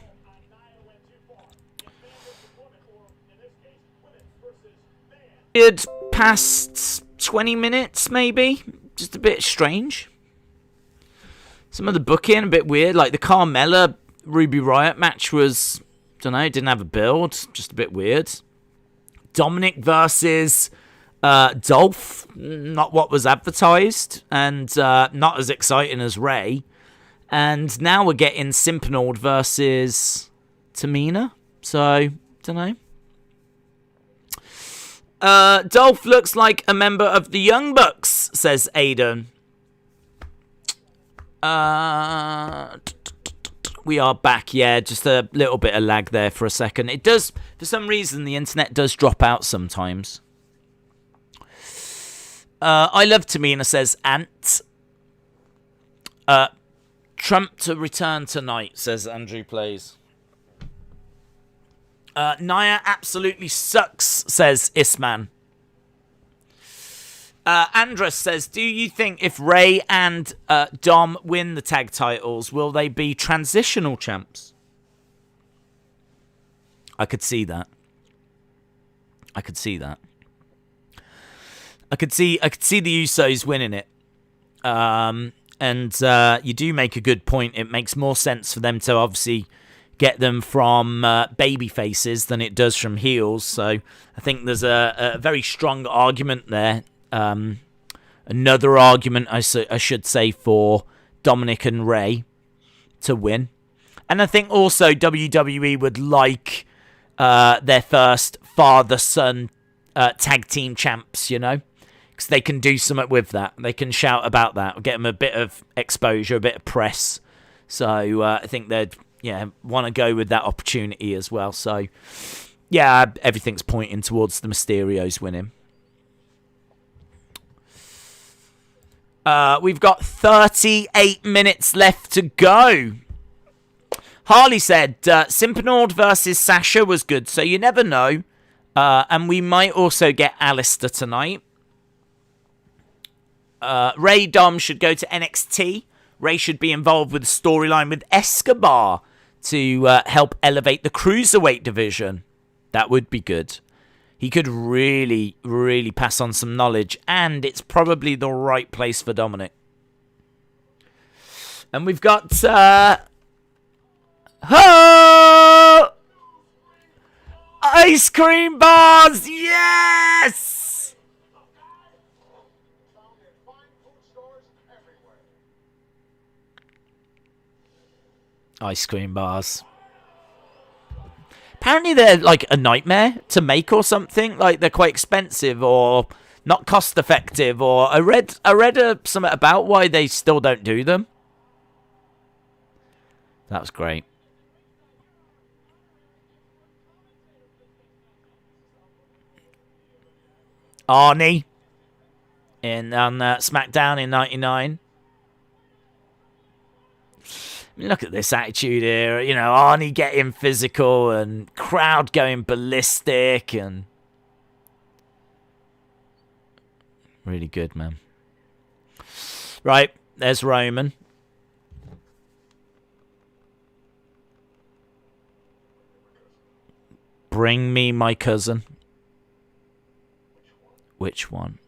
It past 20 minutes, maybe. Just a bit strange. Some of the booking a bit weird. Like the Carmela Ruby Riot match was, don't know, didn't have a build. Just a bit weird. Dominic versus Dolph. Not what was advertised. And not as exciting as Ray. And now we're getting Simpinord versus Tamina. So, don't know. Dolph looks like a member of the Young Bucks, says Aiden. We are back, yeah, just a little bit of lag there for a second. It does, for some reason, the internet does drop out sometimes. I love Tamina, says Ant. Trump to return tonight, says Andrew Plays. Naya absolutely sucks, says Isman. Andrus says, do you think if Ray and Dom win the tag titles, will they be transitional champs? I could see that. I could see the Usos winning it. And you do make a good point. It makes more sense for them to obviously get them from baby faces than it does from heels. So I think there's a very strong argument there. Another argument, I should say, for Dominic and Ray to win. And I think also WWE would like their first father-son tag team champs, you know? Because they can do something with that. They can shout about that. Get them a bit of exposure, a bit of press. So I think they'd want to go with that opportunity as well. So, yeah, everything's pointing towards the Mysterios winning. We've got 38 minutes left to go. Harley said, Simpinord versus Sasha was good, so you never know. And we might also get Alistair tonight. Ray Dom should go to NXT. Ray should be involved with the storyline with Escobar to help elevate the Cruiserweight division. That would be good. He could really, really pass on some knowledge, and it's probably the right place for Dominic. And we've got... ice cream bars! Yes! Ice cream bars. Apparently they're like a nightmare to make or something. Like they're quite expensive or not cost effective. Or I read something about why they still don't do them. That was great. Arnie on SmackDown in '99. Look at this attitude here. You know, Arnie getting physical and crowd going ballistic and... really good, man. Right, there's Roman. Bring me my cousin. Which one?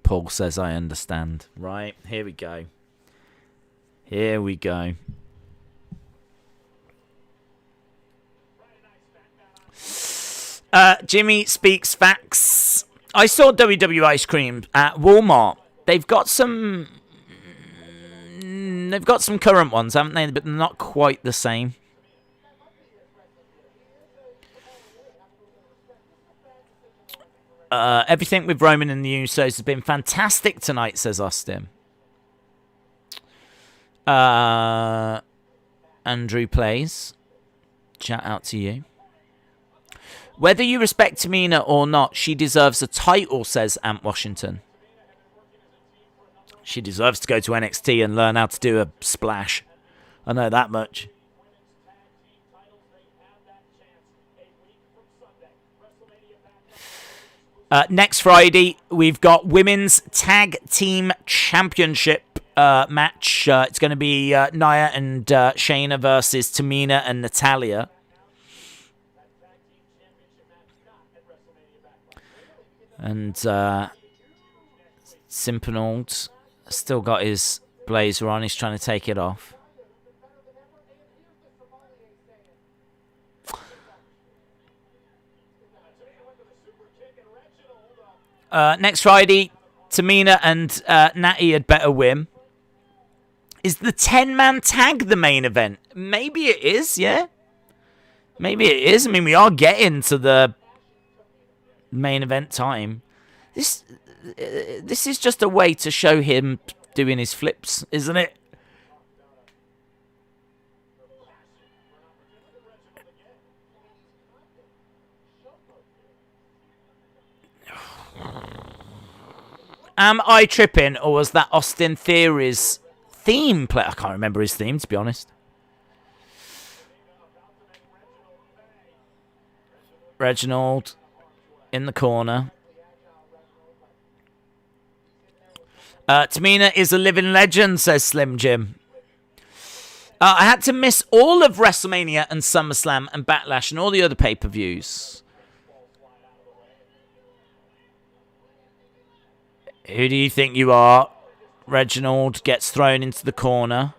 Paul says, I understand. Right, here we go. Here we go. Jimmy speaks facts. I saw WWE ice cream at Walmart. They've got some current ones, haven't they? But they're not quite the same. Everything with Roman and the Usos has been fantastic tonight, says Austin. Andrew Plays. Shout out to you. Whether you respect Tamina or not, she deserves a title, says Ant Washington. She deserves to go to NXT and learn how to do a splash. I know that much. Next Friday, we've got Women's Tag Team Championship match. It's going to be Naya and Shayna versus Tamina and Natalya. And Simpinold still got his blazer on. He's trying to take it off. Next Friday, Tamina and Natty had better win. Is the 10-man tag the main event? Maybe it is, yeah. Maybe it is. I mean, we are getting to the main event time. This is just a way to show him doing his flips, isn't it? Am I tripping, or was that Austin Theory's theme play? I can't remember his theme, to be honest. Reginald in the corner. Tamina is a living legend, says Slim Jim. I had to miss all of WrestleMania and SummerSlam and Backlash and all the other pay-per-views. Who do you think you are? Reginald gets thrown into the corner.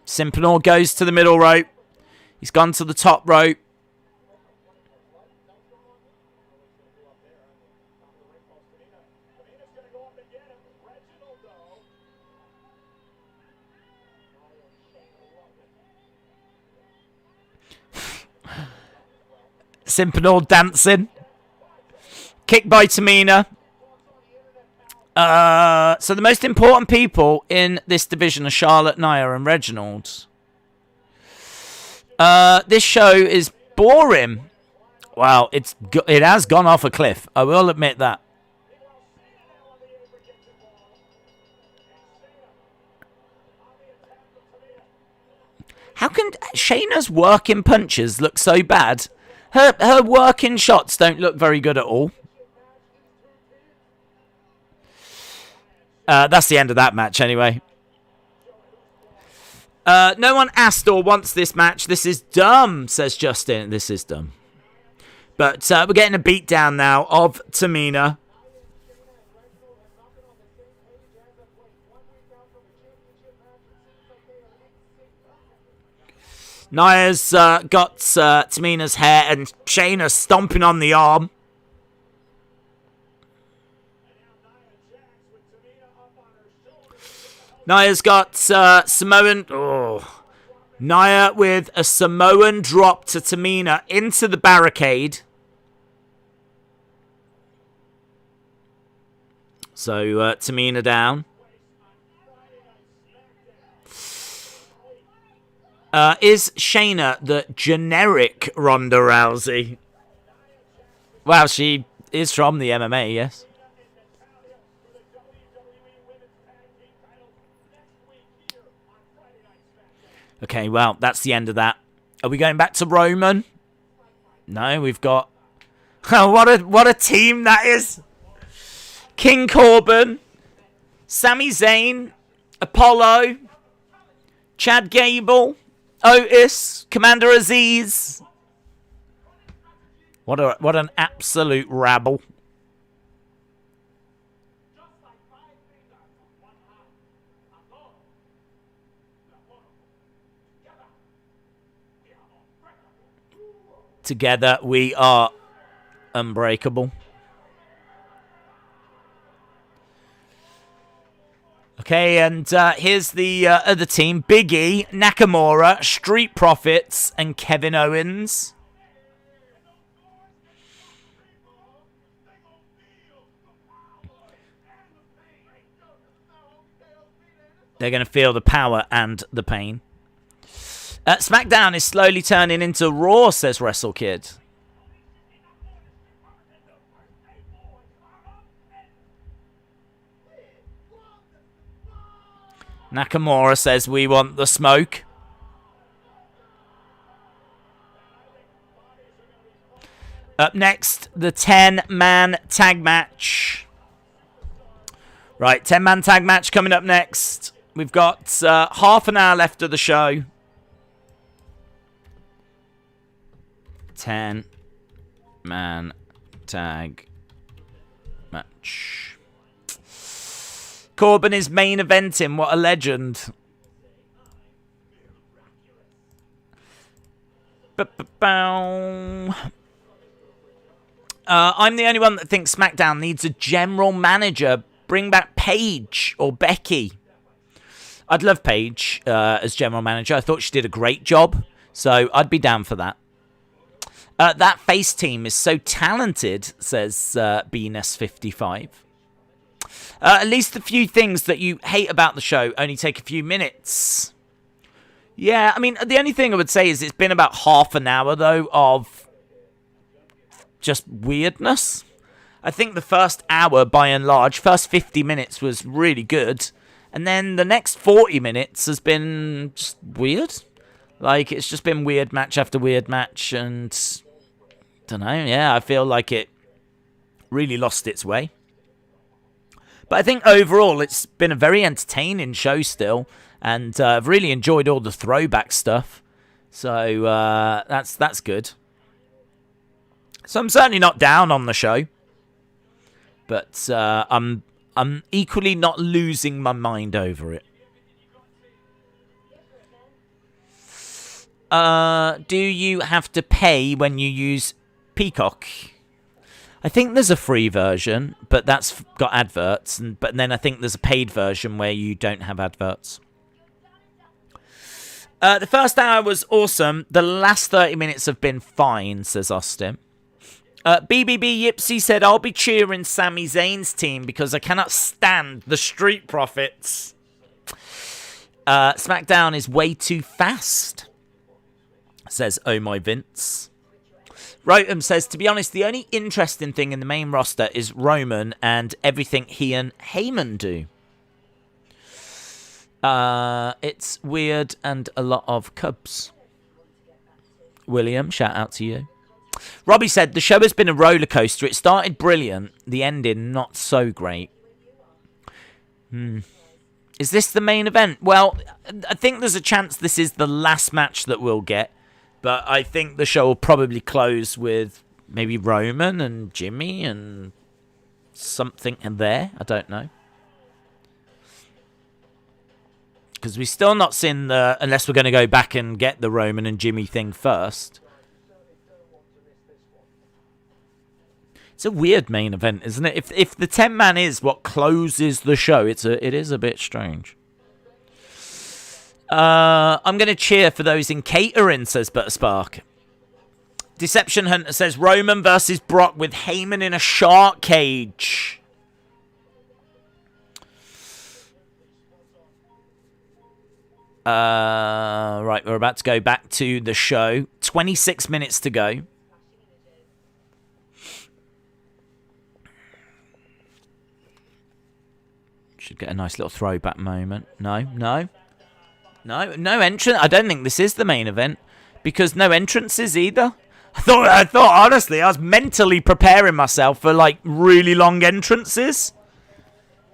Simpenor goes to the middle rope. He's gone to the top rope. Simpenor dancing. Kick by Tamina. So the most important people in this division are Charlotte, Naya, and Reginald. This show is boring. Wow, it has gone off a cliff. I will admit that. How can Shayna's working punches look so bad? Her working shots don't look very good at all. That's the end of that match anyway. No one asked or wants this match. This is dumb, says Justin. This is dumb. But we're getting a beatdown now of Tamina. Naya's got Tamina's hair and Shayna stomping on the arm. Naya's got Samoan... Oh. Naya with a Samoan drop to Tamina into the barricade. So Tamina down. Is Shayna the generic Ronda Rousey? Well, she is from the MMA, yes. Okay, well, that's the end of that. Are we going back to Roman? No, we've got... what a team that is! King Corbin, Sami Zayn, Apollo, Chad Gable, Otis, Commander Aziz. What an absolute rabble. Together we are unbreakable. Okay, and here's the other team. Big E, Nakamura, Street Profits, and Kevin Owens. They're going to feel the power and the pain. SmackDown is slowly turning into Raw, says WrestleKid. Nakamura says we want the smoke. Up next, the 10-man tag match. Right, 10-man tag match coming up next. We've got half an hour left of the show. 10-man tag match. Corbin is main eventing. What a legend. I'm the only one that thinks SmackDown needs a general manager. Bring back Paige or Becky. I'd love Paige as general manager. I thought she did a great job So I'd be down for that. That face team is so talented, says BNS55. At least the few things that you hate about the show only take a few minutes. Yeah, I mean, the only thing I would say is it's been about half an hour, though, of just weirdness. I think the first hour, by and large, first 50 minutes was really good. And then the next 40 minutes has been just weird. Like, it's just been weird match after weird match. And, don't know, yeah, I feel like it really lost its way. But I think overall it's been a very entertaining show still. And I've really enjoyed all the throwback stuff. So that's good. So I'm certainly not down on the show. But I'm equally not losing my mind over it. Do you have to pay when you use Peacock? I think there's a free version, but that's got adverts. But then I think there's a paid version where you don't have adverts. The first hour was awesome. The last 30 minutes have been fine, says Austin. BBB Yipsy said, I'll be cheering Sami Zayn's team because I cannot stand the Street Profits. SmackDown is way too fast, says Oh My Vince. Rotem says, to be honest, the only interesting thing in the main roster is Roman and everything he and Heyman do. It's weird and a lot of cubs. William, shout out to you. Robbie said, the show has been a roller coaster. It started brilliant. The ending, not so great. Is this the main event? Well, I think there's a chance this is the last match that we'll get. But I think the show will probably close with maybe Roman and Jimmy and something in there. I don't know. Because we've still not seen the... Unless we're going to go back and get the Roman and Jimmy thing first. It's a weird main event, isn't it? If the 10-man is what closes the show, it is a bit strange. I'm going to cheer for those in catering, says Butterspark. Deception Hunter says Roman versus Brock with Heyman in a shark cage. Right, we're about to go back to the show. 26 minutes to go. Should get a nice little throwback moment. No entrance. I don't think this is the main event because no entrances either. I thought honestly, I was mentally preparing myself for like really long entrances,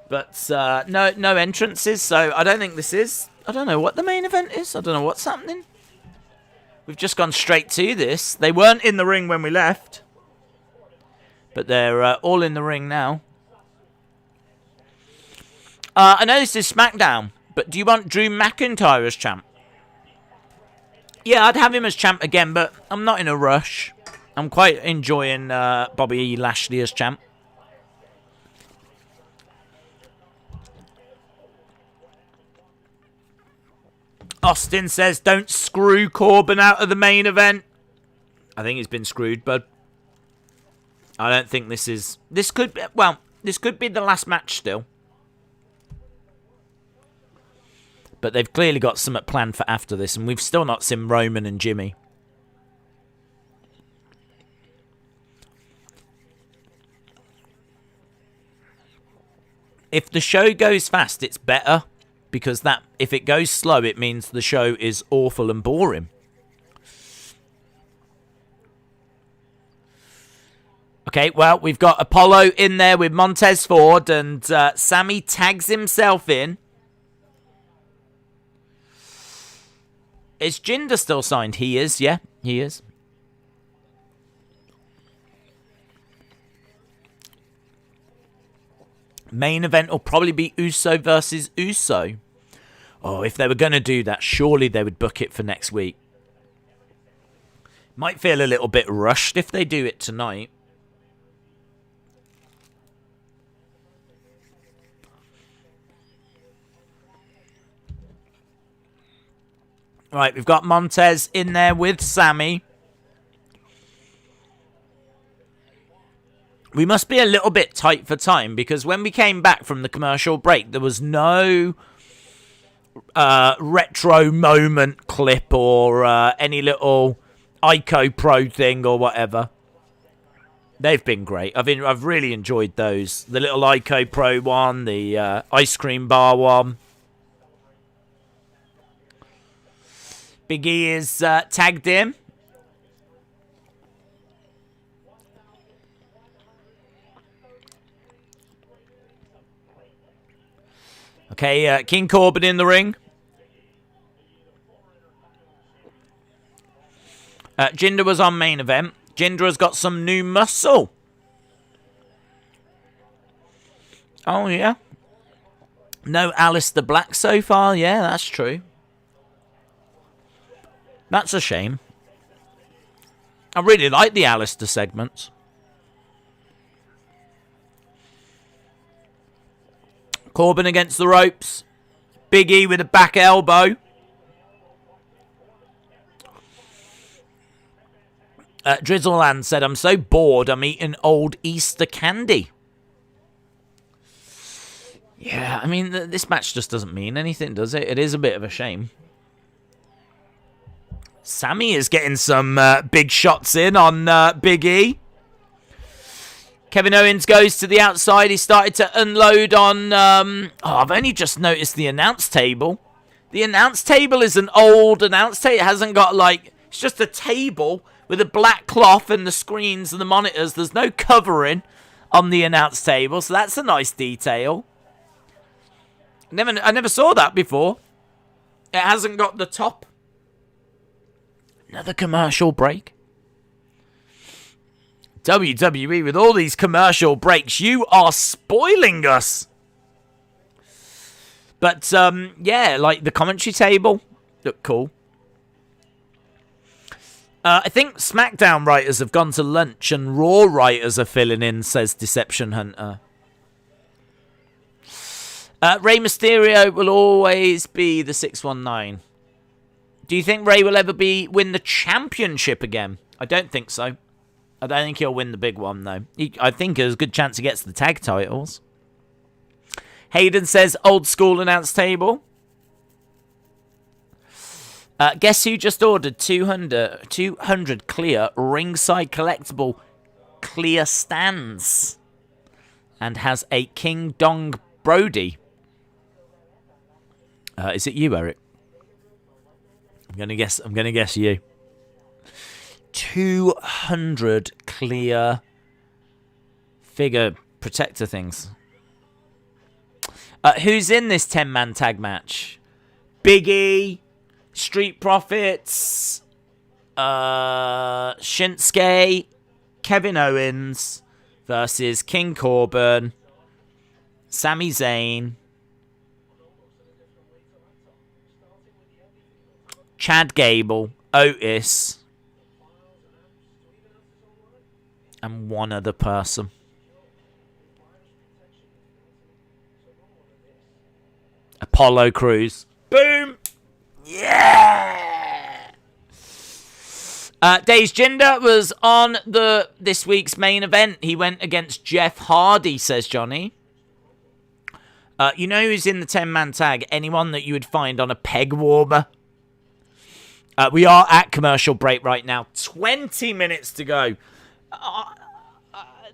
but no entrances. So I don't think this is. I don't know what the main event is. I don't know what's happening. We've just gone straight to this. They weren't in the ring when we left, but they're all in the ring now. I know this is SmackDown, but do you want Drew McIntyre as champ? Yeah, I'd have him as champ again, but I'm not in a rush. I'm quite enjoying Bobby Lashley as champ. Austin says, don't screw Corbin out of the main event. I think he's been screwed, bud. I don't think this is... This could be the last match still. But they've clearly got something planned for after this, and we've still not seen Roman and Jimmy. If the show goes fast, it's better. Because if it goes slow, it means the show is awful and boring. Okay, well, we've got Apollo in there with Montez Ford, and Sammy tags himself in. Is Jinder still signed? He is, yeah, he is. Main event will probably be Uso versus Uso. Oh, if they were going to do that, surely they would book it for next week. Might feel a little bit rushed if they do it tonight. Right, we've got Montez in there with Sami. We must be a little bit tight for time because when we came back from the commercial break, there was no retro moment clip or any little Ico Pro thing or whatever. They've been great. I've really enjoyed those. The little Ico Pro one, the ice cream bar one. Big E is tagged in. Okay, King Corbin in the ring. Jinder was on main event. Jinder has got some new muscle. Oh, yeah. No Aleister Black so far. Yeah, that's true. That's a shame. I really like the Aleister segments. Corbin against the ropes. Big E with a back elbow. Drizzleland said, I'm so bored I'm eating old Easter candy. Yeah, I mean, this match just doesn't mean anything, does it? It is a bit of a shame. Sami is getting some big shots in on Big E. Kevin Owens goes to the outside. He started to unload on... I've only just noticed the announce table. The announce table is an old announce table. It hasn't got, like... It's just a table with a black cloth and the screens and the monitors. There's no covering on the announce table, so that's a nice detail. I never saw that before. It hasn't got the top. Another commercial break. WWE with all these commercial breaks, you are spoiling us. But, yeah, like the commentary table looked cool. I think SmackDown writers have gone to lunch and Raw writers are filling in, says Deception Hunter. Rey Mysterio will always be the 619. Do you think Rey will ever win the championship again? I don't think so. I don't think he'll win the big one, though. I think there's a good chance he gets the tag titles. Hayden says, old school announce table. Guess who just ordered 200 clear ringside collectible clear stands and has a King Dong Brody? Is it you, Eric? I'm gonna guess you. 200 clear figure protector things. Who's in this 10-man tag match? Big E, Street Profits, Shinsuke, Kevin Owens versus King Corbin, Sami Zayn, Chad Gable, Otis, and one other person. Apollo Crews. Boom! Yeah! Days Jinder was on this week's main event. He went against Jeff Hardy, says Johnny. You know who's in the 10-man tag? Anyone that you would find on a peg warmer? We are at commercial break right now. 20 minutes to go.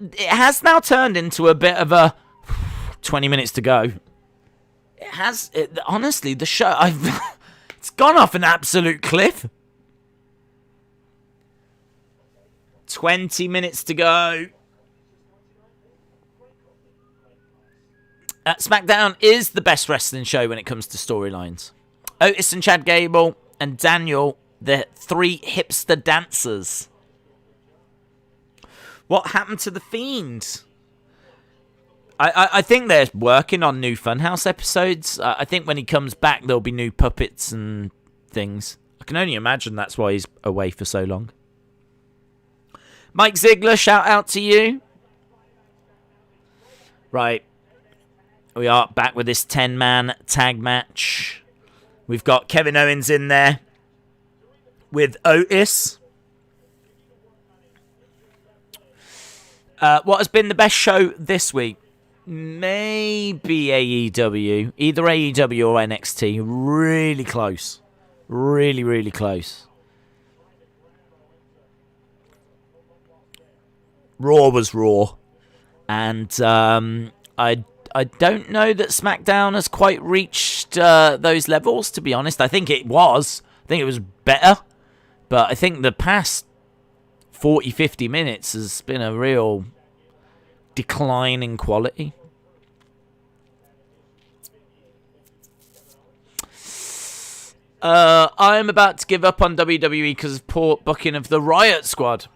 It has now turned into a bit of a 20 minutes to go. It has. Honestly, the show... it's gone off an absolute cliff. 20 minutes to go. SmackDown is the best wrestling show when it comes to storylines. Otis and Chad Gable and Daniel, the three hipster dancers. What happened to The Fiend? I think they're working on new Funhouse episodes. I think when he comes back, there'll be new puppets and things. I can only imagine that's why he's away for so long. Mike Ziegler, shout out to you. Right. We are back with this 10-man tag match. We've got Kevin Owens in there. with Otis. What has been the best show this week? Maybe AEW. Either AEW or NXT. Really close. Really, really close. Raw was Raw. And I don't know that SmackDown has quite reached those levels, to be honest. I think it was. I think it was better. But I think the past 40, 50 minutes has been a real decline in quality. I'm about to give up on WWE because of poor booking of the Riot Squad.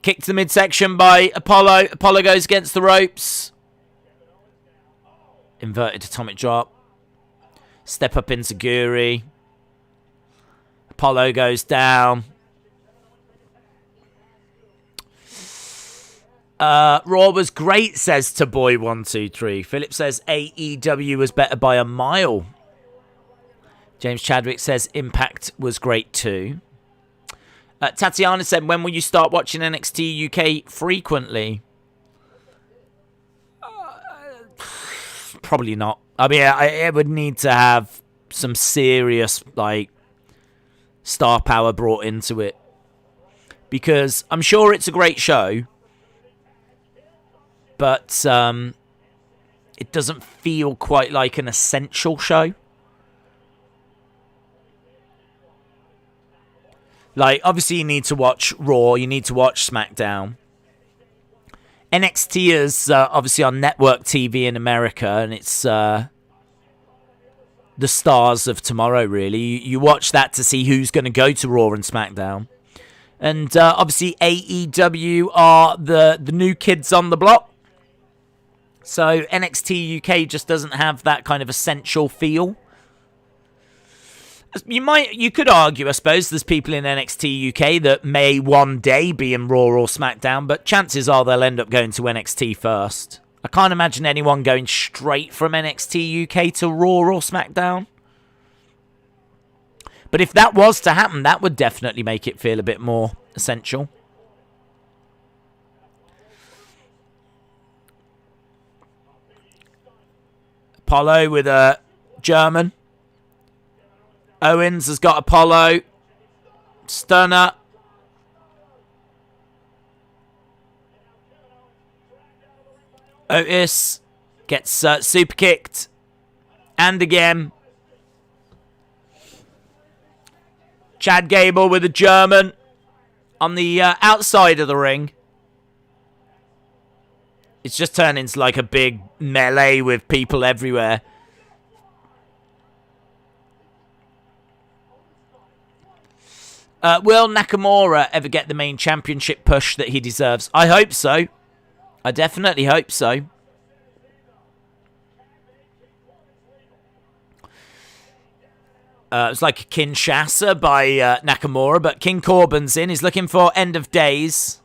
Kick to the midsection by Apollo. Apollo goes against the ropes. Inverted atomic drop. Step up enziguri. Apollo goes down. Raw was great, says to Boy123. Philip says AEW was better by a mile. James Chadwick says Impact was great too. Tatiana said, when will you start watching NXT UK frequently? Probably not. I mean, it would need to have some serious, like, star power brought into it. Because I'm sure it's a great show. But it doesn't feel quite like an essential show. Like, obviously you need to watch Raw, you need to watch SmackDown. NXT is obviously on network TV in America, and it's the stars of tomorrow, really. You watch that to see who's going to go to Raw and SmackDown. And obviously AEW are the new kids on the block. So NXT UK just doesn't have that kind of essential feel. You could argue, I suppose, there's people in NXT UK that may one day be in Raw or SmackDown, but chances are they'll end up going to NXT first. I can't imagine anyone going straight from NXT UK to Raw or SmackDown. But if that was to happen, that would definitely make it feel a bit more essential. Apollo with a German. Owens has got Apollo. Stunner. Otis gets super kicked. And again. Chad Gable with a German on the outside of the ring. It's just turned into like a big melee with people everywhere. Will Nakamura ever get the main championship push that he deserves? I hope so. I definitely hope so. It's like a Kinshasa by Nakamura, but King Corbin's in. He's looking for End of Days.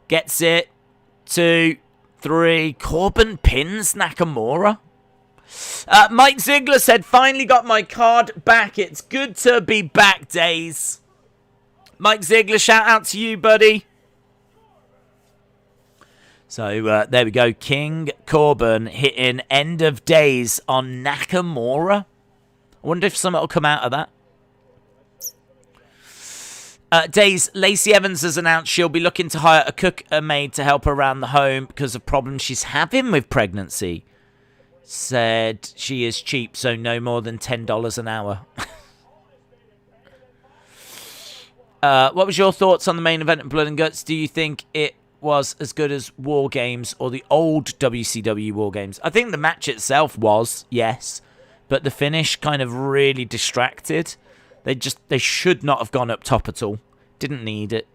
Gets it. 2, 3. Corbin pins Nakamura. Mike Ziegler said, finally got my card back. It's good to be back, Days. Mike Ziegler, shout out to you, buddy. So, there we go. King Corbin hitting End of Days on Nakamura. I wonder if something will come out of that. Days, Lacey Evans has announced she'll be looking to hire a cook and maid to help her around the home because of problems she's having with pregnancy. Said she is cheap, so no more than $10 an hour. What was your thoughts on the main event of Blood and Guts? Do you think it was as good as War Games or the old WCW War Games? I think the match itself was, yes. But the finish kind of really distracted. They should not have gone up top at all. Didn't need it.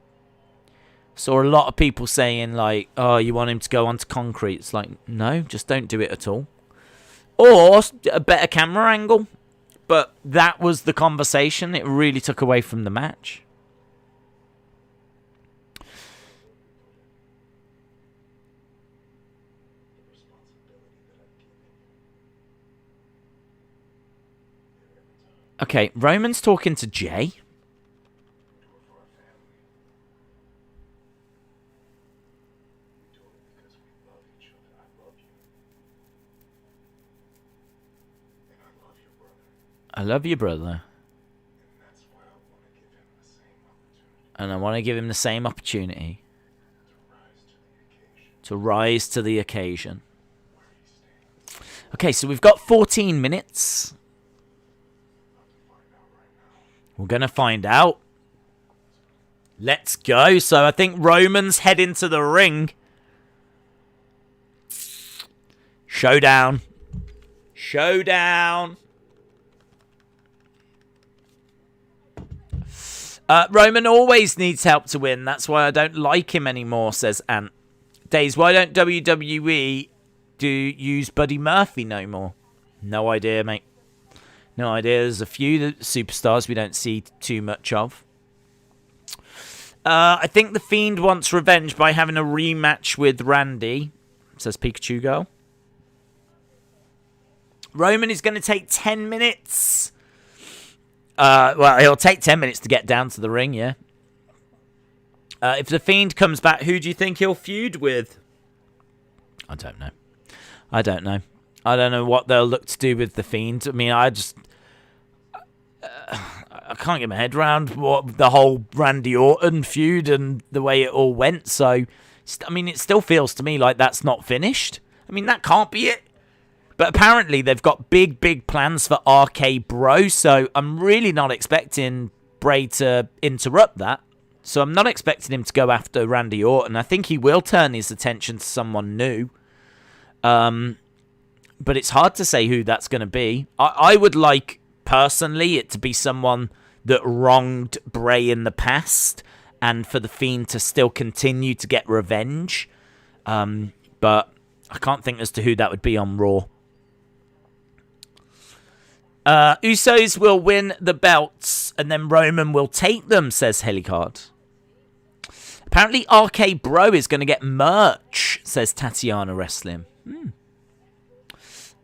Saw a lot of people saying, like, oh, you want him to go onto concrete. It's like, no, just don't do it at all. Or a better camera angle. But that was the conversation. It really took away from the match. Okay, Roman's talking to Jay. I love your brother. And I want to give him the same opportunity to rise to the occasion. Okay, so we've got 14 minutes. We're going to find out. Let's go. So I think Roman's heading to the ring. Showdown. Showdown. Roman always needs help to win. That's why I don't like him anymore, says Ant. Days, why don't WWE use Buddy Murphy no more? No idea, mate. No idea. There's a few superstars we don't see too much of. I think The Fiend wants revenge by having a rematch with Randy, says Pikachu Girl. Roman is going to take 10 minutes. Well, it'll take 10 minutes to get down to the ring, yeah. If The Fiend comes back, who do you think he'll feud with? I don't know. I don't know what they'll look to do with The Fiend. I mean, I can't get my head around what the whole Randy Orton feud and the way it all went. So, I mean, it still feels to me like that's not finished. I mean, that can't be it. But apparently they've got big plans for RK Bro, so I'm really not expecting Bray to interrupt that. So I'm not expecting him to go after Randy Orton. I think he will turn his attention to someone new. But it's hard to say who that's going to be. I would like, personally, it to be someone that wronged Bray in the past and for The Fiend to still continue to get revenge. But I can't think as to who that would be on Raw. Usos will win the belts and then Roman will take them, says Helicard. Apparently RK Bro is going to get merch, says Tatiana Wrestling.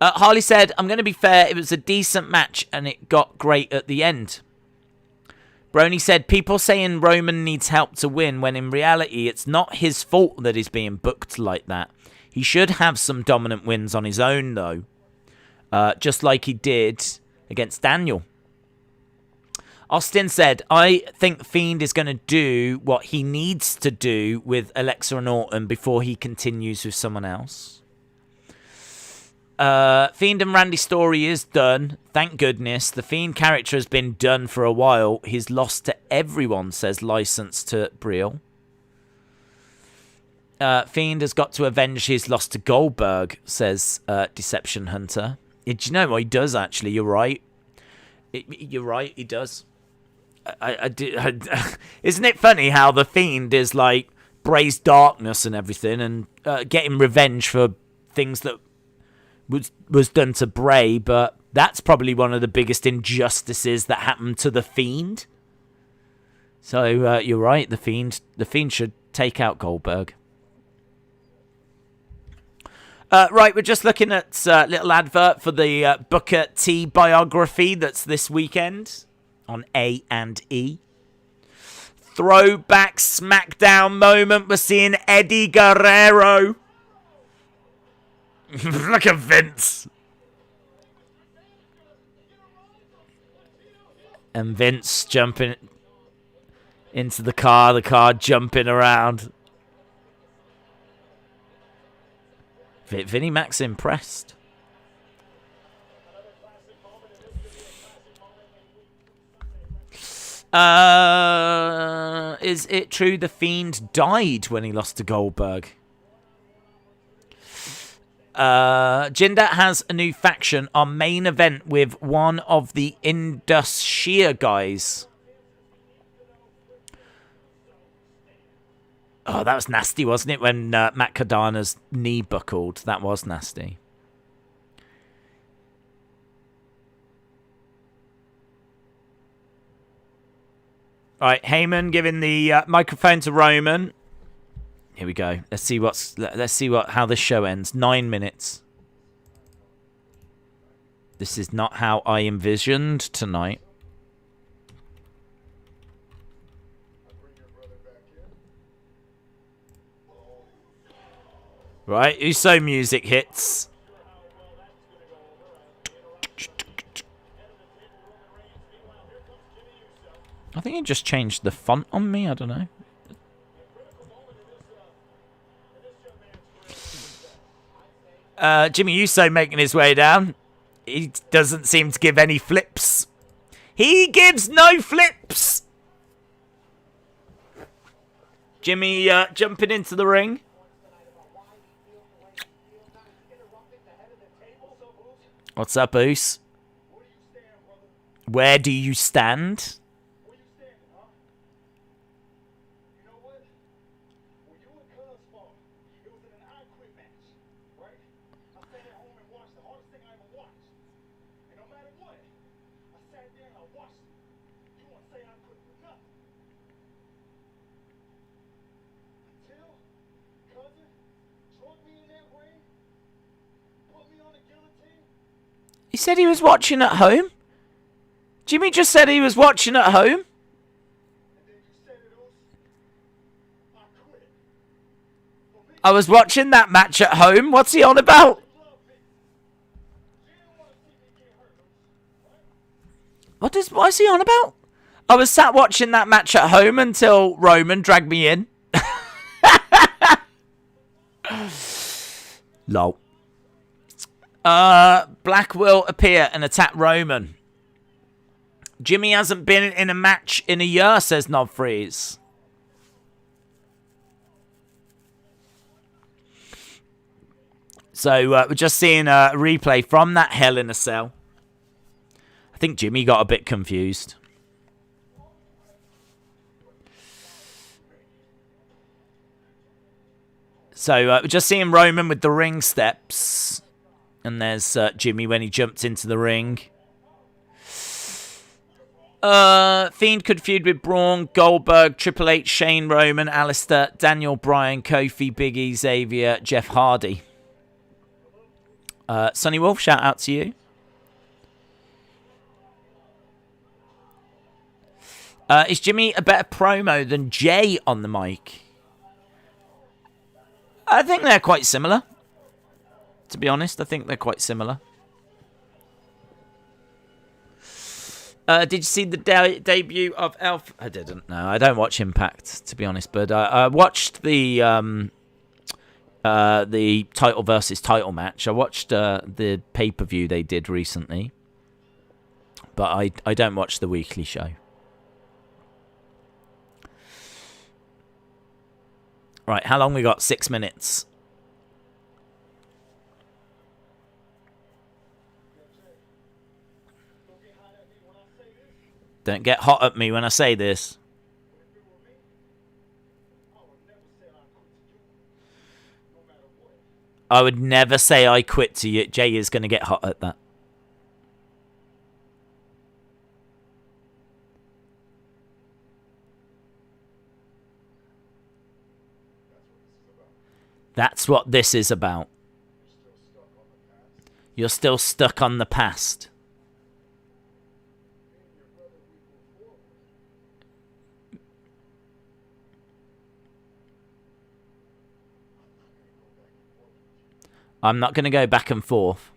Harley said, I'm going to be fair, it was a decent match and it got great at the end. Brony said, people saying Roman needs help to win when in reality it's not his fault that he's being booked like that. He should have some dominant wins on his own though. Just like he did against Daniel. Austin said, I think Fiend is going to do what he needs to do with Alexa and Orton before he continues with someone else. Fiend and Randy story is done. Thank goodness. The Fiend character has been done for a while. He's lost to everyone, says License to Brielle. Fiend has got to avenge his loss to Goldberg, says Deception Hunter. Do you know what he does, actually? You're right. You're right, he does. Isn't it funny how The Fiend is like Bray's darkness and everything and getting revenge for things that was done to Bray, but that's probably one of the biggest injustices that happened to The Fiend. So you're right, The Fiend should take out Goldberg. Right, we're just looking at a little advert for the Booker T biography that's this weekend on A&E. Throwback Smackdown moment. We're seeing Eddie Guerrero. Look at Vince. And Vince jumping into the car jumping around. Vinnie Mac's impressed. Is it true The Fiend died when he lost to Goldberg? Jinder has a new faction on main event with one of the Indus Shia guys. Oh, that was nasty, wasn't it? When Matt Cardano's knee buckled. That was nasty. All right, Heyman giving the microphone to Roman. Here we go. Let's see how this show ends. 9 minutes. This is not how I envisioned tonight. Right, Uso music hits. I think he just changed the font on me. I don't know. Jimmy Uso making his way down. He doesn't seem to give any flips. He gives no flips. Jimmy jumping into the ring. What's up, Oos? Where do you stand? He said he was watching at home? Jimmy just said he was watching at home? I was watching that match at home. What's he on about? What is he on about? I was sat watching that match at home until Roman dragged me in. Lol. Black will appear and attack Roman. Jimmy hasn't been in a match in a year, says Nobfreeze. So we're just seeing a replay from that Hell in a Cell. I think Jimmy got a bit confused. So we're just seeing Roman with the ring steps. And there's Jimmy when he jumped into the ring. Fiend could feud with Braun, Goldberg, Triple H, Shane, Roman, Alistair, Daniel Bryan, Kofi, Big E, Xavier, Jeff Hardy. Sonny Wolf, shout out to you. Is Jimmy a better promo than Jay on the mic? I think they're quite similar. To be honest, I think they're quite similar. Did you see the debut of Elf? I didn't. No, I don't watch Impact, to be honest. But I watched the title versus title match. I watched the pay-per-view they did recently. But I don't watch the weekly show. Right, how long we got? 6 minutes. Don't get hot at me when I say this. I would never say I quit to you. Jay is going to get hot at that. That's what this is about. You're still stuck on the past. I'm not going to go back and forth.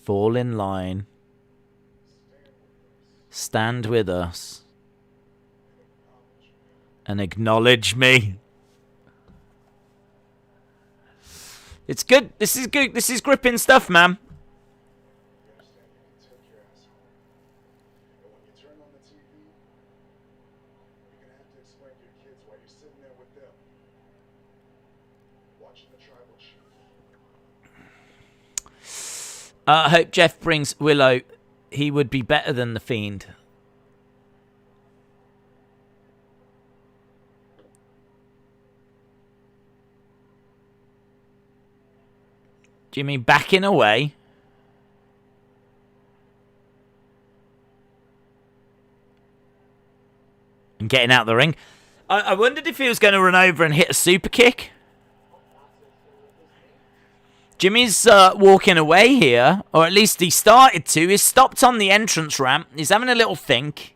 Fall in line. Stand with us. And acknowledge me. It's good. This is good. This is gripping stuff, man. I hope Jeff brings Willow. He would be better than The Fiend. Jimmy backing away. And getting out of the ring. I wondered if he was going to run over and hit a super kick. Jimmy's walking away here, or at least he started to. He's stopped on the entrance ramp. He's having a little think.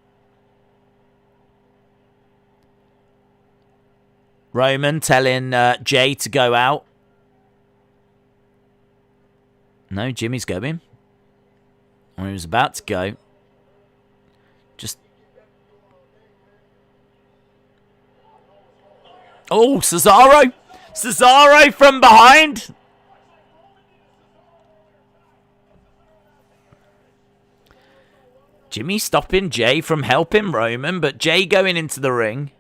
Roman telling Jay to go out. No, Jimmy's going. Or he was about to go. Just... Oh, Cesaro! Cesaro from behind! Jimmy stopping Jay from helping Roman, but Jay going into the ring.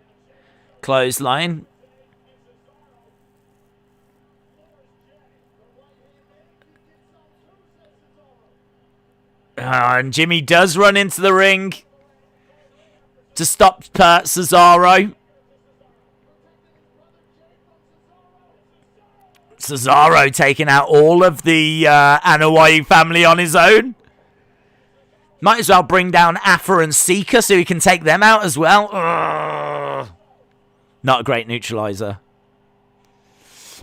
Clothesline. And Jimmy does run into the ring to stop Cesaro. Cesaro taking out all of the Anoa'i family on his own. Might as well bring down Afa and Sika so he can take them out as well. Ugh. Not a great neutralizer.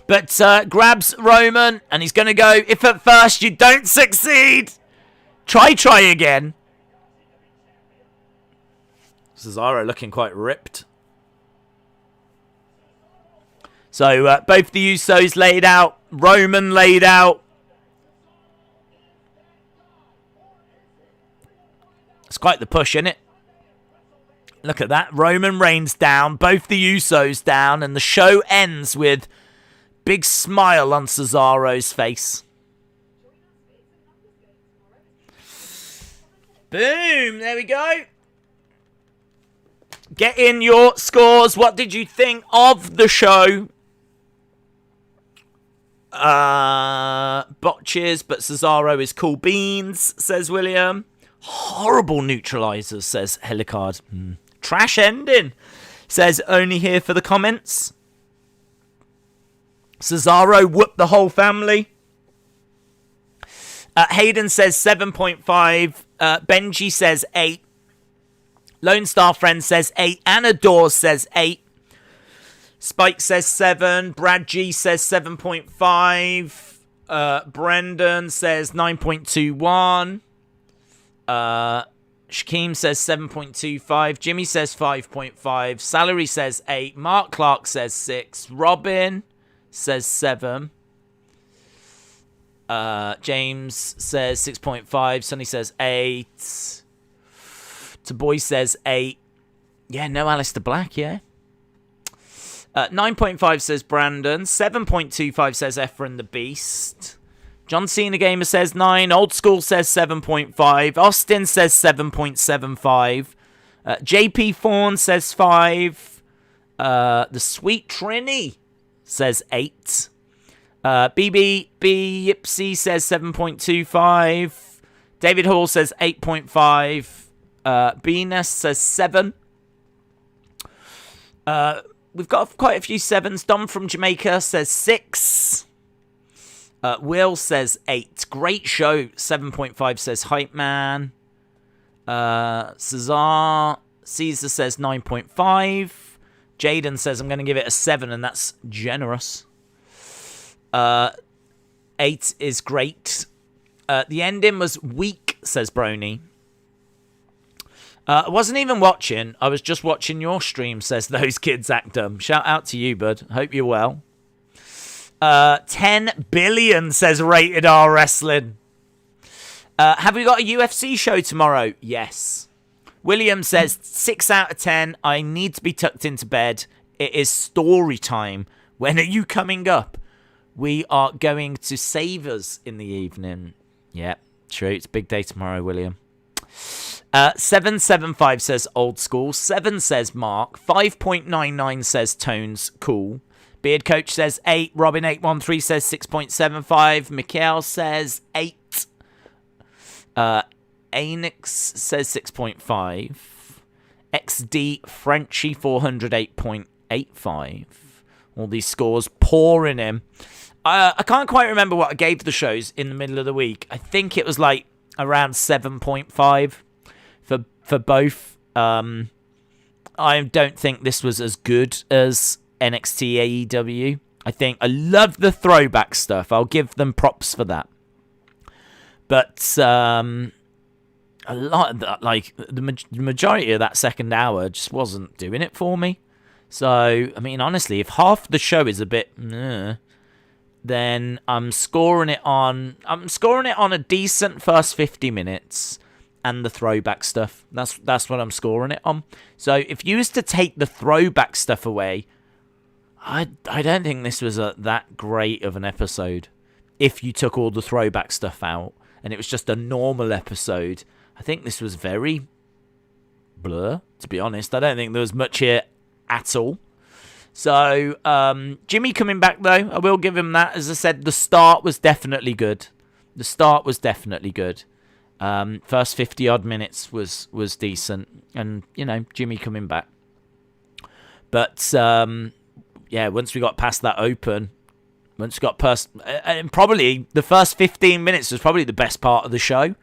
But grabs Roman and he's going to go, if at first you don't succeed, try again. Cesaro looking quite ripped. So both the Usos laid out. Roman laid out. It's quite the push, isn't it? Look at that. Roman Reigns down. Both the Usos down. And the show ends with big smile on Cesaro's face. Boom. There we go. Get in your scores. What did you think of the show? Botches, but Cesaro is cool beans, says William. Horrible neutralizers, says Helicard. Trash ending, says only here for the comments. Cesaro whooped the whole family. Hayden says 7.5. Benji says 8. Lone Star Friend says 8. Anna Dawes says 8. Spike says 7. Brad G says 7.5. Brendan says 9.21. Shaquem says 7.25. Jimmy says 5.5. Salary says 8. Mark Clark says 6. Robin says 7. James says 6.5. Sonny says 8. Taboy says 8. Yeah, no Alistair Black, yeah. 9.5 says Brandon. 7.25 says Efren the Beast. John Cena Gamer says 9. Old School says 7.5. Austin says 7.75. JP Fawn says 5. The Sweet Trini says 8. BB Yipsy says 7.25. David Hall says 8.5. Venus says 7. We've got quite a few 7s. Dom from Jamaica says 6. Will says 8. Great show. 7.5 says Hype Man. Caesar says 9.5. Jaden says I'm going to give it a 7, and that's generous. 8 is great. The ending was weak, says Brony. I wasn't even watching. I was just watching your stream, says Those Kids Act Dumb. Shout out to you, bud. Hope you're well. 10 billion, says Rated R Wrestling. Have we got a UFC show tomorrow? Yes. William says 6 out of 10. I need to be tucked into bed. It is story time. When are you coming up? We are going to Savers in the evening. Yeah, true. It's a big day tomorrow, William. 775 says Old School. 7 says Mark. 5.99 says Tones. Cool. Beard Coach says 8. Robin 813 says 6.75. Mikhail says 8. Anix says 6.5. XD Frenchie 408.85. All these scores pouring in. I can't quite remember what I gave the shows in the middle of the week. I think it was like around 7.5 for both. I don't think this was as good as NXT AEW. I love the throwback stuff. I'll give them props for that. But a lot of that, like the majority of that second hour just wasn't doing it for me. So, I mean, honestly, if half the show is a bit, then I'm scoring it on a decent first 50 minutes and the throwback stuff. That's what I'm scoring it on. So, if you was to take the throwback stuff away, I don't think this was that great of an episode. If you took all the throwback stuff out and it was just a normal episode, I think this was very blur, to be honest. I don't think there was much here at all. So, Jimmy coming back, though, I will give him that. As I said, the start was definitely good. First 50-odd minutes was decent. And, Jimmy coming back. But, once we got past that open, and probably the first 15 minutes was probably the best part of the show.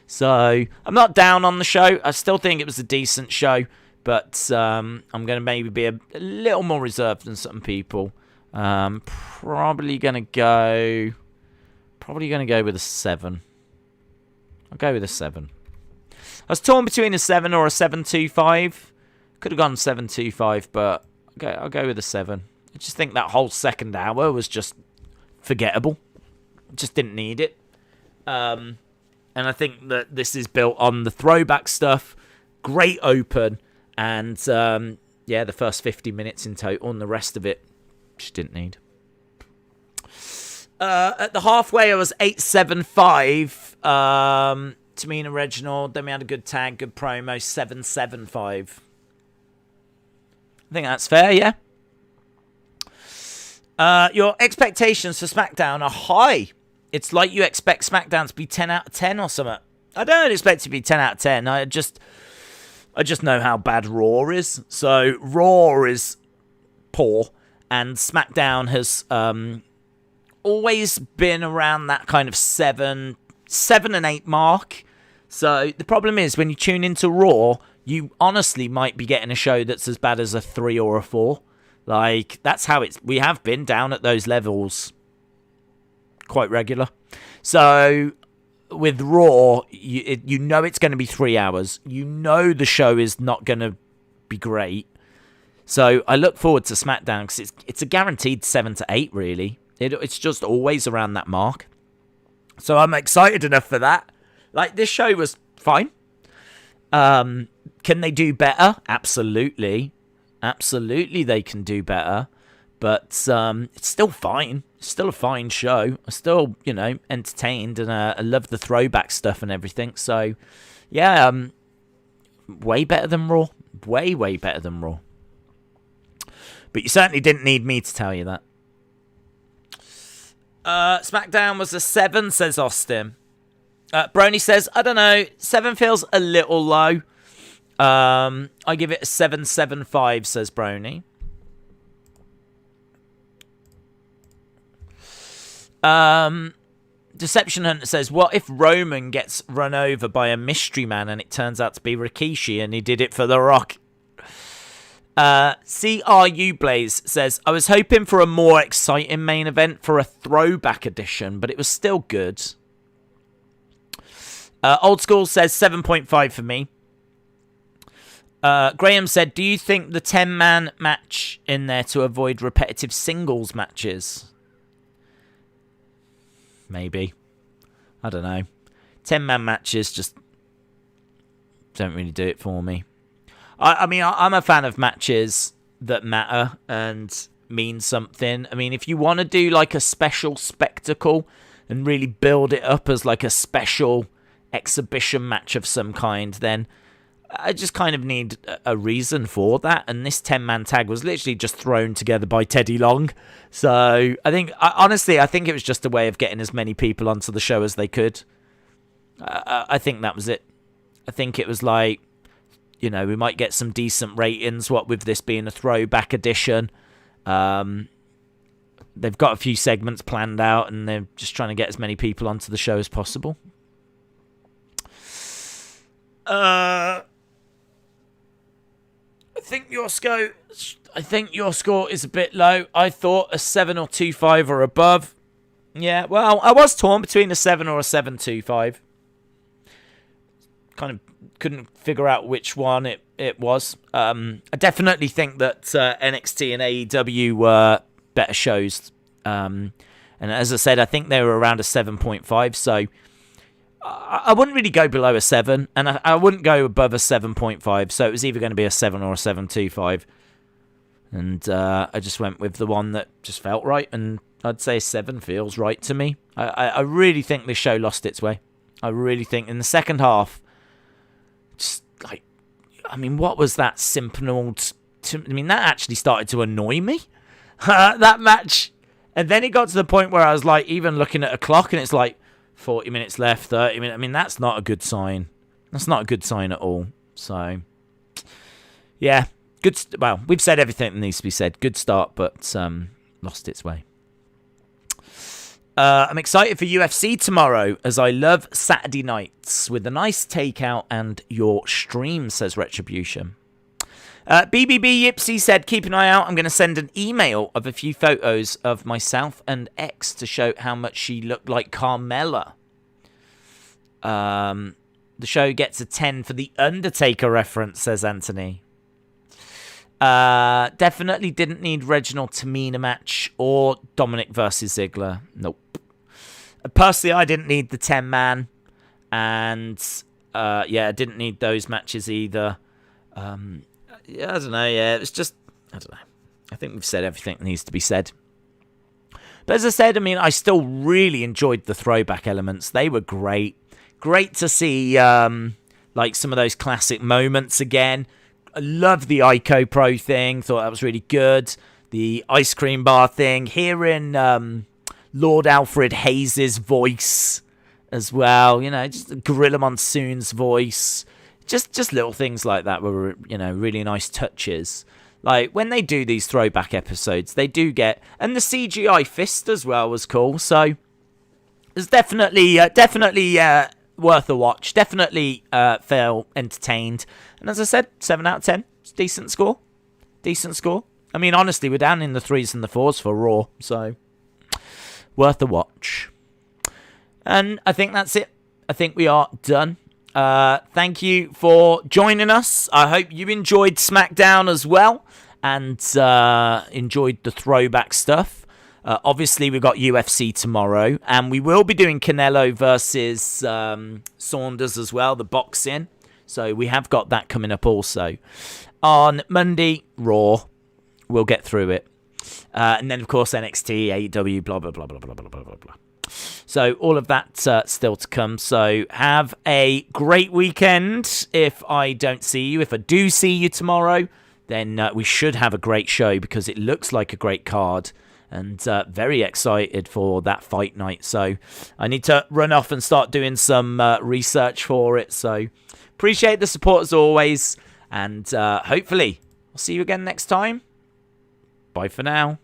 So, I'm not down on the show. I still think it was a decent show. But I'm going to maybe be a little more reserved than some people. Probably going to go with a 7. I'll go with a 7. I was torn between a 7 or a 7.25. Could have gone 7.25, but I'll go with a 7. I just think that whole second hour was just forgettable. Just didn't need it. And I think that this is built on the throwback stuff. Great open. And, the first 50 minutes in total, and the rest of it, just didn't need. At the halfway, I was 8.75. Tamina, Reginald, then we had a good tag, good promo, 7.75. I think that's fair, yeah? Your expectations for SmackDown are high. It's like you expect SmackDown to be 10 out of 10 or something. I don't expect it to be 10 out of 10. I just know how bad Raw is. So Raw is poor, and SmackDown has always been around that kind of 7 and 8 mark. So the problem is when you tune into Raw, you honestly might be getting a show that's as bad as a 3 or a 4. Like, that's how we have been down at those levels quite regular. So with Raw, you know it's going to be 3 hours. You know the show is not going to be great. So I look forward to SmackDown because it's a guaranteed 7 to 8, really. It's just always around that mark. So I'm excited enough for that. Like, this show was fine. Can they do better? Absolutely. Absolutely they can do better. But it's still fine. It's still a fine show. I'm still, entertained, and I love the throwback stuff and everything. So, yeah, way better than Raw. Way, way better than Raw. But you certainly didn't need me to tell you that. SmackDown was a 7, says Austin. Brony says, I don't know, 7 feels a little low. I give it a 7.75, says Brony. Deception Hunter says, what if Roman gets run over by a mystery man and it turns out to be Rikishi and he did it for The Rock? CRU Blaze says, I was hoping for a more exciting main event for a throwback edition, but it was still good. Old School says 7.5 for me. Graham said, do you think the 10-man match in there to avoid repetitive singles matches? Maybe. I don't know. 10-man matches just don't really do it for me. I mean, I'm a fan of matches that matter and mean something. I mean, if you want to do like a special spectacle and really build it up as like a special exhibition match of some kind, then I just kind of need a reason for that. And this 10-man tag was literally just thrown together by Teddy Long. So I think, honestly, I think it was just a way of getting as many people onto the show as they could. I think that was it. I think it was like, we might get some decent ratings, what with this being a throwback edition. They've got a few segments planned out, and they're just trying to get as many people onto the show as possible. I think your score is a bit low. I thought a 7 or 2.5 or above. Yeah, well, I was torn between a 7 or a 7.25. Kind of couldn't figure out which one it was. I definitely think that NXT and AEW were better shows. And as I said, I think they were around a 7.5. So I wouldn't really go below a 7, and I wouldn't go above a 7.5. So it was either going to be a 7 or a 7.25. And I just went with the one that just felt right, and I'd say 7 feels right to me. I really think this show lost its way. I really think in the second half, just like, I mean, what was that simple? I mean, that actually started to annoy me. That match. And then it got to the point where I was like, even looking at a clock, and it's like 40 minutes left, 30 minutes. I mean, that's not a good sign. That's not a good sign at all. So, yeah. Well, we've said everything that needs to be said. Good start, but lost its way. I'm excited for UFC tomorrow, as I love Saturday nights with a nice takeout and your stream, says Retribution. BBB Yipsy said, keep an eye out. I'm going to send an email of a few photos of myself and X to show how much she looked like Carmela. The show gets a 10 for the Undertaker reference, says Anthony. Definitely didn't need Reginald Tamina match or Dominic versus Ziggler. Nope. Personally, I didn't need the 10-man. And, I didn't need those matches either. I don't know, it was just, I don't know. I think we've said everything that needs to be said. But as I said, I mean, I still really enjoyed the throwback elements. They were great. Great to see, like, some of those classic moments again. I love the Ico Pro thing. Thought that was really good. The ice cream bar thing. Hearing Lord Alfred Hayes' voice as well. You know, just Gorilla Monsoon's voice. Just little things like that were, you know, really nice touches. Like, when they do these throwback episodes, they do get... And the CGI fist as well was cool. So, it's definitely worth a watch. Definitely felt entertained. And as I said, 7 out of 10. It's a decent score. Decent score. I mean, honestly, we're down in the 3s and the 4s for Raw. So, worth a watch. And I think that's it. I think we are done. Thank you for joining us. I hope you enjoyed SmackDown as well and enjoyed the throwback stuff. Obviously, we've got UFC tomorrow, and we will be doing Canelo versus Saunders as well, the boxing. So we have got that coming up also. On Monday, Raw. We'll get through it. And then, of course, NXT, AEW, blah, blah, blah, blah, blah, blah, blah, blah, blah. So all of that still to come. So have a great weekend. If I don't see you, if I do see you tomorrow, then we should have a great show because it looks like a great card. And very excited for that fight night. So I need to run off and start doing some research for it. So appreciate the support as always. And hopefully I'll see you again next time. Bye for now.